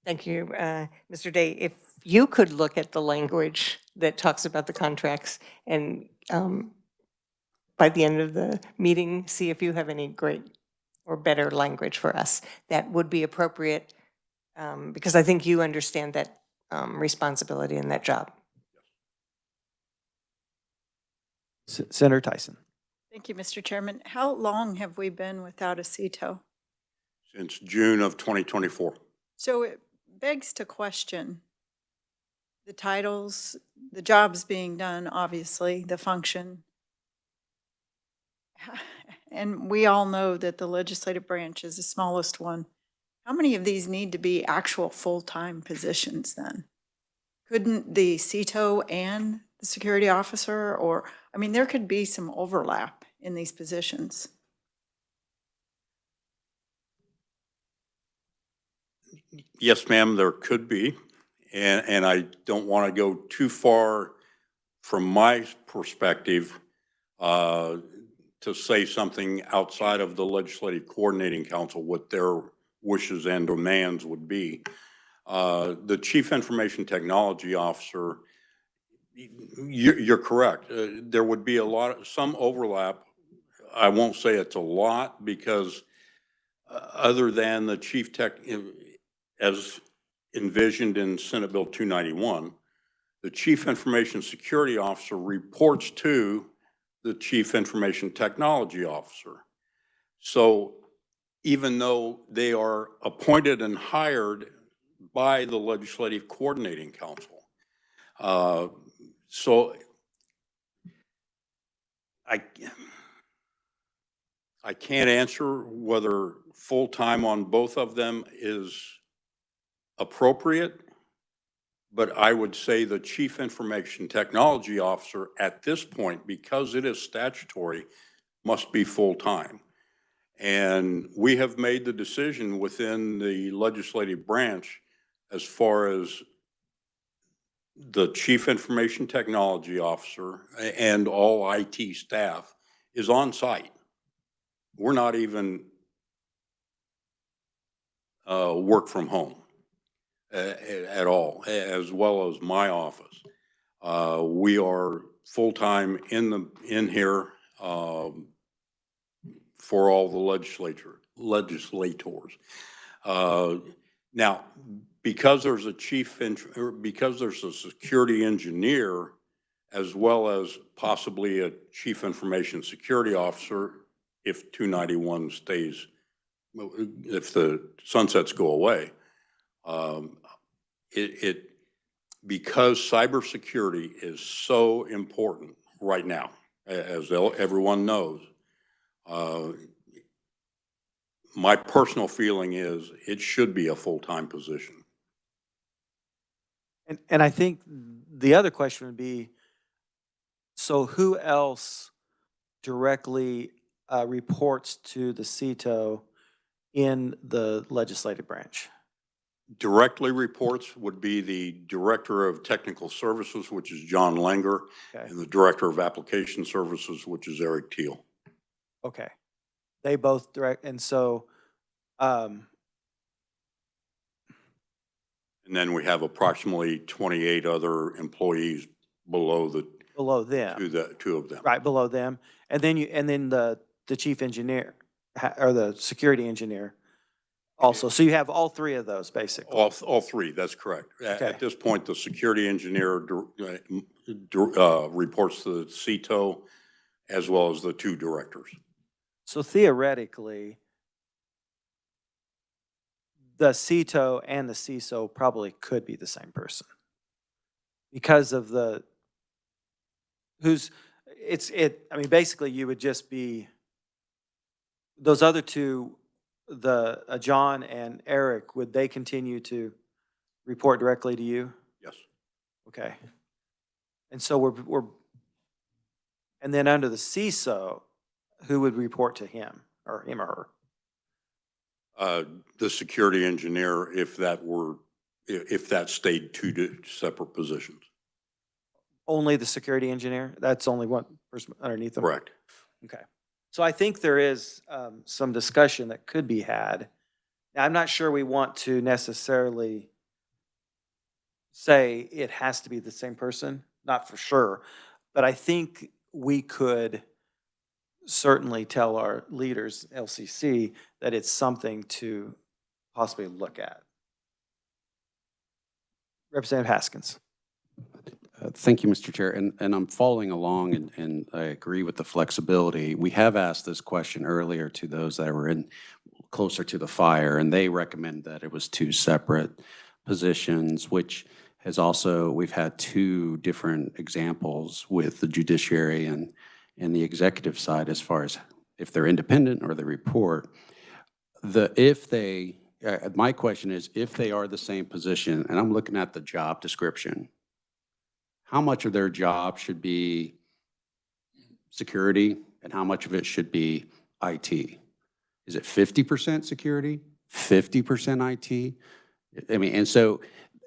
Thank you, Mr. Day. If you could look at the language that talks about the contracts and by the end of the meeting, see if you have any great or better language for us that would be appropriate, because I think you understand that responsibility and that job. Senator Tyson. Thank you, Mr. Chairman. How long have we been without a CETO? Since June of 2024. So it begs to question the titles, the jobs being done, obviously, the function. And we all know that the legislative branch is the smallest one. How many of these need to be actual full-time positions then? Couldn't the CETO and the security officer, or, I mean, there could be some overlap in these positions. Yes, ma'am, there could be. And I don't want to go too far from my perspective to say something outside of the Legislative Coordinating Council, what their wishes and demands would be. The Chief Information Technology Officer, you're correct. There would be some overlap. I won't say it's a lot, because other than the Chief Tech, as envisioned in Senate Bill 291, the Chief Information Security Officer reports to the Chief Information Technology Officer. So even though they are appointed and hired by the Legislative Coordinating Council, so I can't answer whether full-time on both of them is appropriate, but I would say the Chief Information Technology Officer at this point, because it is statutory, must be full-time. And we have made the decision within the legislative branch, as far as the Chief Information Technology Officer and all IT staff is on site. We're not even work from home at all, as well as my office. We are full-time in here for all the legislators. Now, because there's a because there's a security engineer, as well as possibly a Chief Information Security Officer, if 291 stays, if the sunsets go away, because cybersecurity is so important right now, as everyone knows, my personal feeling is it should be a full-time position. And I think the other question would be, so who else directly reports to the CETO in the legislative branch? Directly reports would be the Director of Technical Services, which is John Langer, Okay. and the Director of Application Services, which is Eric Teal. Okay. They both direct, and so, um, And then we have approximately 28 other employees below the below them. two of them. Right, below them. And then the chief engineer, or the security engineer also. So you have all three of those, basically. All three, that's correct. Okay. At this point, the security engineer reports to the CTO as well as the two directors. So theoretically, the CTO and the CISO probably could be the same person. Because of I mean, basically you would just be, those other two, John and Eric, would they continue to report directly to you? Yes. Okay. And so and then under the CISO, who would report to him or her? The security engineer, if that stayed two separate positions. Only the security engineer? That's only one person underneath them? Correct. Okay. So I think there is some discussion that could be had. Now, I'm not sure we want to necessarily say it has to be the same person, not for sure, but I think we could certainly tell our leaders, LCC, that it's something to possibly look at. Representative Haskins. Thank you, Mr. Chair. And I'm following along, and I agree with the flexibility. We have asked this question earlier to those that were closer to the fire, and they recommend that it was two separate positions, which has also, we've had two different examples with the judiciary and the executive side as far as if they're independent or they report. My question is, if they are the same position, and I'm looking at the job description, how much of their job should be security and how much of it should be IT? Is it 50% security, 50% IT? I mean,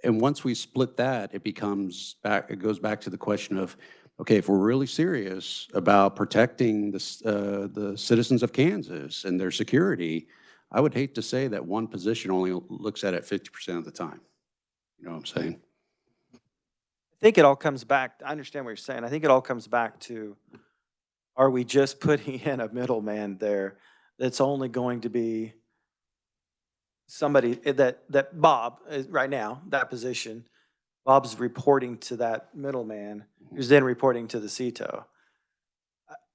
and once we split that, it goes back to the question of, okay, if we're really serious about protecting the citizens of Kansas and their security, I would hate to say that one position only looks at it 50% of the time. You know what I'm saying? I think it all comes back, I understand what you're saying. I think it all comes back to, are we just putting in a middleman there that's only going to be somebody that Bob, right now, that position, Bob's reporting to that middleman, who's then reporting to the CTO.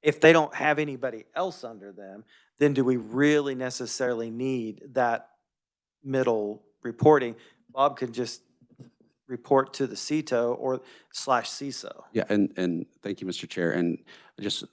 If they don't have anybody else under them, then do we really necessarily need that middle reporting? Bob could just report to the CTO or /CISO. Yeah, and thank you, Mr. Chair. And just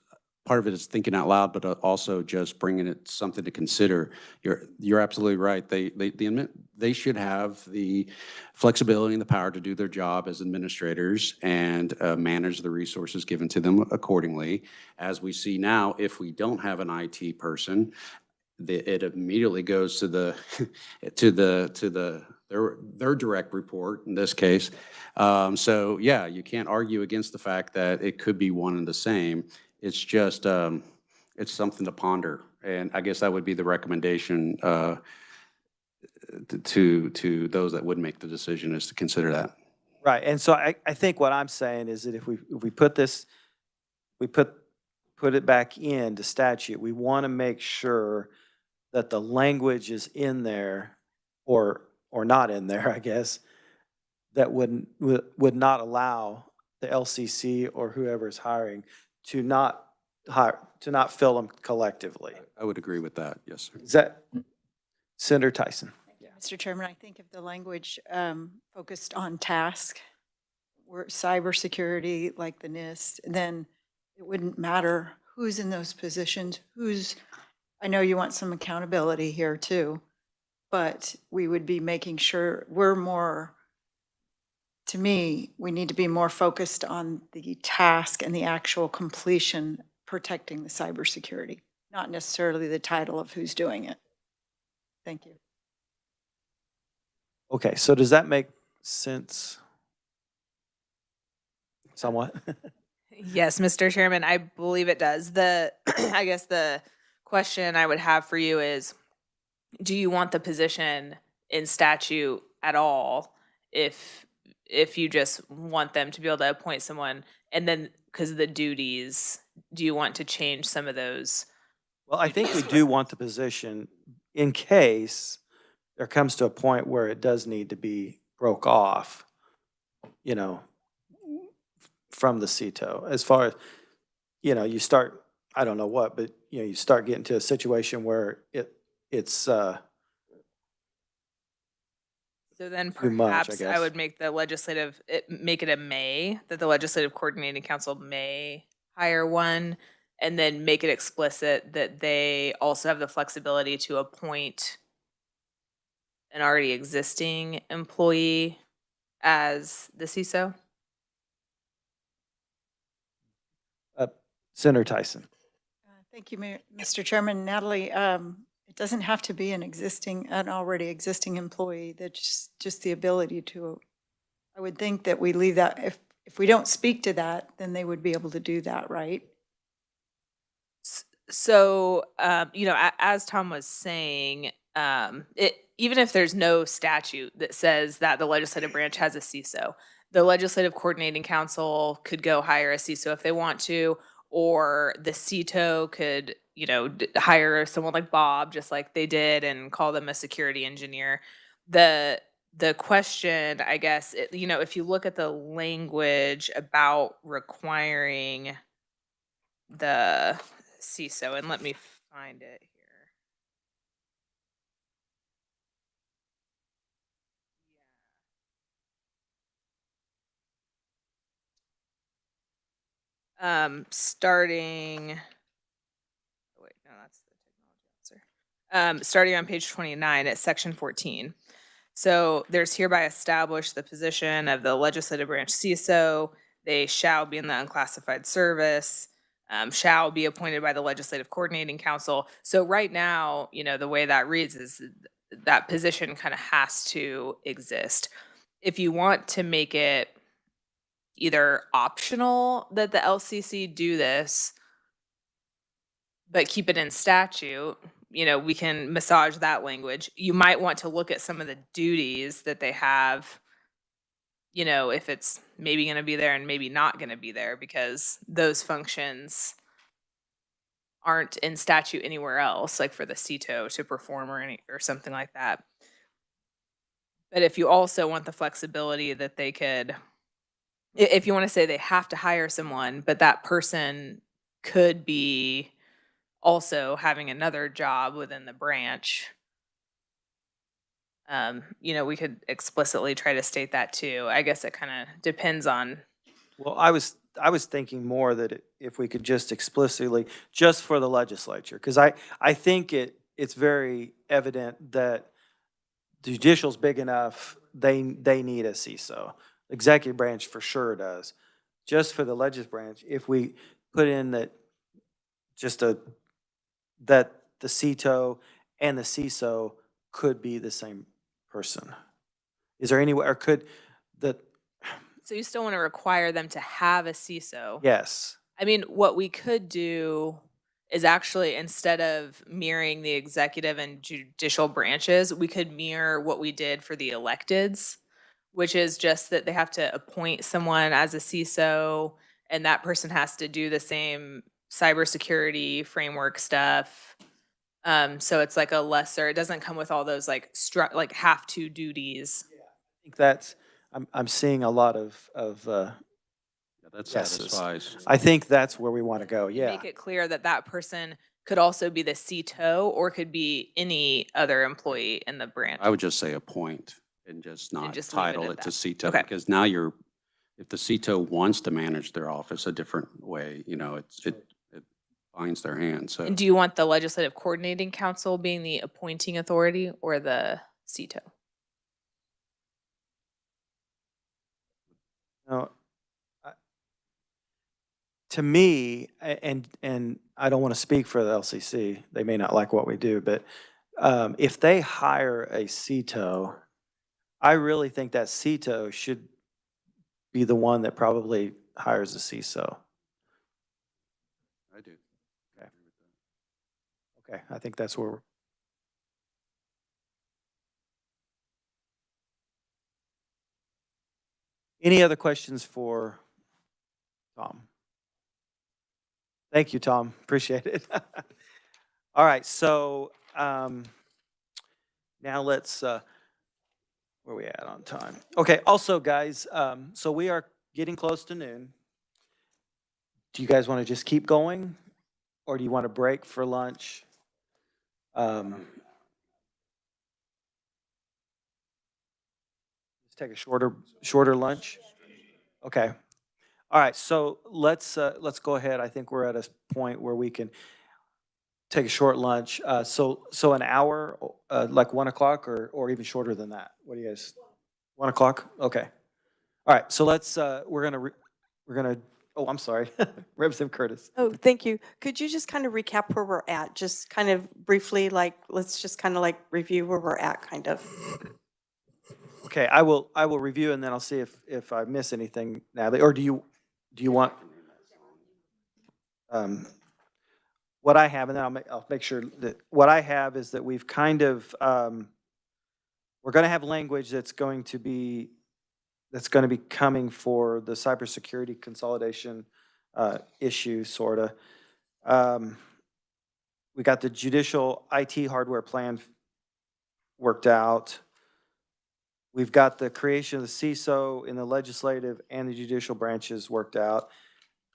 part of it is thinking out loud, but also just bringing it something to consider. You're absolutely right. They should have the flexibility and the power to do their job as administrators and manage the resources given to them accordingly. As we see now, if we don't have an IT person, it immediately goes to their direct report in this case. So yeah, you can't argue against the fact that it could be one and the same. It's just, it's something to ponder. And I guess that would be the recommendation to those that would make the decision, is to consider that. Right, and so I think what I'm saying is that if we put this, put it back into statute, we want to make sure that the language is in there, or not in there, I guess, that would not allow the LCC or whoever is hiring to not fill them collectively. I would agree with that, yes, sir. Is that Senator Tyson? Yeah. Mr. Chairman, I think if the language focused on task, or cybersecurity like the NIST, then it wouldn't matter who's in those positions, I know you want some accountability here too, but we would be making sure to me, we need to be more focused on the task and the actual completion, protecting the cybersecurity, not necessarily the title of who's doing it. Thank you. Okay, so does that make sense? Somewhat? Yes, Mr. Chairman, I believe it does. I guess the question I would have for you is, do you want the position in statute at all? If you just want them to be able to appoint someone, and then, because of the duties, do you want to change some of those? Well, I think we do want the position in case there comes to a point where it does need to be broke off, you know, from the CETO. As far as, you know, you start, I don't know what, but, you know, you start getting to a situation where it's So then Too much, I perhaps I guess. would make the make it a may, that the legislative coordinating council may hire one, and then make it explicit that they also have the flexibility to appoint an already existing employee as the CISO. Senator Tyson. Thank you, Mr. Chairman. Natalie, it doesn't have to be an already existing employee. That's just the ability to, I would think that we leave that, if we don't speak to that, then they would be able to do that, right? So, you know, as Tom was saying, even if there's no statute that says that the legislative branch has a CISO, the legislative coordinating council could go hire a CISO if they want to, or the CETO could, you know, hire someone like Bob, just like they did, and call them a security engineer. The question, I guess, you know, if you look at the language about requiring the CISO, and let me find it here. Starting, oh wait, no, that's the technology officer. Starting on page 29 at section 14. So there's hereby established the position of the legislative branch CISO. They shall be in the unclassified service, shall be appointed by the legislative coordinating council. So right now, you know, the way that reads is that position kind of has to exist. If you want to make it either optional that the LCC do this, but keep it in statute, you know, we can massage that language. You might want to look at some of the duties that they have, you know, if it's maybe going to be there and maybe not going to be there, because those functions aren't in statute anywhere else, like for the CETO to perform or something like that. But if you also want the flexibility that they could, if you want to say they have to hire someone, but that person could be also having another job within the branch, you know, we could explicitly try to state that too. I guess it kind of depends on. Well, I was thinking more that if we could just explicitly, just for the legislature, because I think it's very evident that the judicial's big enough, they need a CISO. Executive branch for sure does. Just for the legislative branch, if we put in that that the CETO and the CISO could be the same person. Is there any way, or could the? So you still want to require them to have a CISO? Yes. I mean, what we could do is actually, instead of mirroring the executive and judicial branches, we could mirror what we did for the electeds, which is just that they have to appoint someone as a CISO, and that person has to do the same cybersecurity framework stuff. So it's like a lesser, it doesn't come with all those like have to duties. I think that's, I'm seeing a lot of That yeses. satisfies. I think that's where we want to go, yeah. Make it clear that that person could also be the CETO or could be any other employee in the branch. I would just say appoint and just not just leave it title at it to that. CETO. Okay. Because now if the CETO wants to manage their office a different way, you know, it binds their hands, so. And do you want the legislative coordinating council being the appointing authority or the CETO? No, to me, and I don't want to speak for the LCC, they may not like what we do, but if they hire a CETO, I really think that CETO should be the one that probably hires a CISO. I do. Okay, I think that's where we're. Any other questions for Tom? Thank you, Tom. Appreciate it. All right, so now let's, where we at on time? Okay, also, guys, so we are getting close to noon. Do you guys want to just keep going? Or do you want to break for lunch? Let's take a shorter lunch? Okay. All right, so let's go ahead. I think we're at a point where we can take a short lunch. So an hour, like 1 o'clock or even shorter than that? What do you guys, 1 o'clock? Okay. All right, so let's, we're gonna, oh, I'm sorry, Representative Curtis. Oh, thank you. Could you just kind of recap where we're at? Just kind of briefly, like, let's just kind of like review where we're at, kind of. Okay, I will review and then I'll see if I miss anything, Natalie, or do you want? What I have, and then I'll make sure that, what I have is that we've kind of, we're gonna have language that's going to be coming for the cybersecurity consolidation issue, sorta. We got the judicial IT hardware plan worked out. We've got the creation of the CISO in the legislative and the judicial branches worked out.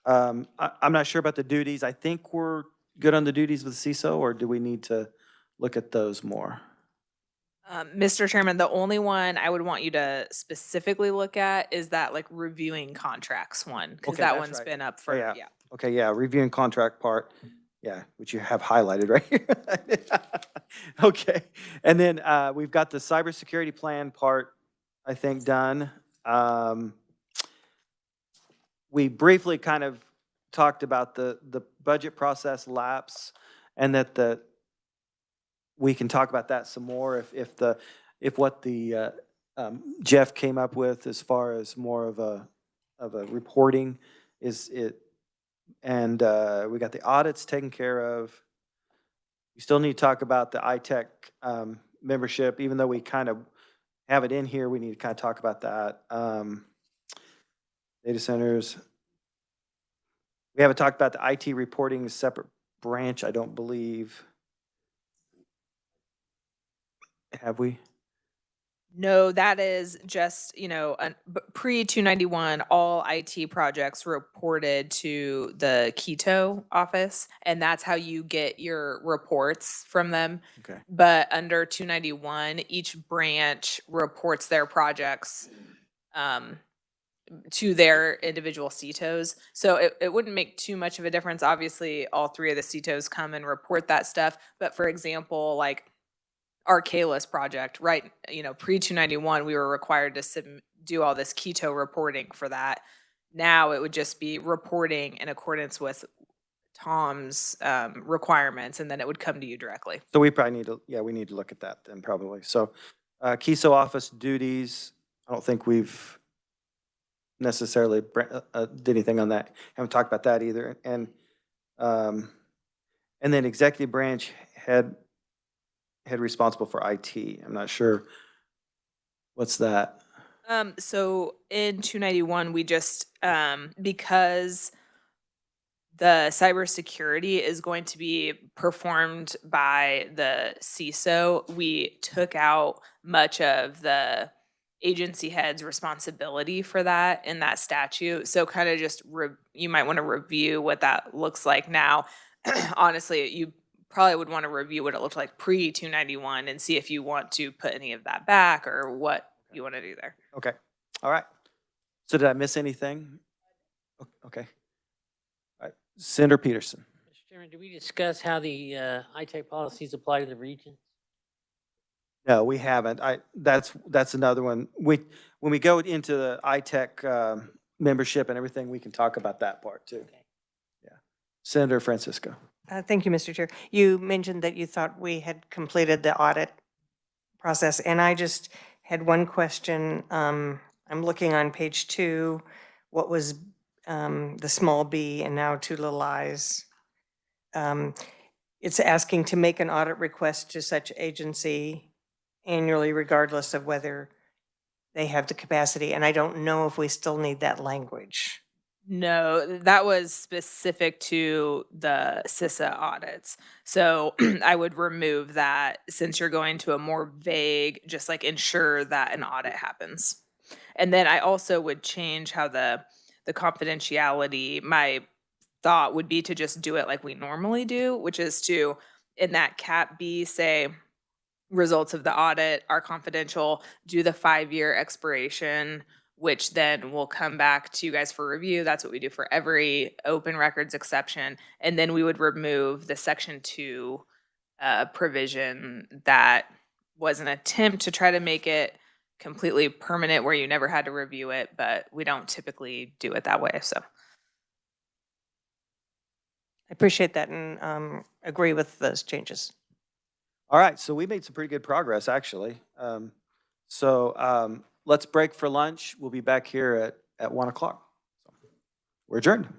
I'm not sure about the duties. I think we're good on the duties with CISO, or do we need to look at those more? Mr. Chairman, the only one I would want you to specifically look at is that like reviewing contracts one, because Okay, that that's one's right. been up Oh, for, yeah. yeah. Okay, yeah, reviewing contract part, yeah, which you have highlighted right here. Okay, and then we've got the cybersecurity plan part, I think, done. We briefly kind of talked about the budget process lapse, and that we can talk about that some more if what the Jeff came up with as far as more of a reporting is it, and we got the audits taken care of. We still need to talk about the ITech membership, even though we kind of have it in here, we need to kind of talk about that. Data centers. We haven't talked about the IT reporting as separate branch, I don't believe. Have we? No, that is just, pre-291, all IT projects reported to the Keto office, and that's how you get your reports from them. Okay. But under 291, each branch reports their projects to their individual CTOs. So it wouldn't make too much of a difference. Obviously, all three of the CTOs come and report that stuff. But for example, like our KLIS project, right? Pre-291, we were required to do all this Keto reporting for that. Now it would just be reporting in accordance with Tom's requirements, and then it would come to you directly. So we probably need to, yeah, we need to look at that then probably. So KISO office duties, I don't think we've necessarily did anything on that. Haven't talked about that either. And then executive branch head responsible for IT. I'm not sure. What's that? So in 291, we just, because the cybersecurity is going to be performed by the CISO, we took out much of the agency head's responsibility for that in that statute. So kind of just, you might want to review what that looks like now. Honestly, you probably would want to review what it looked like pre-291 and see if you want to put any of that back or what you want to do there. Okay. All right. So did I miss anything? Okay. All right. Senator Peterson. Mr. Chairman, did we discuss how the ITech policies apply to the region? No, we haven't. That's another one. When we go into the ITech membership and everything, we can talk about that part too. Okay. Yeah. Senator Francisco. Thank you, Mr. Chair. You mentioned that you thought we had completed the audit process, and I just had one question. I'm looking on page 2, what was the small b and now 2 little i's. it's asking to make an audit request to such agency annually, regardless of whether they have the capacity. And I don't know if we still need that language. No, that was specific to the CISA audits. So I would remove that since you're going to a more vague, just like ensure that an audit happens. And then I also would change how the confidentiality, my thought would be to just do it like we normally do, which is to, in that cap B, say, results of the audit are confidential, do the 5-year expiration, which then will come back to you guys for review. That's what we do for every open records exception. And then we would remove the section 2 provision that was an attempt to try to make it completely permanent where you never had to review it, but we don't typically do it that way. So I appreciate that and agree with those changes. All right, so we made some pretty good progress, actually. Let's break for lunch. We'll be back here at 1 o'clock. We're adjourned.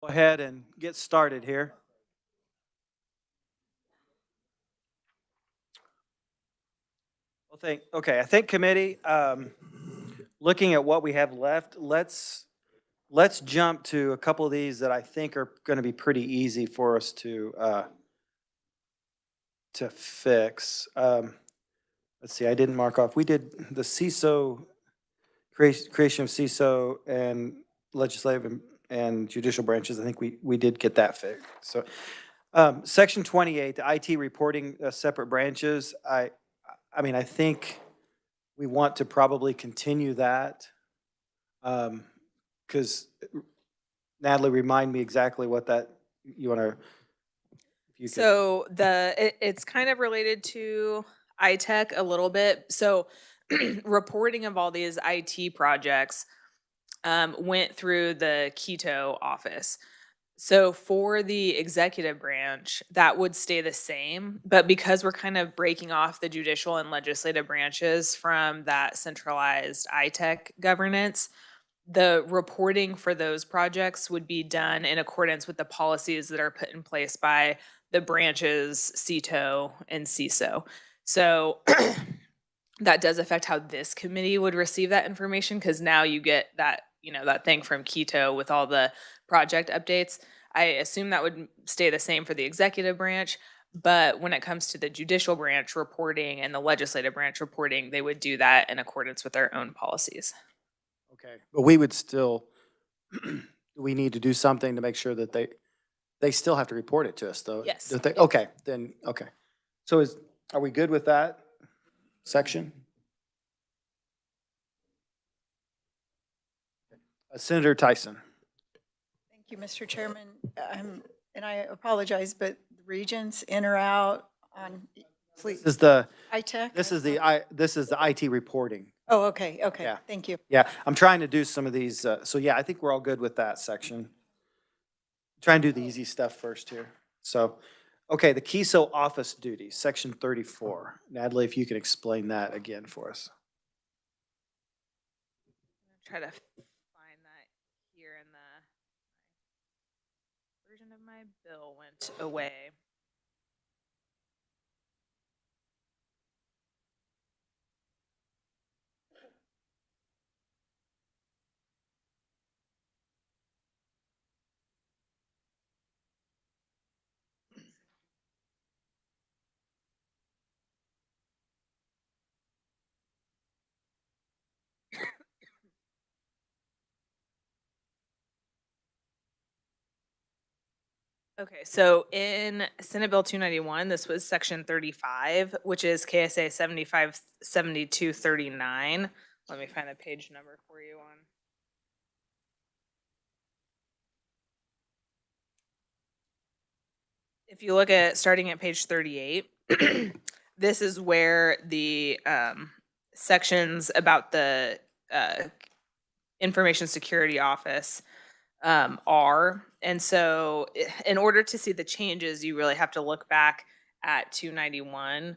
Go ahead and get started here. Well, I think committee, looking at what we have left, let's jump to a couple of these that I think are going to be pretty easy for us to fix. Let's see, I didn't mark off. We did the CISO, creation of CISO and legislative and judicial branches. I think we did get that fixed. So Section 28, the IT reporting separate branches, I mean, I think we want to probably continue that. Because Natalie, remind me exactly what that, you want to, if you could. So it's kind of related to iTech a little bit. So reporting of all these IT projects went through the Keto office. So for the executive branch, that would stay the same, but because we're kind of breaking off the judicial and legislative branches from that centralized iTech governance, the reporting for those projects would be done in accordance with the policies that are put in place by the branches, CITO and CISO. So that does affect how this committee would receive that information, because now you get that, that thing from Keto with all the project updates. I assume that would stay the same for the executive branch, but when it comes to the judicial branch reporting and the legislative branch reporting, they would do that in accordance with their own policies. Okay, but we would still, we need to do something to make sure that they still have to report it to us, though. Yes. Don't they? Okay, then, okay. So are we good with that section? Senator Tyson. Thank you, Mr. Chairman. And I apologize, but regions in or out on, please. This is the iTech? this is the IT reporting. Oh, okay, okay. Yeah. Thank you. Yeah, I'm trying to do some of these. So yeah, I think we're all good with that section. Try and do the easy stuff first here. So, okay, the KESO office duties, section 34. Natalie, if you can explain that again for us. Try to find that here in the version of my bill went away. Okay, so in Senate Bill 291, this was section 35, which is KSA 757239. Let me find the page number for you on. If you look at starting at page 38, this is where the sections about the Information Security Office are. And so in order to see the changes, you really have to look back at 291,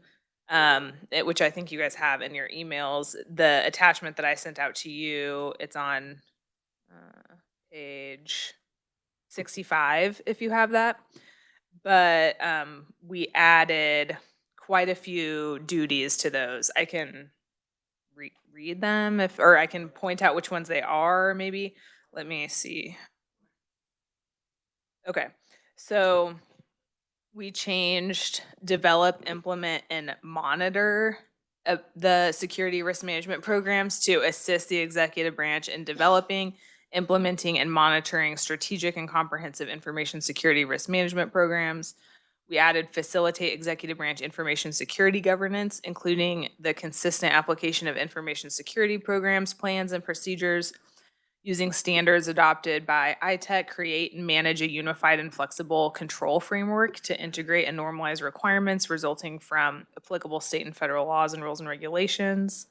which I think you guys have in your emails. The attachment that I sent out to you, it's on page 65, if you have that. But we added quite a few duties to those. I can read them or I can point out which ones they are, maybe. Let me see. Okay, so we changed develop, implement, and monitor the security risk management programs to assist the executive branch in developing, implementing, and monitoring strategic and comprehensive information security risk management programs. We added facilitate executive branch information security governance, including the consistent application of information security programs, plans, and procedures using standards adopted by iTech, create and manage a unified and flexible control framework to integrate and normalize requirements resulting from applicable state and federal laws and rules and regulations.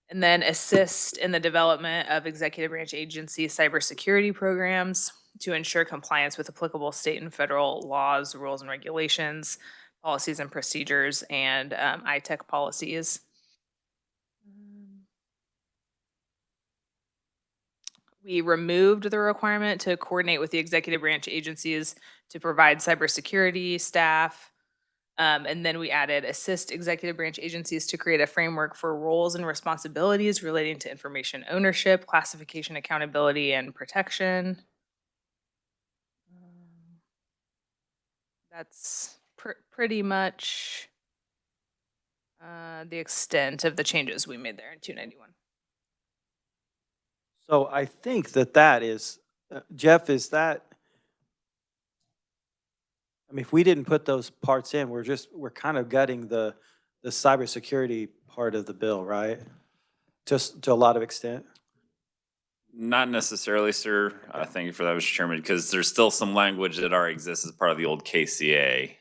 And then assist in the development of executive branch agency cybersecurity programs to ensure compliance with applicable state and federal laws, rules and regulations, policies and procedures, and iTech policies. We removed the requirement to coordinate with the executive branch agencies to provide cybersecurity staff. And then we added assist executive branch agencies to create a framework for roles and responsibilities relating to information ownership, classification, accountability, and protection. That's pretty much the extent of the changes we made there in 291. So I think that is, Jeff, is that, I mean, if we didn't put those parts in, we're kind of gutting the cybersecurity part of the bill, right? Just to a lot of extent. Not necessarily, sir. Thank you for that, Mr. Chairman, because there's still some language that already exists as part of the old KCA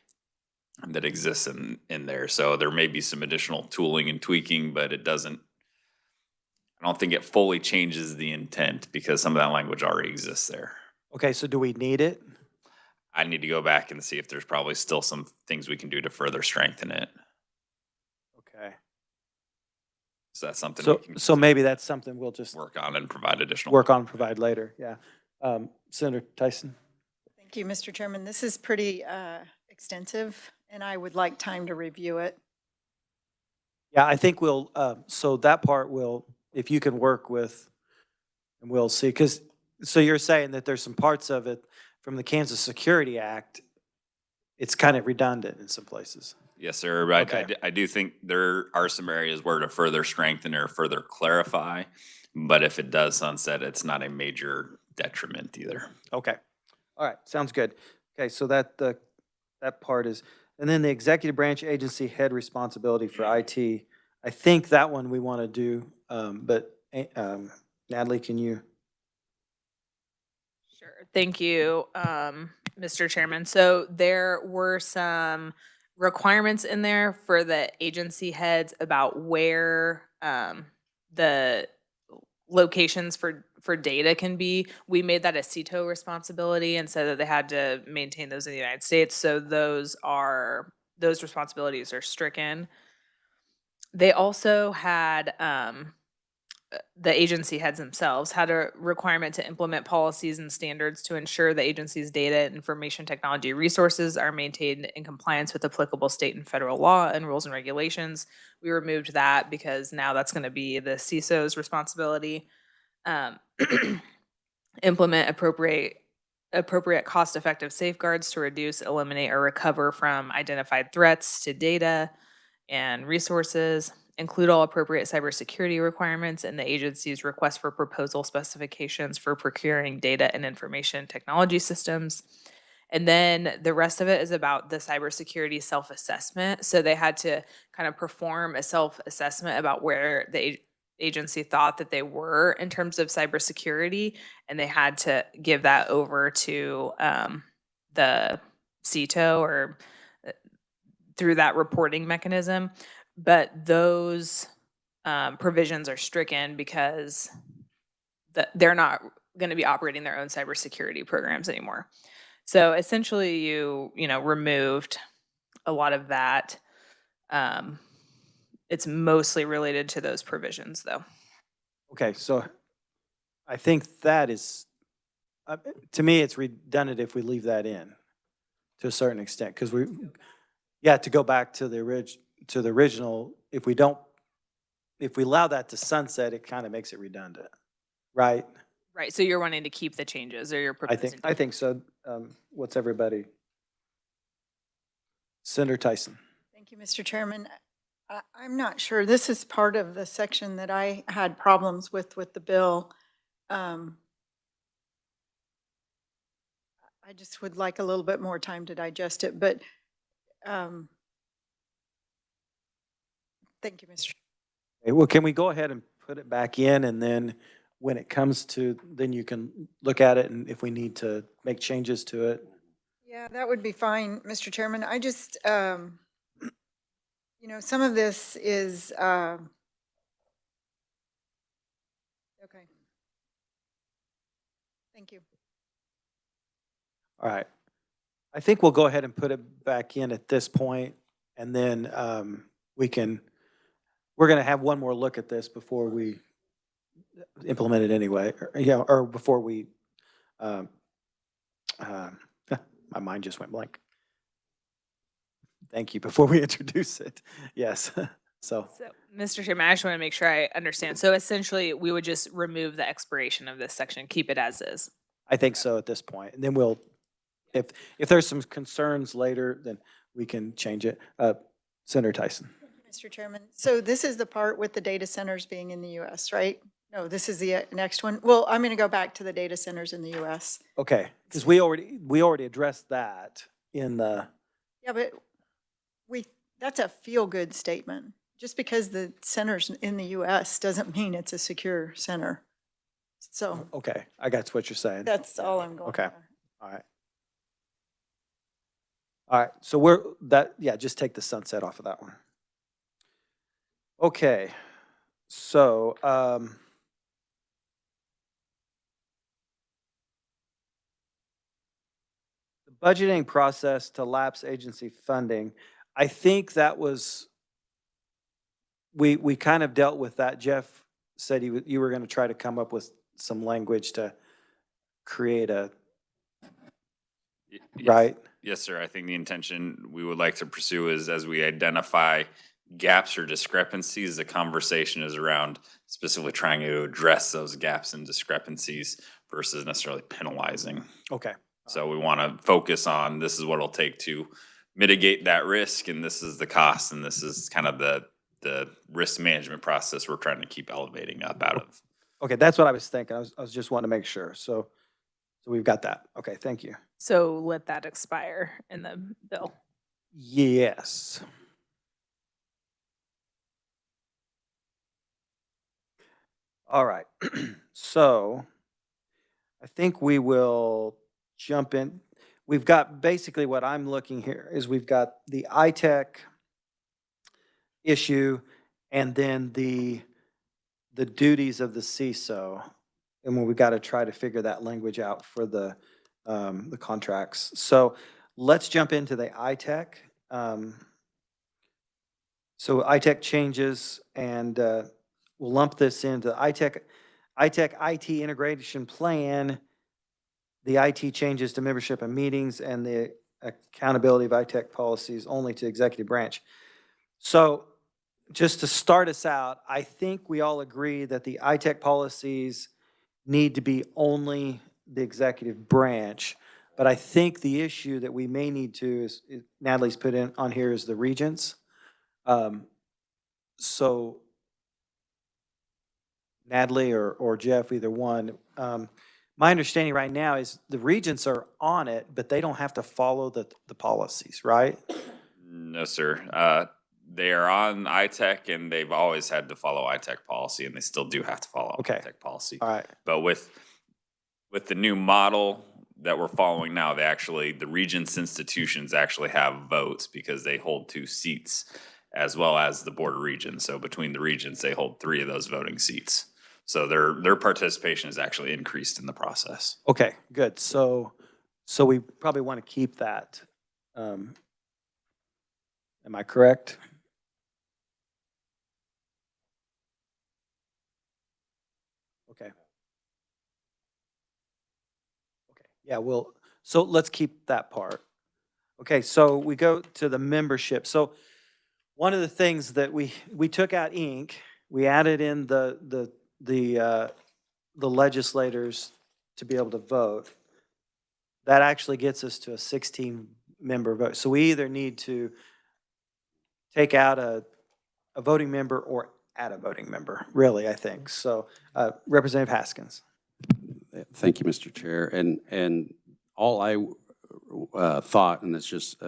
that exists in there. So there may be some additional tooling and tweaking, but it doesn't, I don't think it fully changes the intent because some of that language already exists there. Okay, so do we need it? I need to go back and see if there's probably still some things we can do to further strengthen it. Okay. So that's something So, we can so maybe that's something we'll just work on and provide additional. work on and provide later, yeah. Senator Tyson? Thank you, Mr. Chairman. This is pretty extensive, and I would like time to review it. Yeah, I think we'll, so that part will, if you can work with, and we'll see, because, so you're saying that there's some parts of it from the Kansas Security Act, it's kind of redundant in some places. Yes, sir. But Okay. I do think there are some areas where to further strengthen or further clarify. But if it does sunset, it's not a major detriment either. Okay, all right, sounds good. Okay, so that part is, and then the executive branch agency head responsibility for IT, I think that one we want to do, but Natalie, can you? Sure. Thank you, Mr. Chairman. So there were some requirements in there for the agency heads about where the locations for data can be. We made that a CETO responsibility and said that they had to maintain those in the United States. So those responsibilities are stricken. They also had the agency heads themselves had a requirement to implement policies and standards to ensure the agency's data and information technology resources are maintained in compliance with applicable state and federal law and rules and regulations. We removed that because now that's going to be the CISO's responsibility. Implement appropriate cost-effective safeguards to reduce, eliminate, or recover from identified threats to data and resources. Include all appropriate cybersecurity requirements in the agency's request for proposal specifications for procuring data and information technology systems. And then the rest of it is about the cybersecurity self-assessment. So they had to kind of perform a self-assessment about where the agency thought that they were in terms of cybersecurity, and they had to give that over to the CETO or through that reporting mechanism. But those provisions are stricken because they're not going to be operating their own cybersecurity programs anymore. So essentially, you removed a lot of that. It's mostly related to those provisions, though. Okay, so I think that is, to me, it's redundant if we leave that in to a certain extent, because to go back to the original, if we allow that to sunset, it kind of makes it redundant, right? Right, so you're wanting to keep the changes, or you're proposing? I think so. What's everybody? Senator Tyson. Thank you, Mr. Chairman. I'm not sure. This is part of the section that I had problems with the bill. I just would like a little bit more time to digest it, but thank you, Mr. Okay, well, can we go ahead and put it back in, and then when it comes to, then you can look at it, and if we need to make changes to it? Yeah, that would be fine, Mr. Chairman. I just, some of this is, okay. Thank you. All right. I think we'll go ahead and put it back in at this point, and then we're going to have one more look at this before we implemented anyway, or before we, um, my mind just went blank. Thank you, before we introduce it, yes, so. So, Mr. Chairman, I just want to make sure I understand. So essentially, we would just remove the expiration of this section, keep it as is. I think so at this point. And then we'll, if there's some concerns later, then we can change it. Senator Tyson. Mr. Chairman, so this is the part with the data centers being in the US, right? No, this is the next one. Well, I'm going to go back to the data centers in the US. Okay, because we already addressed that in the, Yeah, but that's a feel-good statement. Just because the center's in the US doesn't mean it's a secure center. So okay, I got what you're saying. that's all I'm going Okay. for. All right. All right, so just take the sunset off of that one. Okay, so, the budgeting process to lapse agency funding, I think that was, we kind of dealt with that. Jeff said you were gonna try to come up with some language to create a, right? Yes, sir. I think the intention we would like to pursue is as we identify gaps or discrepancies, the conversation is around specifically trying to address those gaps and discrepancies versus necessarily penalizing. Okay. So we want to focus on this is what it'll take to mitigate that risk, and this is the cost, and this is kind of the risk management process we're trying to keep elevating up out of. Okay, that's what I was thinking. I was just wanting to make sure. So we've got that. Okay, thank you. So let that expire in the bill. Yes. All right. So I think we will jump in. We've got basically what I'm looking here is we've got the ITech issue and then the duties of the CISO. And when we got to try to figure that language out for the contracts. So let's jump into the ITech. So ITech changes, and we'll lump this into ITech IT integration plan, the IT changes to membership and meetings, and the accountability of ITech policies only to executive branch. So just to start us out, I think we all agree that the ITech policies need to be only the executive branch. But I think the issue that we may need to is Natalie's put in on here is the regents. So Natalie or Jeff, either one. My understanding right now is the regents are on it, but they don't have to follow the policies, right? No, sir. They are on ITech, and they've always had to follow ITech policy, and they still do have to follow Okay. ITech policy. All right. But with the new model that we're following now, the regents institutions actually have votes because they hold 2 seats as well as the board of regents. So between the regents, they hold 3 of those voting seats. So their participation is actually increased in the process. Okay, good. So we probably want to keep that. Am I correct? Okay. Okay, yeah, so let's keep that part. Okay, so we go to the membership. So one of the things that we took out ink, we added in the legislators to be able to vote. That actually gets us to a 16-member vote. So we either need to take out a voting member or add a voting member, really, I think. So Representative Haskins. Thank you, Mr. Chair. And all I thought, and it's just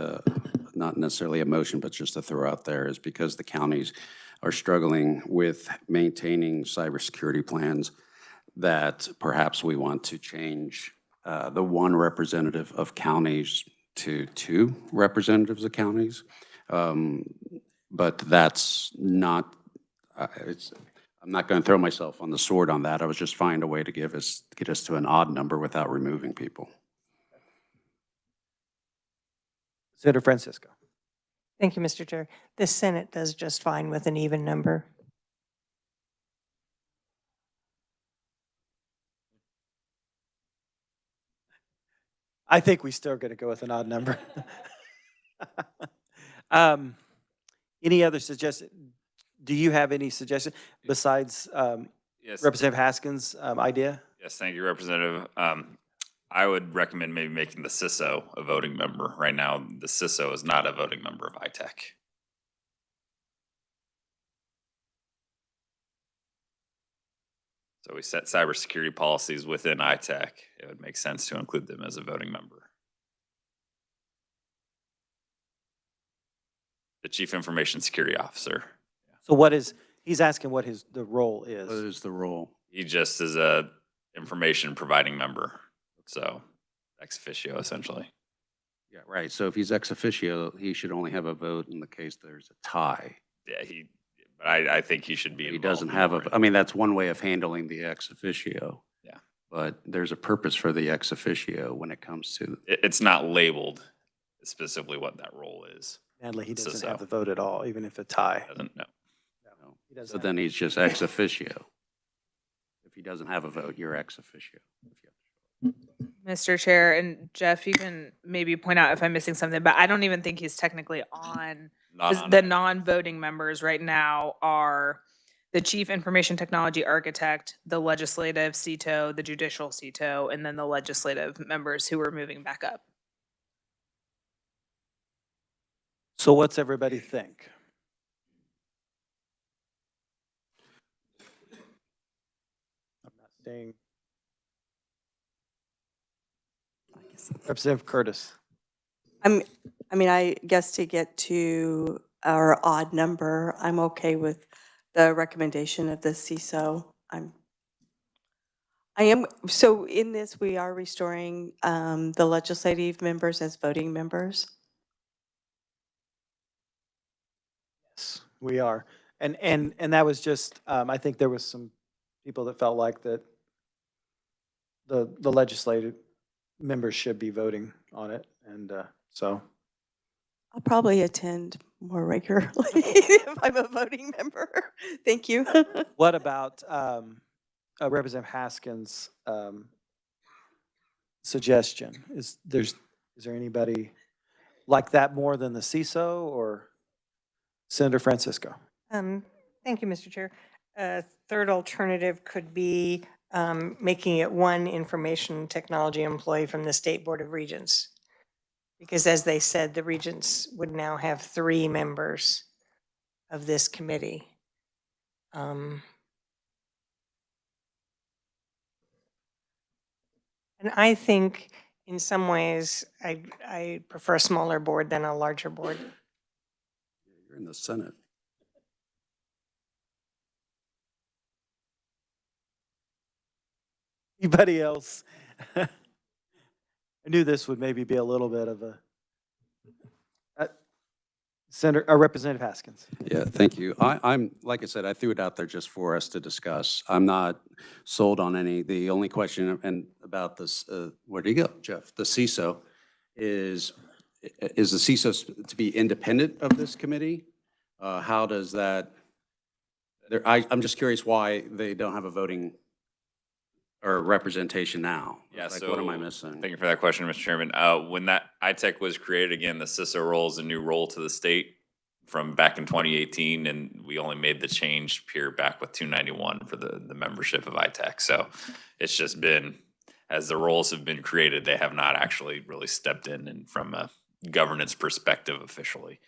not necessarily a motion, but just to throw out there, is because the counties are struggling with maintaining cybersecurity plans, that perhaps we want to change the 1 representative of counties to 2 representatives of counties. But that's not, I'm not going to throw myself on the sword on that. I was just finding a way to get us to an odd number without removing people. Senator Francisco. Thank you, Mr. Chair. The Senate does just fine with an even number. I think we still going to go with an odd number. Any other suggestion? Do you have any suggestion besides Yes. Representative Haskins' idea? Yes, thank you, Representative. I would recommend maybe making the CISO a voting member. Right now, the CISO is not a voting member of ITEC. So we set cybersecurity policies within ITEC. It would make sense to include them as a voting member. The Chief Information Security Officer. So what is, he's asking what the role What is. is the role? He just is a information providing member. So ex officio essentially. Yeah, right. So if he's ex officio, he should only have a vote in the case there's a tie. Yeah, but I think he should be He involved doesn't have more a, I mean, that's one way of handling the ex officio. Yeah. But there's a purpose for the ex officio when it comes to, It's not labeled specifically what that role is. Natalie, he doesn't So. have the vote at all, even if a tie. Doesn't know. No, he doesn't so have- then he's just ex officio. If he doesn't have a vote, you're ex officio. Mr. Chair, and Jeff, you can maybe point out if I'm missing something, but I don't even think he's technically on. Not 'Cause on the it. non-voting members right now are the Chief Information Technology Architect, the Legislative CTO, the Judicial CTO, and then the legislative members who are moving back up. So what's everybody think? I'm not staying. Representative Curtis. I guess to get to our odd number, I'm okay with the recommendation of the CISO. So in this, we are restoring the legislative members as voting members. Yes, we are. And that was just, I think there was some people that felt like that the legislative members should be voting on it. And so. I'll probably attend more regularly if I'm a voting member. Thank you. What about Representative Haskins' suggestion? Is there anybody like that more than the CISO or Senator Francisco? Thank you, Mr. Chair. A third alternative could be making it one information technology employee from the State Board of Regents. Because as they said, the regents would now have 3 members of this committee. And I think in some ways, I prefer a smaller board than a larger board. you're in the Senate. Anybody else? I knew this would maybe be a little bit of a Senator, Representative Haskins. Yeah, thank you. I'm, like I said, I threw it out there just for us to discuss. I'm not sold on any. The only question and about this, where do you go, Jeff? The CISO is the CISO to be independent of this committee? How does that, I'm just curious why they don't have a voting or representation now. Yeah, Like, so what am I missing? Thank you for that question, Mr. Chairman. When that ITEC was created, again, the CISO role is a new role to the state from back in 2018, and we only made the change here back with 291 for the membership of ITEC. So it's just been, as the roles have been created, they have not actually really stepped in and from a governance perspective officially.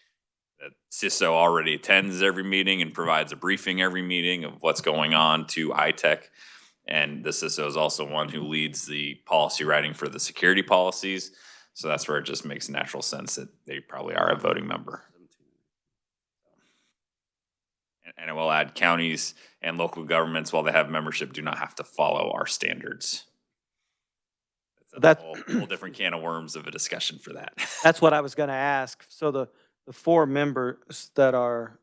The CISO already attends every meeting and provides a briefing every meeting of what's going on to ITEC. And the CISO is also one who leads the policy writing for the security policies. So that's where it just makes natural sense that they probably are a voting member. And it will add counties and local governments, while they have membership, do not have to follow our standards. That's a whole different can of worms of a discussion for that. That's what I was going to ask. So the 4 members that are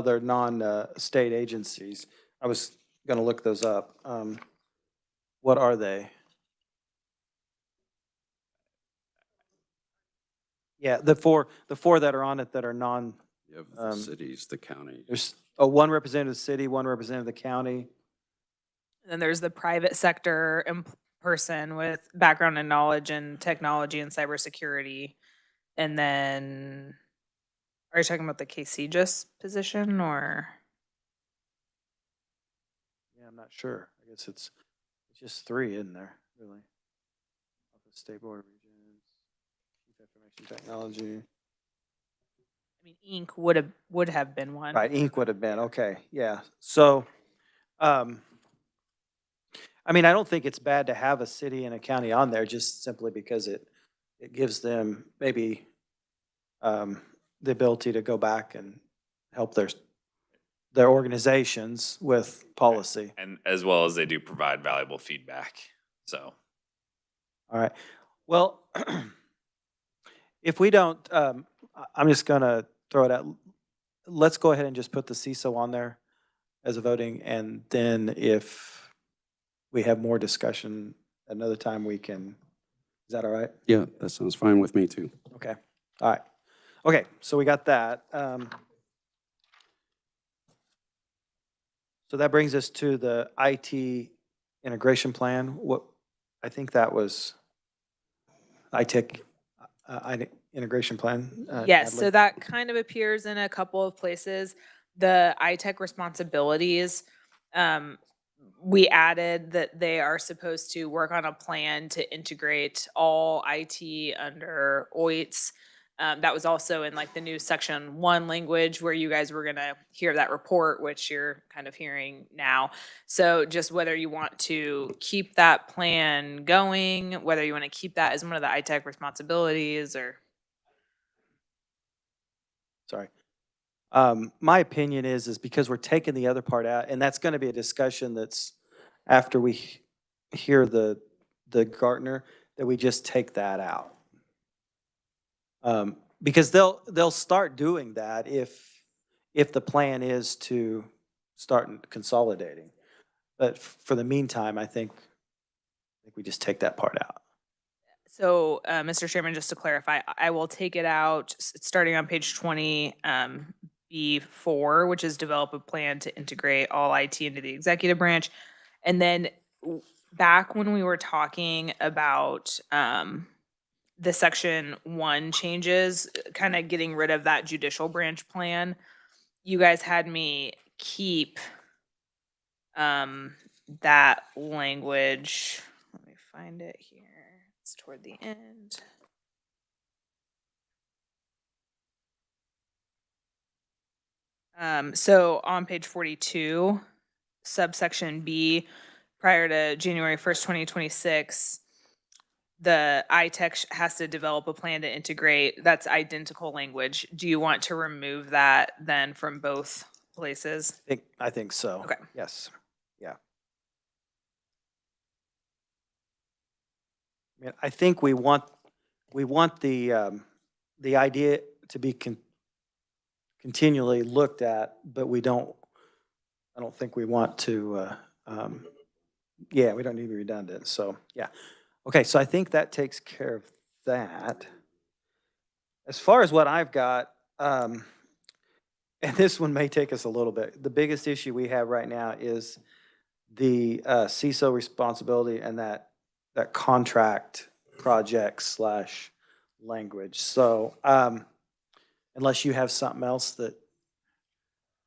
they're non-state agencies. I was going to look those up. What are they? Yeah, the four that are on it that are non. You have the cities, the county. There's one representative of the city, one representative of the county. And then there's the private sector person with background and knowledge in technology and cybersecurity. And then, are you talking about the KC position or? Yeah, I'm not sure. I guess it's just 3 in there, really. Office State Board of Regents, Chief Information Technology. I mean, Inc. would have been one. Right, Inc. would have been, okay, yeah. So, I mean, I don't think it's bad to have a city and a county on there just simply because it gives them maybe the ability to go back and help their organizations with policy. And as well as they do provide valuable feedback, so. All right. Well, if we don't, I'm just gonna throw it out. Let's go ahead and just put the CISO on there as a voting, and then if we have more discussion another time, we can, is that all right? Yeah, that sounds fine with me too. Okay, all right. Okay, so we got that. So that brings us to the IT integration plan. What, I think that was IT integration plan. Yes, so Natalie? that kind of appears in a couple of places. The ITech responsibilities, we added that they are supposed to work on a plan to integrate all IT under OITS. That was also in like the new section 1 language where you guys were gonna hear that report, which you're kind of hearing now. So just whether you want to keep that plan going, whether you want to keep that as one of the ITech responsibilities or. Sorry. My opinion is because we're taking the other part out, and that's gonna be a discussion that's after we hear the Gartner, that we just take that out. Because they'll start doing that if the plan is to start consolidating. But for the meantime, I think we just take that part out. So, Mr. Chairman, just to clarify, I will take it out, starting on page 20, B4, which is develop a plan to integrate all IT into the executive branch. And then back when we were talking about the section 1 changes, kind of getting rid of that judicial branch plan, you guys had me keep that language. Let me find it here. It's toward the end. So on page 42, subsection B, prior to January 1st, 2026, the ITech has to develop a plan to integrate. That's identical language. Do you want to remove that then from both places? I think so. Okay. Yes. Yeah. I mean, I think we want the idea to be continually looked at, but I don't think we want to, yeah, we don't need to be redundant, so, yeah. Okay, so I think that takes care of that. As far as what I've got, and this one may take us a little bit, the biggest issue we have right now is the CISO responsibility and that contract project / language. So unless you have something else that,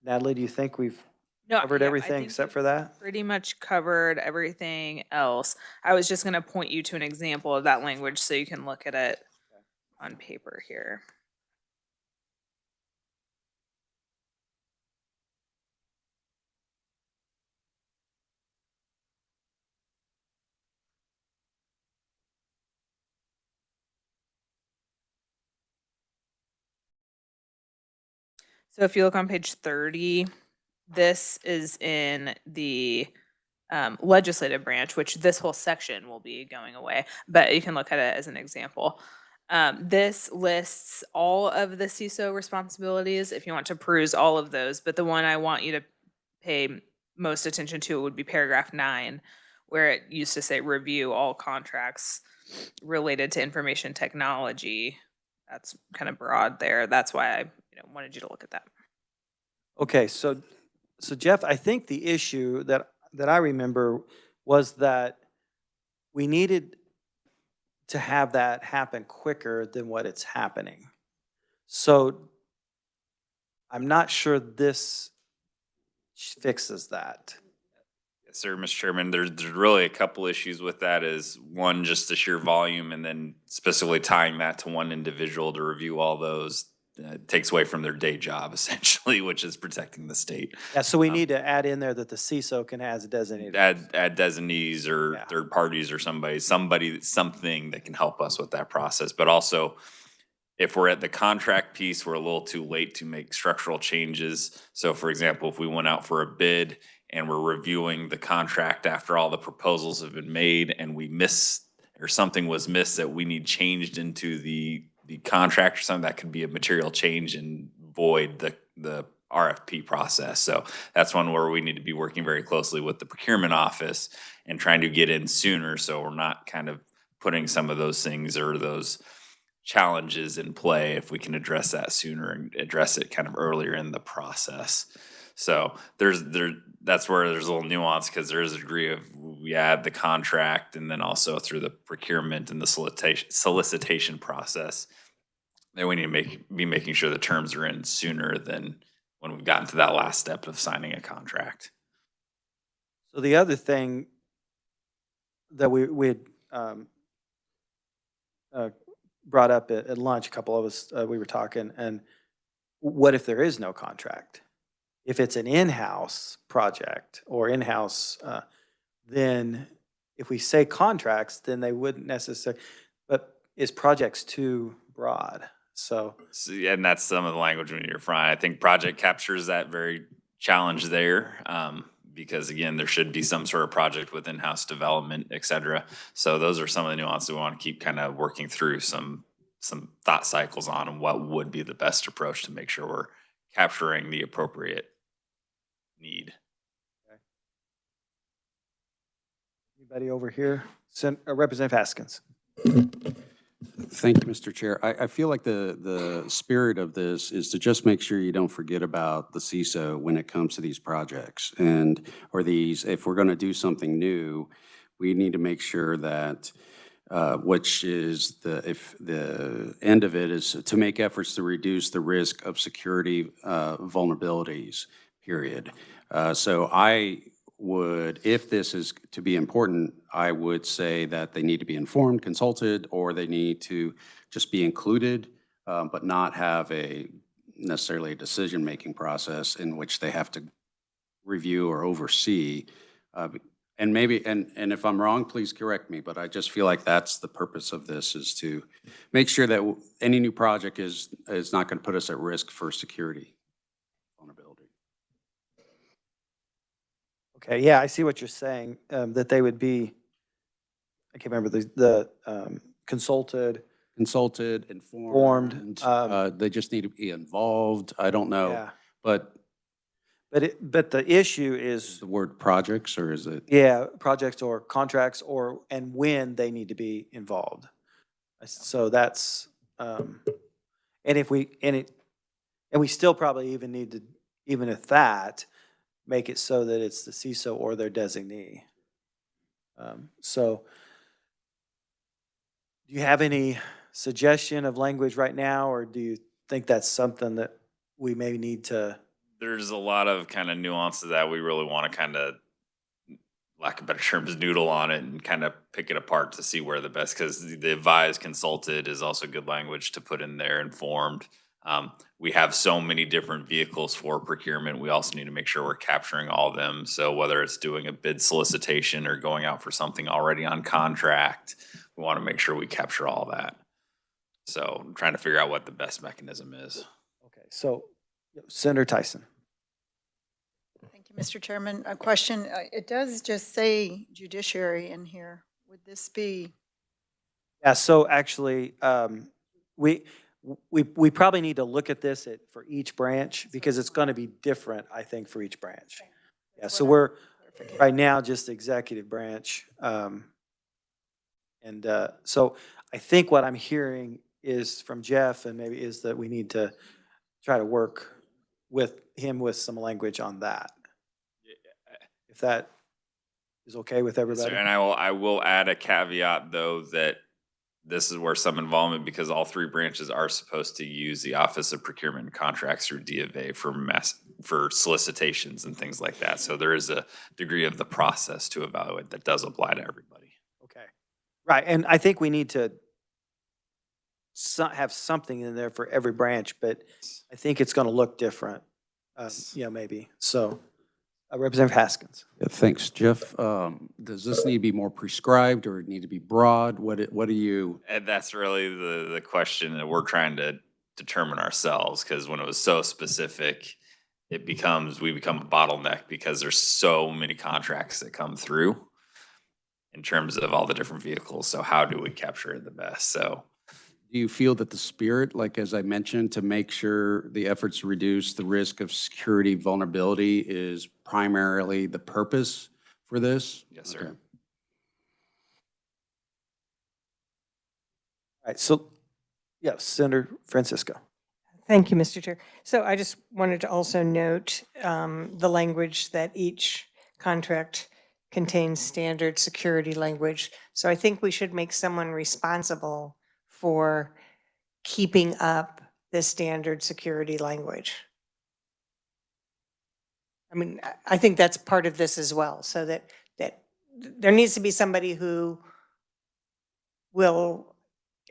Natalie, do you think we've covered Yeah, I everything think except we've for that? pretty much covered everything else. I was just gonna point you to an example of that language so you can look at it on paper here. So if you look on page 30, this is in the legislative branch, which this whole section will be going away, but you can look at it as an example. This lists all of the CISO responsibilities if you want to peruse all of those, but the one I want you to pay most attention to would be paragraph 9, where it used to say review all contracts related to information technology. That's kind of broad there. That's why I wanted you to look at that. Okay, so Jeff, I think the issue that that I remember was that we needed to have that happen quicker than what it's happening. So I'm not sure this fixes that. Yes, sir, Mr. Chairman, there's really a couple issues with that is one, just the sheer volume and then specifically tying that to one individual to review all those takes away from their day job essentially, which is protecting the state. Yeah, so we need to add in there that the CISO can as a designated. Add designees or Yeah. third parties or something that can help us with that process. But also, if we're at the contract piece, we're a little too late to make structural changes. So for example, if we went out for a bid and we're reviewing the contract after all the proposals have been made and we miss or something was missed that we need changed into the contract or something, that could be a material change and void the RFP process. So that's one where we need to be working very closely with the procurement office and trying to get in sooner so we're not kind of putting some of those things or those challenges in play if we can address that sooner and address it kind of earlier in the process. So that's where there's a little nuance because there is a degree of we add the contract and then also through the procurement and the solicitation process. Then we need to be making sure the terms are in sooner than when we've gotten to that last step of signing a contract. So the other thing that we had brought up at lunch, a couple of us, we were talking, and what if there is no contract? If it's an in-house project or in-house, then if we say contracts, then they wouldn't necessarily, but is projects too broad? So Yeah, and that's some of the language we need to find. I think project captures that very challenge there. Because again, there should be some sort of project with in-house development, et cetera. So those are some of the nuances we want to keep kind of working through some thought cycles on and what would be the best approach to make sure we're capturing the appropriate need. anybody over here? Representative Haskins. Thank you, Mr. Chair. I feel like the spirit of this is to just make sure you don't forget about the CISO when it comes to these projects if we're going to do something new, we need to make sure that if the end of it is to make efforts to reduce the risk of security vulnerabilities, period. So I would, if this is to be important, I would say that they need to be informed, consulted, or they need to just be included, but not have necessarily a decision-making process in which they have to review or oversee. And maybe, and if I'm wrong, please correct me, but I just feel like that's the purpose of this, is to make sure that any new project is not going to put us at risk for security vulnerability. Okay, yeah, I see what you're saying, that they would be, I can't remember, the consulted. Consulted, informed, they just need to be involved. I don't know, Yeah. but But the issue is, the word projects, or is it? yeah, projects or contracts and when they need to be involved. So that's, and we still probably even need to, even at that, make it so that it's the CISO or their designee. So do you have any suggestion of language right now, or do you think that's something that we may need to? There's a lot of kind of nuances that we really want to kind of, lack of better terms, noodle on it and kind of pick it apart to see where the best, because the advised consulted is also good language to put in there, informed. We have so many different vehicles for procurement. We also need to make sure we're capturing all of them. So whether it's doing a bid solicitation or going out for something already on contract, we want to make sure we capture all that. So I'm trying to figure out what the best mechanism is. Okay, so Senator Tyson. Thank you, Mr. Chairman. A question, it does just say judiciary in here. Would this be? Yeah, so actually, we probably need to look at this for each branch, because it's going to be different, I think, for each branch. Yeah, so we're right now just executive branch. So I think what I'm hearing is from Jeff, and maybe is that we need to try to work with him with some language on that. If that is okay with Yes, sir. everybody? And I will add a caveat, though, that this is where some involvement, because all three branches are supposed to use the Office of Procurement and Contracts through D of A for solicitations and things like that. So there is a degree of the process to evaluate that does apply to everybody. Okay. Right, and I think we need to have something in there for every branch, but I think it's gonna look different, maybe. So, Representative Haskins. Yeah, thanks, Jeff. Does this need to be more prescribed or need to be broad? What do you, And that's really the question that we're trying to determine ourselves, because when it was so specific, we become a bottleneck because there's so many contracts that come through in terms of all the different vehicles. So how do we capture it the best? So do you feel that the spirit, like as I mentioned, to make sure the efforts to reduce the risk of security vulnerability is primarily the purpose for this? yes, sir. Okay. All right, so, yeah, Senator Francisco. Thank you, Mr. Chair. So I just wanted to also note the language that each contract contains standard security language. So I think we should make someone responsible for keeping up the standard security language. I mean, I think that's part of this as well, so that there needs to be somebody who will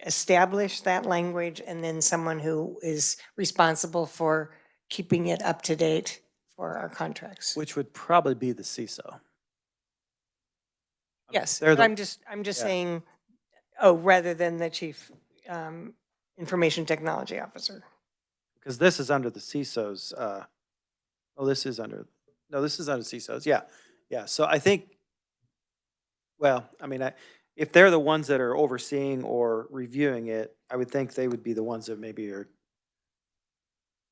establish that language, and then someone who is responsible for keeping it up to date for our contracts. Which would probably be the CISO. Yes, They're but the- I'm just yeah. saying, rather than the chief information technology officer. Because this is under the CISO's, this is under CISO's, yeah. So I think, well, I mean, if they're the ones that are overseeing or reviewing it, I would think they would be the ones that maybe are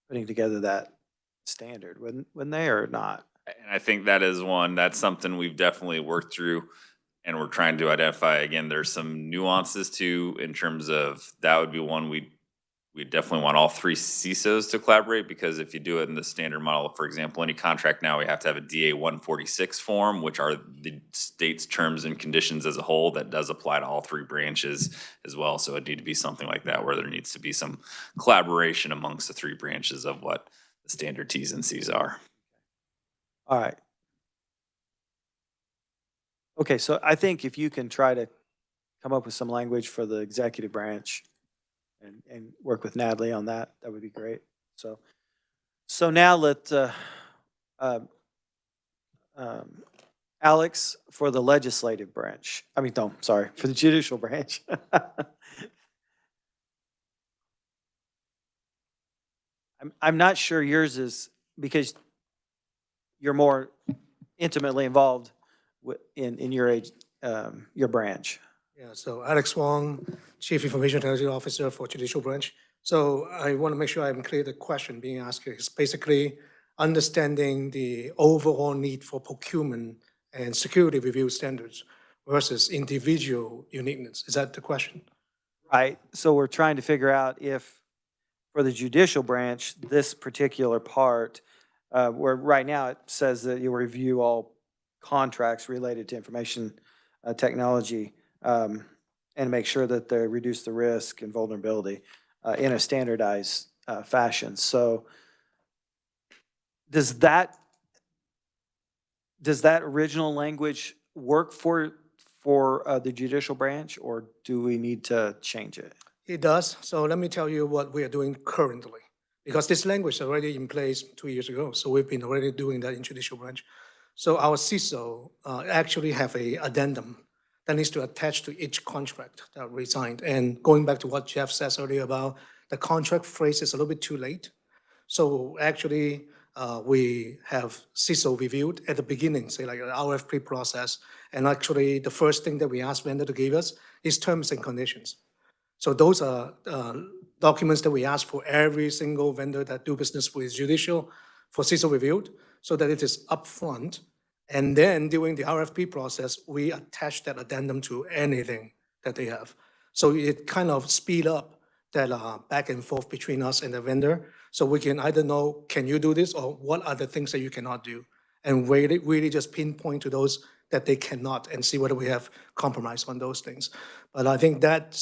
putting together that standard, wouldn't they, or not? And I think that's something we've definitely worked through, and we're trying to identify. Again, there's some nuances too in terms of that would be one we definitely want all three CISOs to collaborate, because if you do it in the standard model, for example, any contract now, we have to have a DA 146 form, which are the state's terms and conditions as a whole. That does apply to all three branches as well. So it'd need to be something like that, where there needs to be some collaboration amongst the three branches of what the standard T's and C's are. All right. Okay, so I think if you can try to come up with some language for the executive branch and work with Natalie on that, that would be great. So now Alex, for the legislative branch, for the judicial branch. I'm not sure yours is, because you're more intimately involved in your branch. Yeah, so Alex Wong, Chief Information Technology Officer for Judicial Branch. So I want to make sure I'm clear. The question being asked here is basically understanding the overall need for procurement and security review standards versus individual uniqueness. Is that the question? Right, so we're trying to figure out if, for the judicial branch, this particular part, where right now it says that you'll review all contracts related to information technology, and make sure that they reduce the risk and vulnerability in a standardized fashion. So does that original language work for the judicial branch, or do we need to change it? It does. So let me tell you what we are doing currently, because this language is already in place 2 years ago. So we've been already doing that in judicial branch. So our CISO actually have a addendum that needs to attach to each contract that we signed. And going back to what Jeff says earlier about the contract phrase is a little bit too late. So actually, we have CISO reviewed at the beginning, say like an RFP process. And actually, the first thing that we ask vendor to give us is terms and conditions. So those are documents that we ask for every single vendor that do business with judicial for CISO reviewed, so that it is upfront. And then during the RFP process, we attach that addendum to anything that they have. So it kind of speed up that back and forth between us and the vendor. So we can either know, can you do this, or what are the things that you cannot do? and really just pinpoint to those that they cannot and see whether we have compromise on those things. But I think that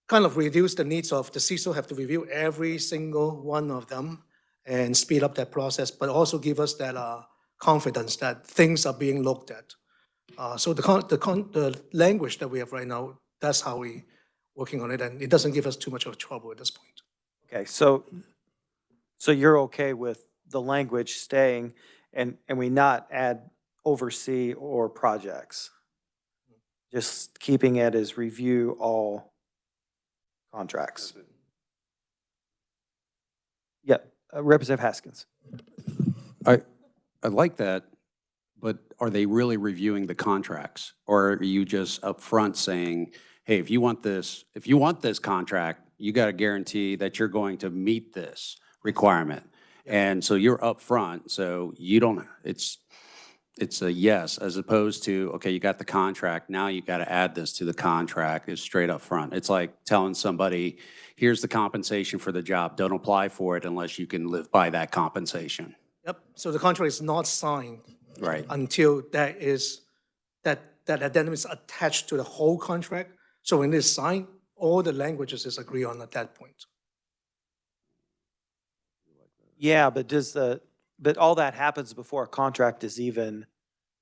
kind of reduce the needs of the CISO have to review every single one of them and speed up that process, but also give us that confidence that things are being looked at. So the language that we have right now, that's how we working on it, and it doesn't give us too much of trouble at this point. Okay, so you're okay with the language staying and we not add oversee or projects? Just keeping it as review all contracts? Yeah, Representative Haskins. I like that, but are they really reviewing the contracts? Or are you just upfront saying, hey, if you want this contract, you got to guarantee that you're going to meet this requirement. And so you're upfront, so you don't, it's a yes, as opposed to, okay, you got the contract, now you got to add this to the contract. It's straight up front. It's like telling somebody, here's the compensation for the job, don't apply for it unless you can live by that compensation. Yep, so the contract is not signed Right. until that addendum is attached to the whole contract. So when it's signed, all the languages is agreed on at that point. Yeah, but but all that happens before a contract is even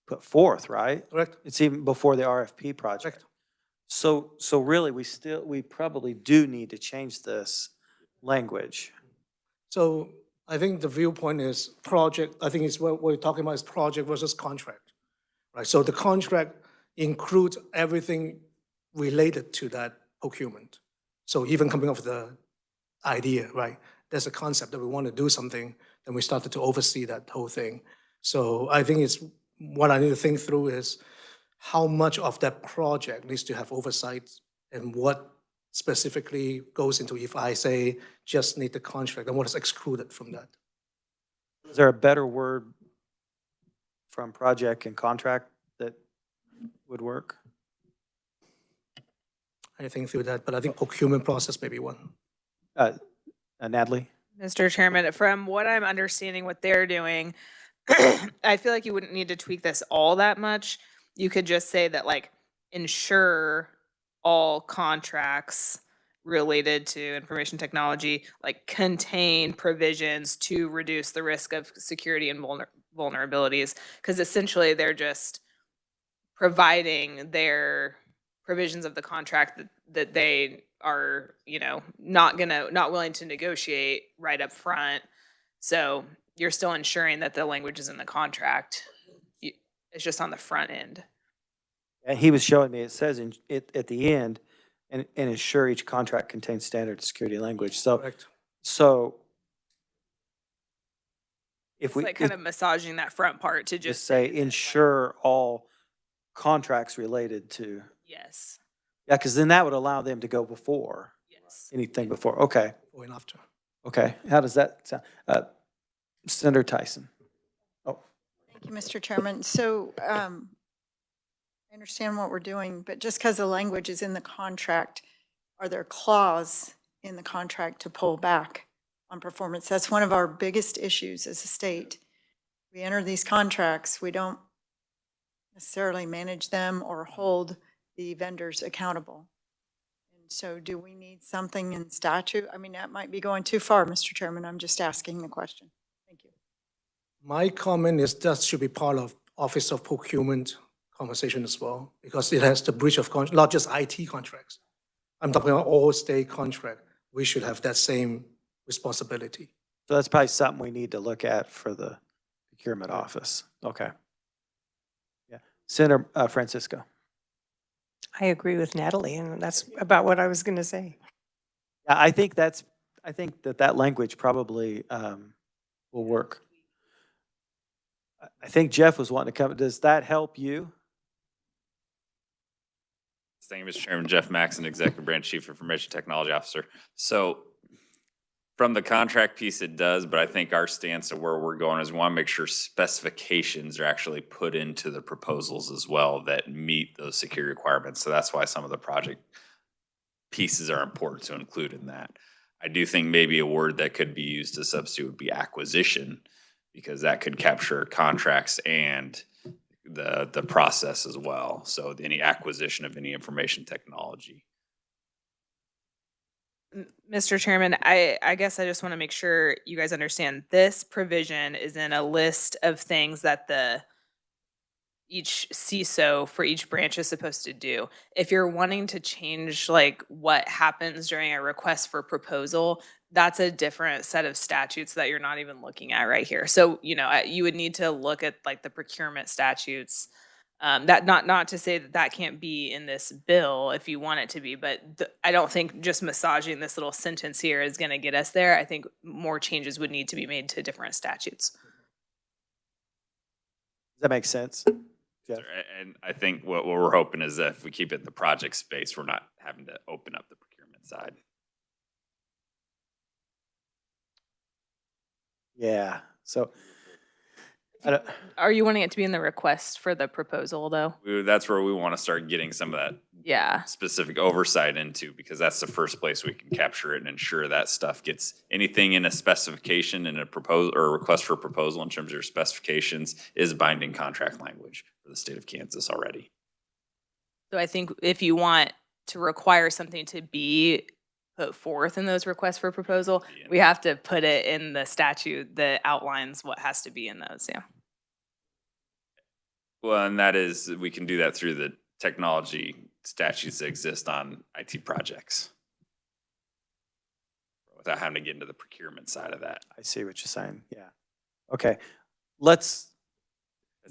put forth, right? Correct? It's even before the RFP project. Correct. So really, we probably do need to change this language. So I think the viewpoint is project, I think it's what we're talking about is project versus contract, right? So the contract includes everything related to that procurement. So even coming up with the idea, right? There's a concept that we want to do something, then we started to oversee that whole thing. So I think it's, what I need to think through is how much of that project needs to have oversight and what specifically goes into, if I say just need the contract, and what is excluded from that. Is there a better word from project and contract that would work? I think through that, but I think procurement process may be one. Natalie? Mr. Chairman, from what I'm understanding what they're doing, I feel like you wouldn't need to tweak this all that much. You could just say that, like, ensure all contracts related to information technology, like, contain provisions to reduce the risk of security and vulnerabilities. Because essentially they're just providing their provisions of the contract that they are, not willing to negotiate right up front. So you're still ensuring that the language is in the contract. It's just on the front end. And he was showing me, it says at the end, and ensure each contract contains standard security language. So, Correct. so if It's we like kind of massaging that front part to just just say that, like, ensure all contracts related to, yes, yeah, because then that would allow them to go before, yes. anything before. Okay, Going after. okay. How does that sound? Senator Tyson. Oh, Thank you, Mr. Chairman. So I understand what we're doing, but just because the language is in the contract, are there clauses in the contract to pull back on performance? That's one of our biggest issues as a state. We enter these contracts, we don't necessarily manage them or hold the vendors accountable. And so do we need something in statute? I mean, that might be going too far, Mr. Chairman. I'm just asking the question. Thank you. My comment is that should be part of Office of Procurement conversation as well, because it has the breach of contract, not just IT contracts. I'm talking about all state contract. We should have that same responsibility. so that's probably something we need to look at for the procurement office. Okay. Yeah. Senator Francisco. I agree with Natalie, and that's about what I was going to say. Yeah, I think that language probably will work. I think Jeff was wanting to come. Does that help you? Thank you, Mr. Chairman. Jeff Maxon, Executive Branch Chief Information Technology Officer. So from the contract piece, it does, but I think our stance of where we're going is we want to make sure specifications are actually put into the proposals as well that meet those security requirements. So that's why some of the project pieces are important to include in that. I do think maybe a word that could be used to substitute would be acquisition, because that could capture contracts and the process as well. So any acquisition of any information technology. Mr. Chairman, I guess I just want to make sure you guys understand this provision is in a list of things that each CISO for each branch is supposed to do. If you're wanting to change like what happens during a request for proposal, that's a different set of statutes that you're not even looking at right here. So, you know, you would need to look at like the procurement statutes. That not to say that that can't be in this bill if you want it to be, but I don't think just massaging this little sentence here is going to get us there. I think more changes would need to be made to different statutes. Does that make sense? Jeff? And I think what we're hoping is that if we keep it in the project space, we're not having to open up the procurement side. Yeah, so. Are you wanting it to be in the request for the proposal though? That's where we want to start getting some of that Yeah. specific oversight into, because that's the first place we can capture it and ensure that stuff gets anything in a specification in a proposal or a request for a proposal in terms of your specifications is binding contract language for the state of Kansas already. So I think if you want to require something to be put forth in those requests for proposal, we have to put it in the statute that outlines what has to be in those, yeah. Well, and that is, we can do that through the technology statutes that exist on IT projects without having to get into the procurement side of that. I see what you're saying, yeah. Okay,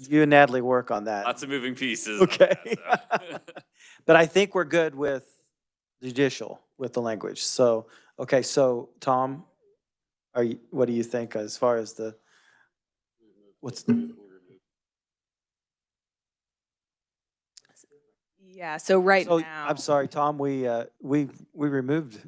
you and Natalie work on that. Lots of moving pieces. Okay. That, so. But I think we're good with judicial, with the language. So, okay, so Tom, what do you think as far as Yeah, so right so, now. I'm sorry, Tom, we removed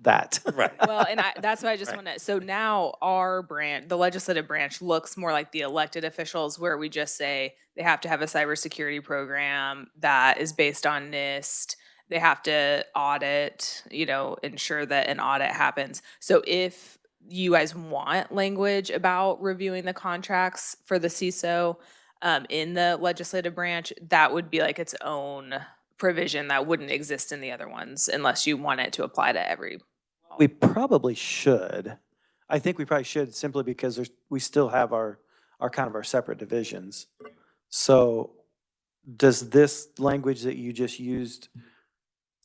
that. Right. Well, and that's why I just Right. want to, so now our branch, the legislative branch looks more like the elected officials where we just say they have to have a cybersecurity program that is based on NIST. They have to audit, you know, ensure that an audit happens. So if you guys want language about reviewing the contracts for the CISO in the legislative branch, that would be like its own provision that wouldn't exist in the other ones unless you want it to apply to every. We probably should. I think we probably should simply because we still have our kind of our separate divisions. So does this language that you just used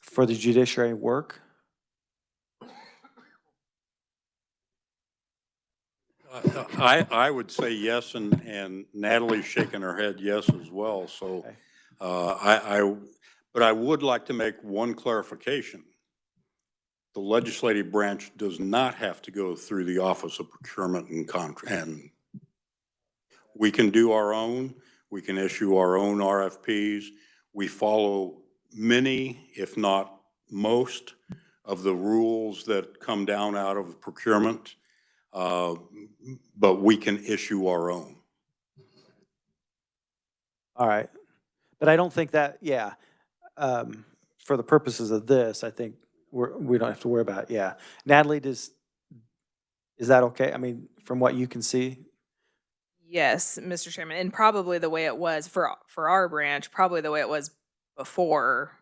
for the judiciary work? I would say yes, and Natalie's shaking her head yes as well. So Okay. but I would like to make one clarification. The legislative branch does not have to go through the Office of Procurement and we can do our own. We can issue our own RFPs. We follow many, if not most, of the rules that come down out of procurement, but we can issue our own. All right. But I don't think that, yeah, for the purposes of this, I think we don't have to worry about it, yeah. Natalie, is that okay? I mean, from what you can see? Yes, Mr. Chairman, and probably the way it was for our branch, probably the way it was before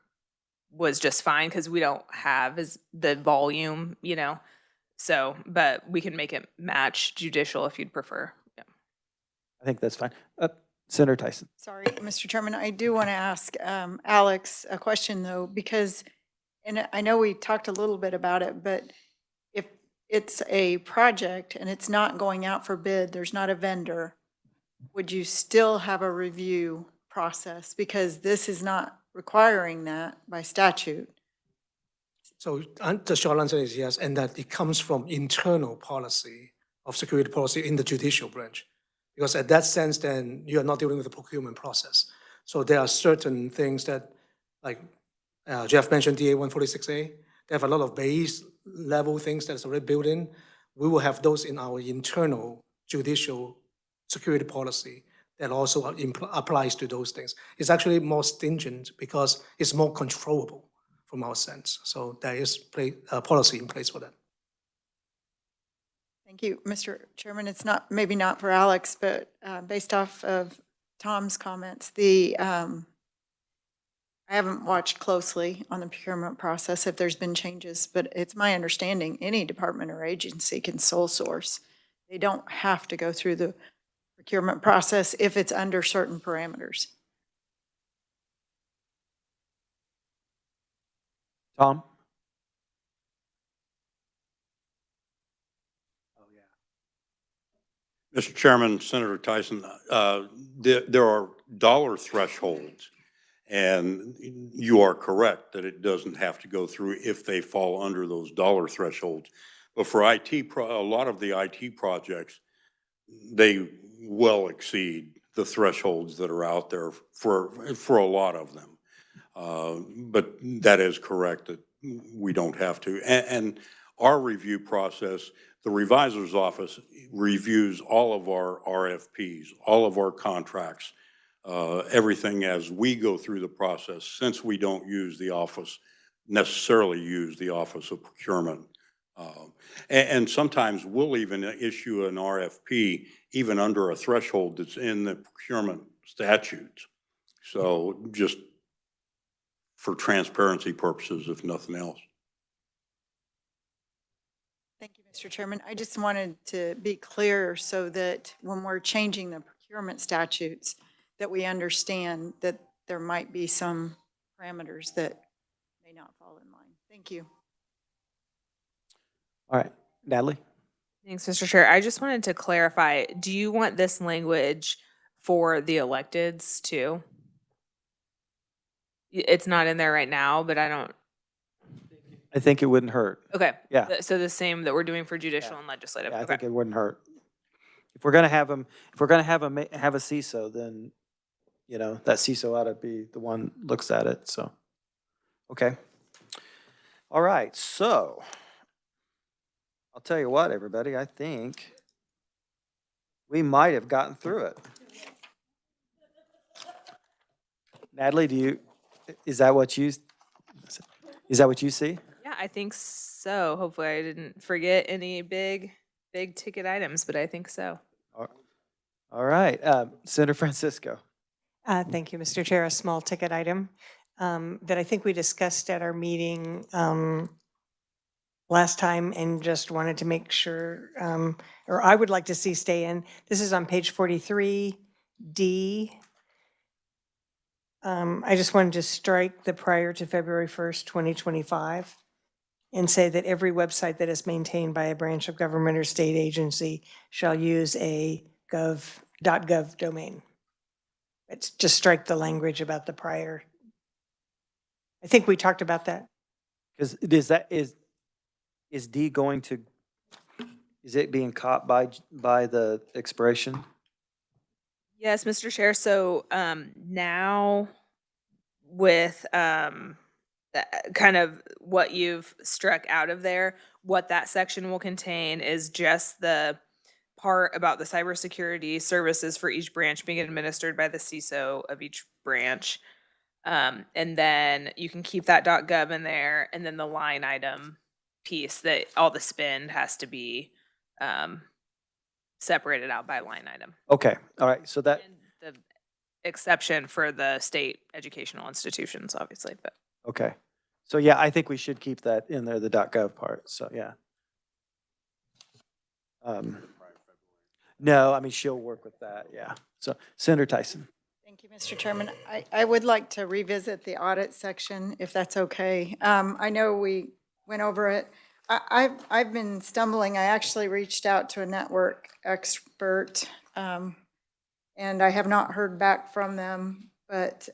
was just fine because we don't have the volume, you know. So, but we can make it match judicial if you'd prefer. Yeah. I think that's fine. Senator Tyson. Sorry, Mr. Chairman, I do want to ask Alex a question though, because, and I know we talked a little bit about it, but if it's a project and it's not going out for bid, there's not a vendor, would you still have a review process? Because this is not requiring that by statute. So the short answer is yes, and that it comes from internal policy of security policy in the judicial branch. Because at that sense, then you are not dealing with the procurement process. So there are certain things that, like Jeff mentioned, DA 146A, they have a lot of base level things that's already built in. We will have those in our internal judicial security policy that also applies to those things. It's actually more stringent because it's more controllable from our sense. So there is policy in place for that. Thank you, Mr. Chairman. It's not, maybe not for Alex, but based off of Tom's comments, I haven't watched closely on the procurement process if there's been changes, but it's my understanding any department or agency can sole source. They don't have to go through the procurement process if it's under certain parameters. Tom? Oh, yeah. Mr. Chairman, Senator Tyson, there are dollar thresholds, and you are correct that it doesn't have to go through if they fall under those dollar thresholds. But for a lot of the IT projects, they well exceed the thresholds that are out there for a lot of them. But that is correct that we don't have to. And our review process, the revisor's office reviews all of our RFPs, all of our contracts, everything as we go through the process, since we don't necessarily use the Office of Procurement. And sometimes we'll even issue an RFP even under a threshold that's in the procurement statutes. So just for transparency purposes, if nothing else. Thank you, Mr. Chairman. I just wanted to be clear so that when we're changing the procurement statutes, that we understand that there might be some parameters that may not fall in line. Thank you. All right, Natalie? Thanks, Mr. Chair. I just wanted to clarify, do you want this language for the electeds too? It's not in there right now, but I think it wouldn't hurt. okay. Yeah. So the same that we're doing for judicial Yeah. and legislative. Yeah, I Okay. think it wouldn't hurt. If we're gonna have them, if we're gonna have a CISO, then, you know, that CISO ought to be the one looks at it, so. Okay. All right, so I'll tell you what, everybody, I think we might have gotten through it. Natalie, is that what you see? Yeah, I think so. Hopefully I didn't forget any big ticket items, but I think so. All right, Senator Francisco. Thank you, Mr. Chair. A small ticket item that I think we discussed at our meeting last time and just wanted to make sure, or I would like to see stay in. This is on page 43D. I just wanted to strike the prior to February 1st, 2025 and say that every website that is maintained by a branch of government or state agency shall use a .gov domain. It's just strike the language about the prior. I think we talked about that. Because is D going to, is it being caught by the expiration? Yes, Mr. Chair. So now with kind of what you've struck out of there, what that section will contain is just the part about the cybersecurity services for each branch being administered by the CISO of each branch. And then you can keep that .gov in there, and then the line item piece that all the spend has to be separated out by line item. Okay, all right, so that, And the exception for the state educational institutions, obviously, but. okay. So yeah, I think we should keep that in there, the .gov part, so yeah. No, I mean, she'll work with that, yeah. So Senator Tyson. Thank you, Mr. Chairman. I would like to revisit the audit section, if that's okay. I know we went over it. I've been stumbling. I actually reached out to a network expert, and I have not heard back from them. But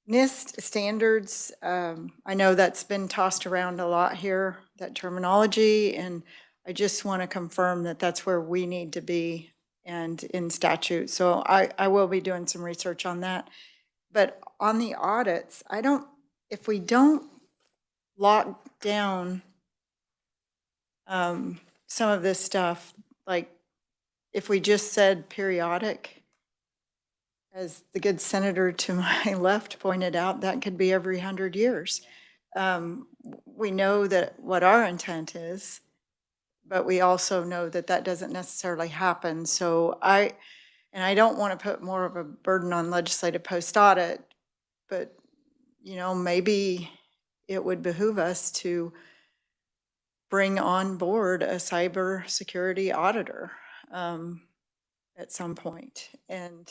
NIST standards, I know that's been tossed around a lot here, that terminology, and I just want to confirm that that's where we need to be and in statute. So I will be doing some research on that. But on the audits, if we don't lock down some of this stuff, like if we just said periodic, as the good senator to my left pointed out, that could be every 100 years. We know that what our intent is, but we also know that that doesn't necessarily happen. So I don't want to put more of a burden on legislative post-audit, but, you know, maybe it would behoove us to bring on board a cybersecurity auditor at some point. And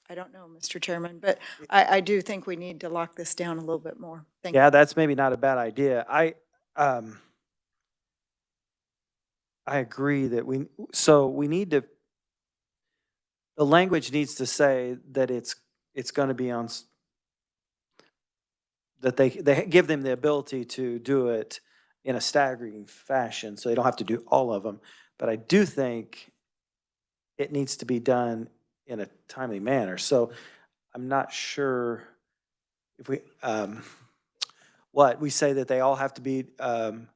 I don't know, Mr. Chairman, but I do think we need to lock this down a little bit more. Thank you. Yeah, that's maybe not a bad idea. I agree that we need to, the language needs to say that it's going to be on, that they give them the ability to do it in a staggering fashion, so they don't have to do all of them. But I do think it needs to be done in a timely manner. So I'm not sure if we, we say that they all have to be done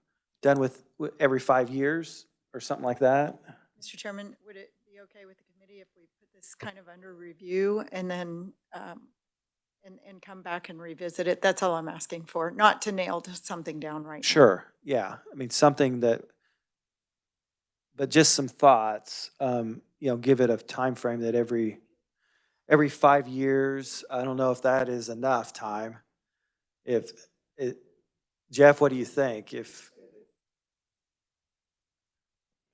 with every 5 years or something like that? Mr. Chairman, would it be okay with the committee if we put this kind of under review and then and come back and revisit it? That's all I'm asking for, not to nail something down right now. Sure, yeah. I mean, something that, but just some thoughts, give it a time frame that every 5 years. I don't know if that is enough time. Jeff, what do you think? Thank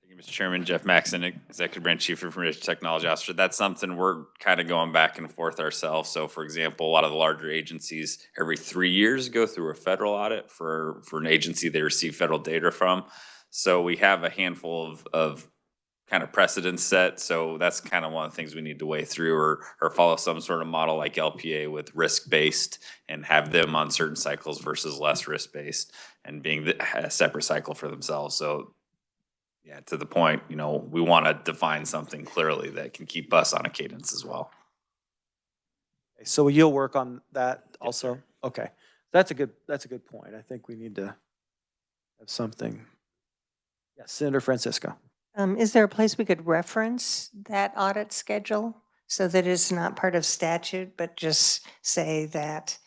you, Mr. Chairman. Jeff Maxon, Executive Branch Chief Information Technology Officer. That's something we're kind of going back and forth ourselves. So for example, a lot of the larger agencies every 3 years go through a federal audit for an agency they receive federal data from. So we have a handful of kind of precedents set. So that's kind of one of the things we need to weigh through or follow some sort of model like LPA with risk-based and have them on certain cycles versus less risk-based and being a separate cycle for themselves. So yeah, to the point, we want to define something clearly that can keep us on a cadence as well. So you'll work on that also? Yes, okay. That's a good point. I think we need to have something. Yes, Senator Francisco. Is there a place we could reference that audit schedule so that it's not part of statute, but just say that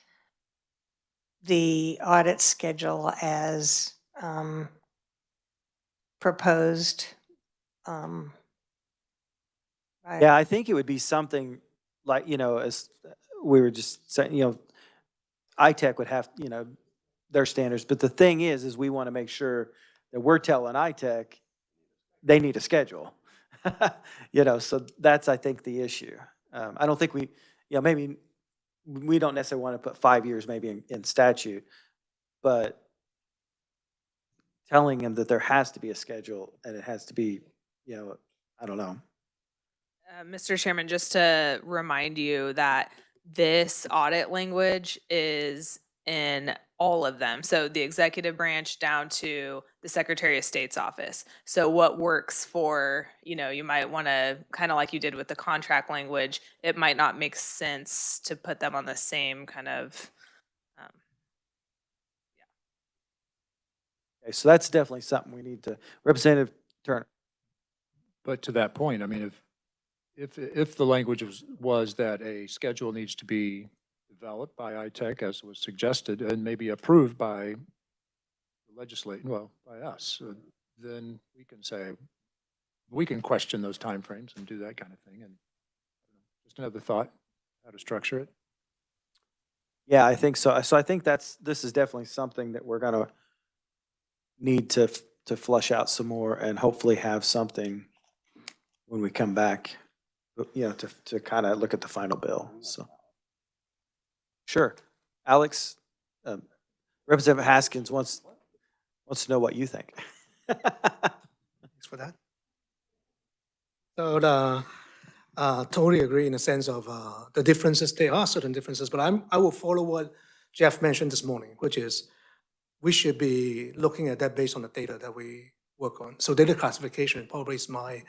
the audit schedule as proposed? Yeah, I think it would be something like, as we were just saying, ITech would have, their standards. But the thing is we want to make sure that we're telling ITech they need a schedule. So that's, I think, the issue. I don't think maybe we don't necessarily want to put 5 years maybe in statute, but telling them that there has to be a schedule and it has to be, I don't know. Mr. Chairman, just to remind you that this audit language is in all of them. So the executive branch down to the Secretary of State's office. So what works for, you might want to, kind of like you did with the contract language, it might not make sense to put them on the same kind of, Okay, so that's definitely something we need to, Representative Turner. But to that point, I mean, if the language was that a schedule needs to be developed by ITech, as was suggested, and maybe approved by the legislature, by us, then we can say, we can question those timeframes and do that kind of thing. And just another thought, how to structure it. Yeah, I think so. So I think this is definitely something that we're going to need to flush out some more and hopefully have something when we come back, to kind of look at the final bill. So. Sure. Alex, Representative Haskins wants to know what you think. Thanks for that. So totally agree in the sense of the differences. There are certain differences, but I will follow what Jeff mentioned this morning, which is we should be looking at that based on the data that we work on. So data classification probably is my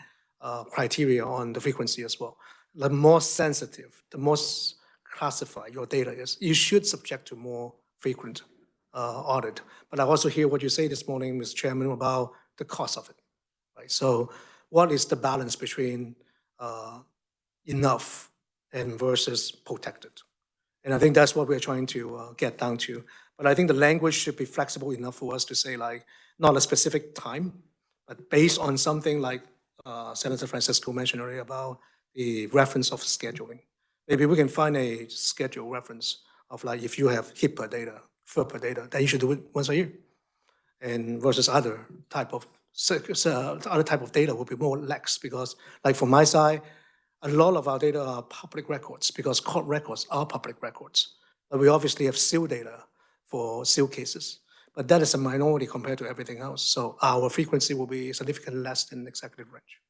criteria on the frequency as well. The more sensitive, the most classified your data is, you should subject to more frequent audit. But I also hear what you say this morning, Mr. Chairman, about the cost of it. Right? So what is the balance between enough and versus protected? And I think that's what we're trying to get down to. But I think the language should be flexible enough for us to say, like, not a specific time, but based on something like Senator Francisco mentioned earlier about the reference of scheduling. Maybe we can find a schedule reference of like if you have HIPAA data, FERPA data, then you should do it once a year. And versus other type of data will be more lax because like from my side, a lot of our data are public records because court records are public records. But we obviously have seal data for seal cases, but that is a minority compared to everything else. So our frequency will be significantly less than executive branch.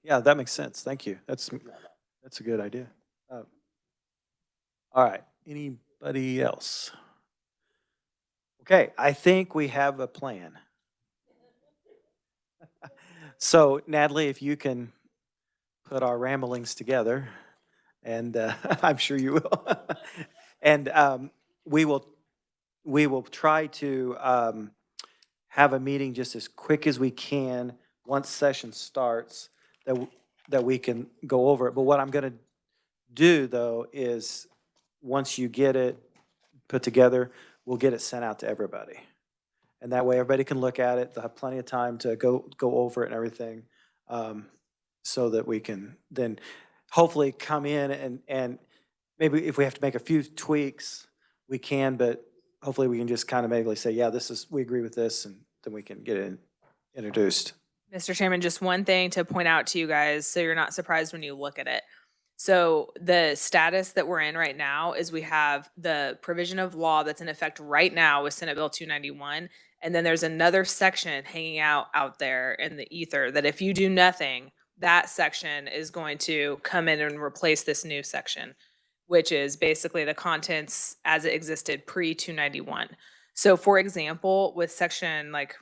Yeah, that makes sense. Thank you. That's a good idea. All right, anybody else? Okay, I think we have a plan. So Natalie, if you can put our ramblings together, and I'm sure you will. And we will try to have a meeting just as quick as we can once session starts that we can go over it. But what I'm going to do though is once you get it put together, we'll get it sent out to everybody. And that way everybody can look at it. They'll have plenty of time to go over it and everything, so that we can then hopefully come in and maybe if we have to make a few tweaks, we can, but hopefully we can just kind of maybe say, yeah, we agree with this, and then we can get it introduced. Mr. Chairman, just one thing to point out to you guys so you're not surprised when you look at it. So the status that we're in right now is we have the provision of law that's in effect right now with Senate Bill 291. And then there's another section hanging out there in the ether that if you do nothing, that section is going to come in and replace this new section, which is basically the contents as it existed pre-291. So for example, with section like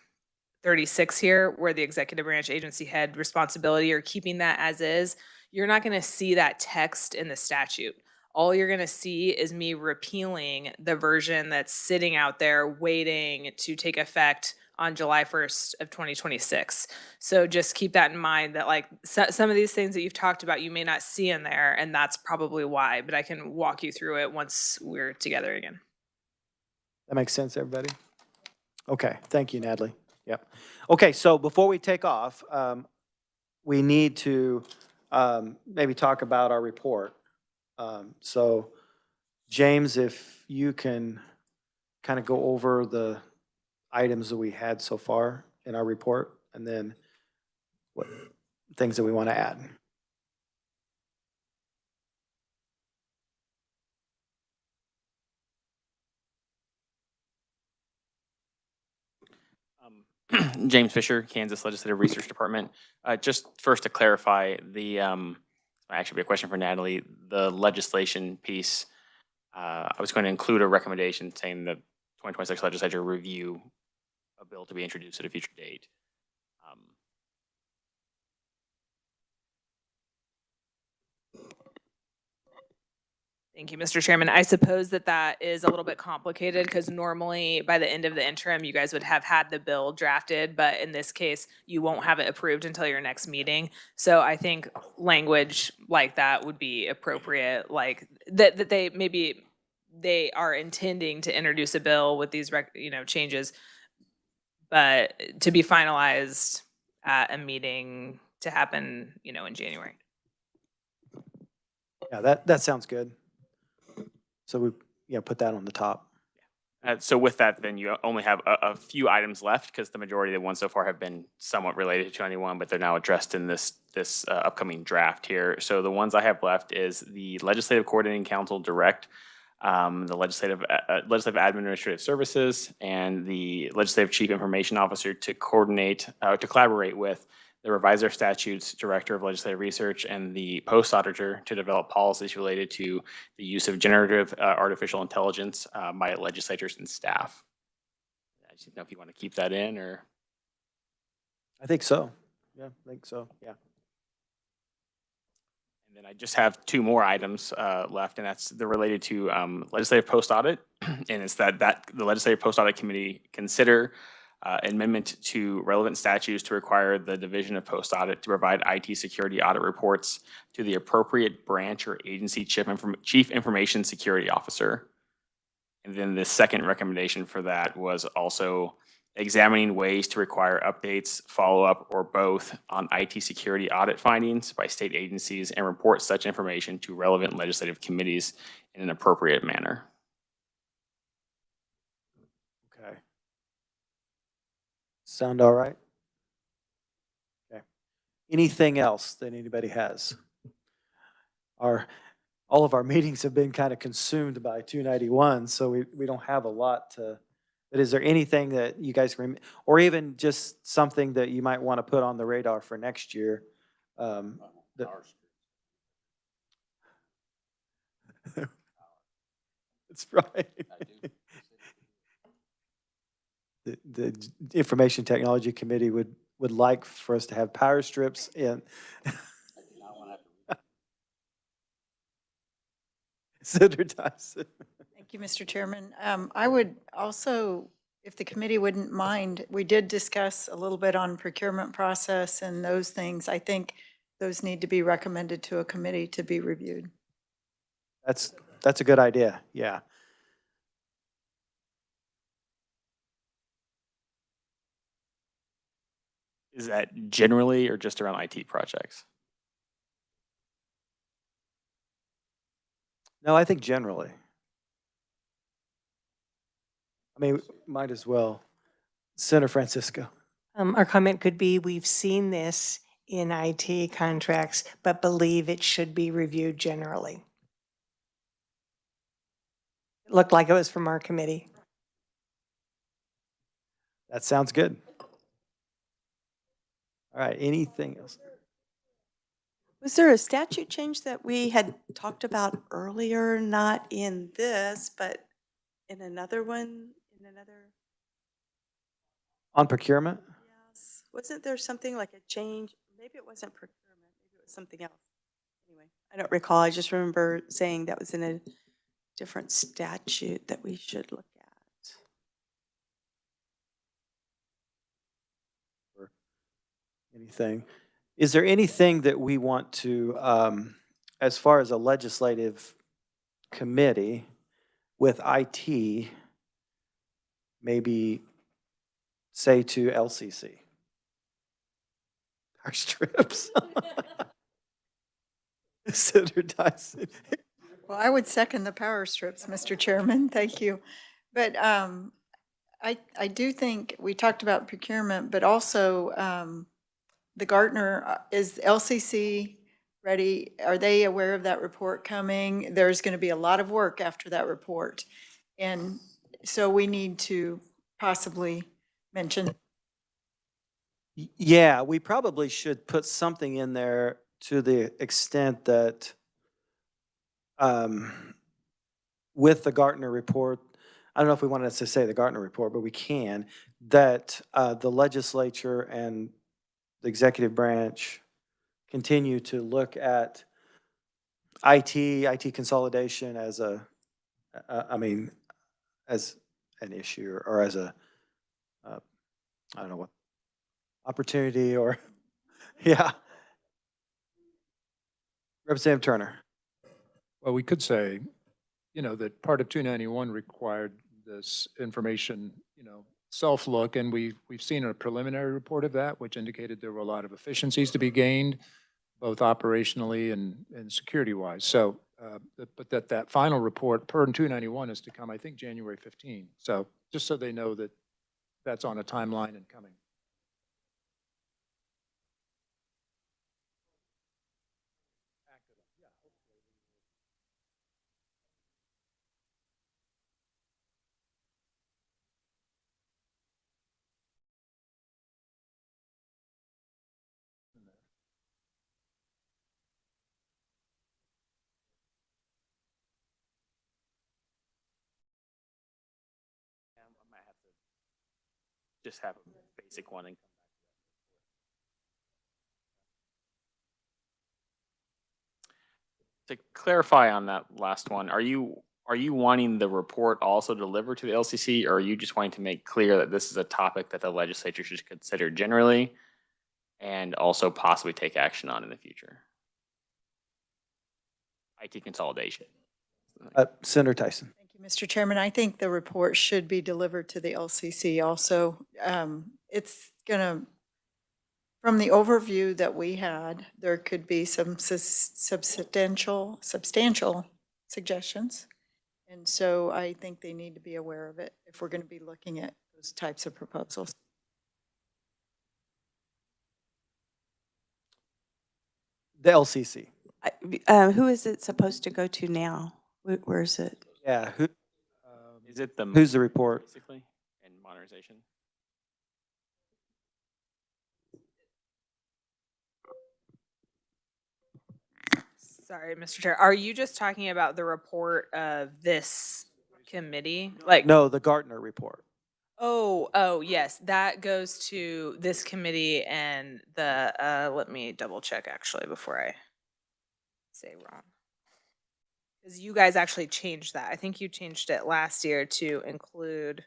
36 here, where the executive branch agency head responsibility or keeping that as is, you're not going to see that text in the statute. All you're going to see is me repealing the version that's sitting out there waiting to take effect on July 1st of 2026. So just keep that in mind that like some of these things that you've talked about, you may not see in there, and that's probably why, but I can walk you through it once we're together again. That makes sense, everybody? Okay, thank you, Natalie. Yep. Okay, so before we take off, we need to maybe talk about our report. So James, if you can kind of go over the items that we had so far in our report, and then what things that we want to add. James Fisher, Kansas Legislative Research Department. Just first to clarify, actually be a question for Natalie, the legislation piece, I was going to include a recommendation saying the 2026 legislature review a bill to be introduced at a future date. Thank you, Mr. Chairman. I suppose that is a little bit complicated because normally by the end of the interim, you guys would have had the bill drafted, but in this case, you won't have it approved until your next meeting. So I think language like that would be appropriate, like that they are intending to introduce a bill with these changes, but to be finalized at a meeting to happen, in January. Yeah, that sounds good. So we put that on the top. So with that, then you only have a few items left because the majority of the ones so far have been somewhat related to 291, but they're now addressed in this upcoming draft here. So the ones I have left is the Legislative Coordinating Council direct, the Legislative Administrative Services, and the Legislative Chief Information Officer to collaborate with the Reviser of Statutes Director of Legislative Research and the Post Auditor to develop policies related to the use of generative artificial intelligence by legislators and staff. I just don't know if you want to keep that in or. I think so. Yeah, I think so. Yeah. And then I just have two more items left, and they're related to legislative post audit, and it's that the Legislative Post Audit Committee consider amendment to relevant statutes to require the Division of Post Audit to provide IT security audit reports to the appropriate branch or agency chief information security officer. And then the second recommendation for that was also examining ways to require updates, follow-up, or both on IT security audit findings by state agencies and report such information to relevant legislative committees in an appropriate manner. Okay. Sound all right? Okay. Anything else that anybody has? All of our meetings have been kind of consumed by 291, so we don't have a lot to, but is there anything that you guys, or even just something that you might want to put on the radar for next year? That's right. The Information Technology Committee would like for us to have power strips in. Senator Tyson. Thank you, Mr. Chairman. I would also, if the committee wouldn't mind, we did discuss a little bit on procurement process and those things. I think those need to be recommended to a committee to be reviewed. That's a good idea, yeah. Is that generally or just around IT projects? No, I think generally. I mean, might as well. Senator Francisco. Our comment could be, we've seen this in IT contracts, but believe it should be reviewed generally. It looked like it was from our committee. That sounds good. All right, anything else? Was there a statute change that we had talked about earlier, not in this, but in another one, in another? On procurement? Yes. Wasn't there something like a change? Maybe it wasn't procurement, maybe it was something else. Anyway, I don't recall. I just remember saying that was in a different statute that we should look at. Anything? Is there anything that we want to, as far as a legislative committee with IT, maybe say to LCC? Our strips. Senator Tyson. Well, I would second the power strips, Mr. Chairman. Thank you. But I do think we talked about procurement, but also the Gartner, is LCC ready? Are they aware of that report coming? There's going to be a lot of work after that report. And so we need to possibly mention. Yeah, we probably should put something in there to the extent that with the Gartner report, I don't know if we wanted to say the Gartner report, but we can, that the legislature and the executive branch continue to look at IT consolidation as as an issue or as a, I don't know what, opportunity or, yeah. Representative Turner. Well, we could say, that part of 291 required this information, self-look, and we've seen a preliminary report of that, which indicated there were a lot of efficiencies to be gained, both operationally and security-wise. So, but that final report per 291 is to come, I think, January 15. So just so they know that that's on a timeline and coming. I might have to just have a basic one and come back. To clarify on that last one, are you wanting the report also delivered to the LCC, or are you just wanting to make clear that this is a topic that the legislature should consider generally and also possibly take action on in the future? IT consolidation. Senator Tyson. Thank you, Mr. Chairman, I think the report should be delivered to the LCC also. It's gonna, from the overview that we had, there could be some substantial suggestions. And so I think they need to be aware of it if we're going to be looking at those types of proposals. The LCC. Who is it supposed to go to now? Where is it? Yeah, Is it the? who's the report? Basically, and modernization? Sorry, Mr. Chair, are you just talking about the report of this committee? Like, No, the Gartner report. oh, yes, that goes to this committee and the, let me double check actually before I say wrong. Because you guys actually changed that. I think you changed it last year to include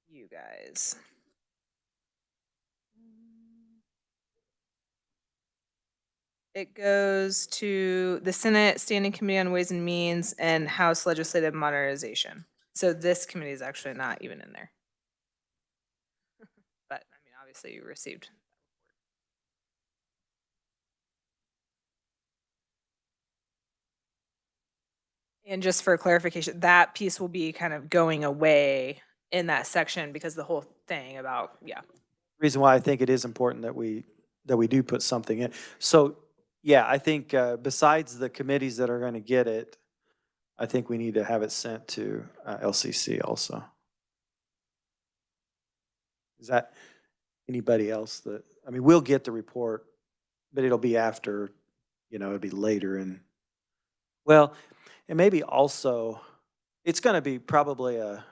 you guys. It goes to the Senate Standing Committee on Ways and Means and House Legislative Modernization. So this committee is actually not even in there. But I mean, obviously you received. And just for clarification, that piece will be kind of going away in that section because the whole thing about, yeah. Reason why I think it is important that we do put something in. So, yeah, I think besides the committees that are going to get it, I think we need to have it sent to LCC also. Is that anybody else that, I mean, we'll get the report, but it'll be after, it'll be later and, well, and maybe also, it's going to be probably a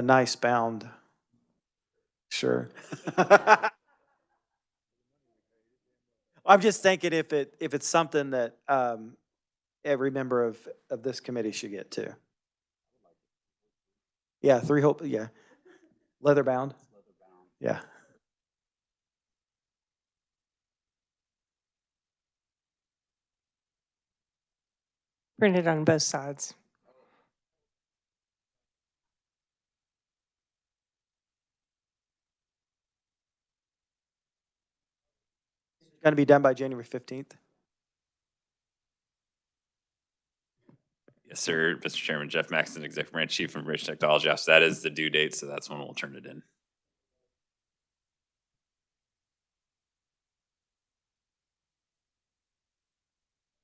nice bound, sure. I'm just thinking if it's something that every member of this committee should get too. Yeah, yeah. Leather bound? Yeah. Printed on both sides. Going to be done by January 15th? Yes, sir. Mr. Chairman, Jeff Maxton, Executive Branch Chief of Information Technology Office. That is the due date, so that's when we'll turn it in.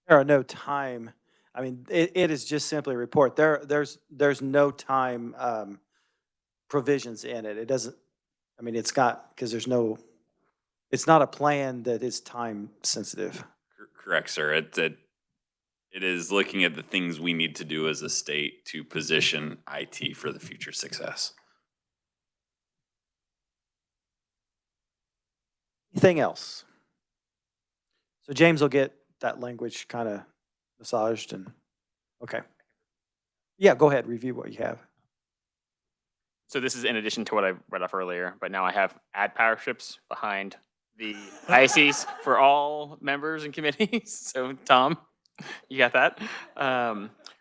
There are no time. I mean, it is just simply a report. There's no time provisions in it. It doesn't, I mean, it's got, because it's not a plan that is time sensitive. Correct, sir. It is looking at the things we need to do as a state to position IT for the future success. Anything else? So James will get that language kind of massaged and, okay. Yeah, go ahead, review what you have. So this is in addition to what I read off earlier, but now I have add power strips behind the ICs for all members and committees. So Tom, you got that.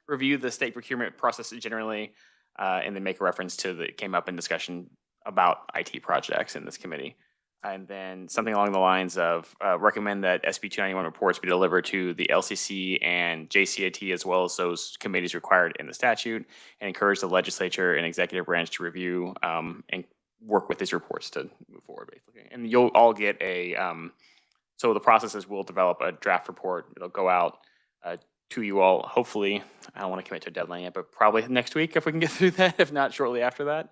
Review the state procurement process generally, and then make a reference to it came up in discussion about IT projects in this committee. And then something along the lines of recommend that SB 291 reports be delivered to the LCC and JCAT as well as those committees required in the statute, and encourage the legislature and executive branch to review and work with these reports to move forward, basically. And you'll all get a, so the process is we'll develop a draft report. It'll go out to you all, hopefully, I don't want to commit to a deadline yet, but probably next week if we can get through that, if not shortly after that.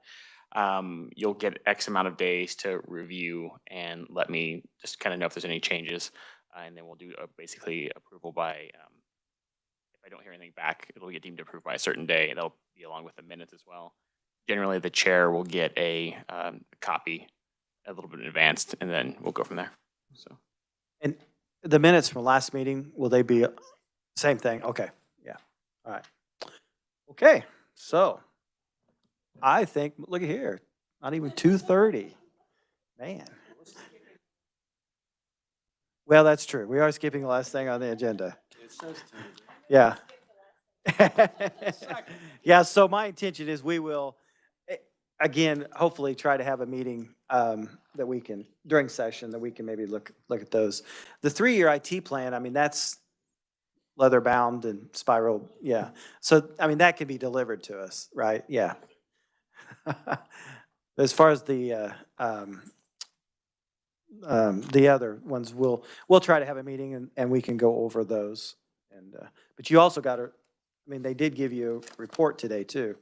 You'll get X amount of days to review and let me just kind of know if there's any changes. And then we'll do basically approval by, if I don't hear anything back, it'll get deemed approved by a certain day, and that'll be along with the minutes as well. Generally, the chair will get a copy a little bit in advance, and then we'll go from there. So. And the minutes from last meeting, will they be same thing? Okay, yeah, all right. Okay, so I think, look at here, not even 2:30. Man. Well, that's true. We are skipping the last thing on the agenda. Yeah. Yeah, so my intention is we will, again, hopefully try to have a meeting that we can, during session, that we can maybe look at those. The 3-year IT plan, I mean, that's leather bound and spiral, yeah. So, I mean, that can be delivered to us, right? Yeah. As far as the other ones, we'll try to have a meeting and we can go over those. And, but you also got to, I mean, they did give you a report today too.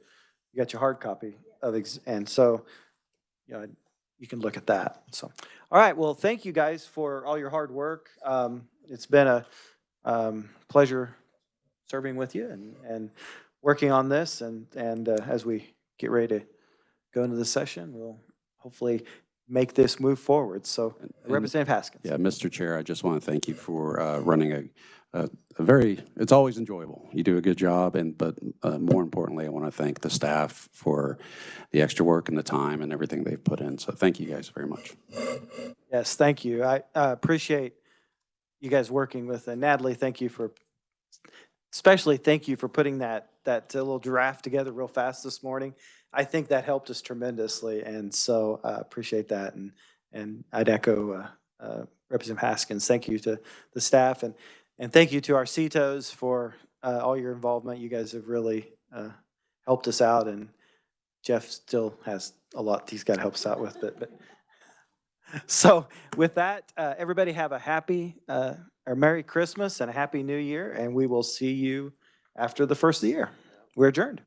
You got your hard copy of, and so, you know, you can look at that. So, all right. Well, thank you guys for all your hard work. It's been a pleasure serving with you and working on this. And as we get ready to go into the session, we'll hopefully make this move forward. So, Representative Haskins. Yeah, Mr. Chair, I just want to thank you for running a very, it's always enjoyable. You do a good job, but more importantly, I want to thank the staff for the extra work and the time and everything they've put in. So thank you guys very much. Yes, thank you. I appreciate you guys working with, and Natalie, thank you for, especially thank you for putting that little draft together real fast this morning. I think that helped us tremendously, and so appreciate that. And I'd echo Representative Haskins. Thank you to the staff, and thank you to our CETOs for all your involvement. You guys have really helped us out, and Jeff still has a lot he's got to help us out with. But so with that, everybody have a happy or Merry Christmas and a Happy New Year, and we will see you after the first of the year. We're adjourned.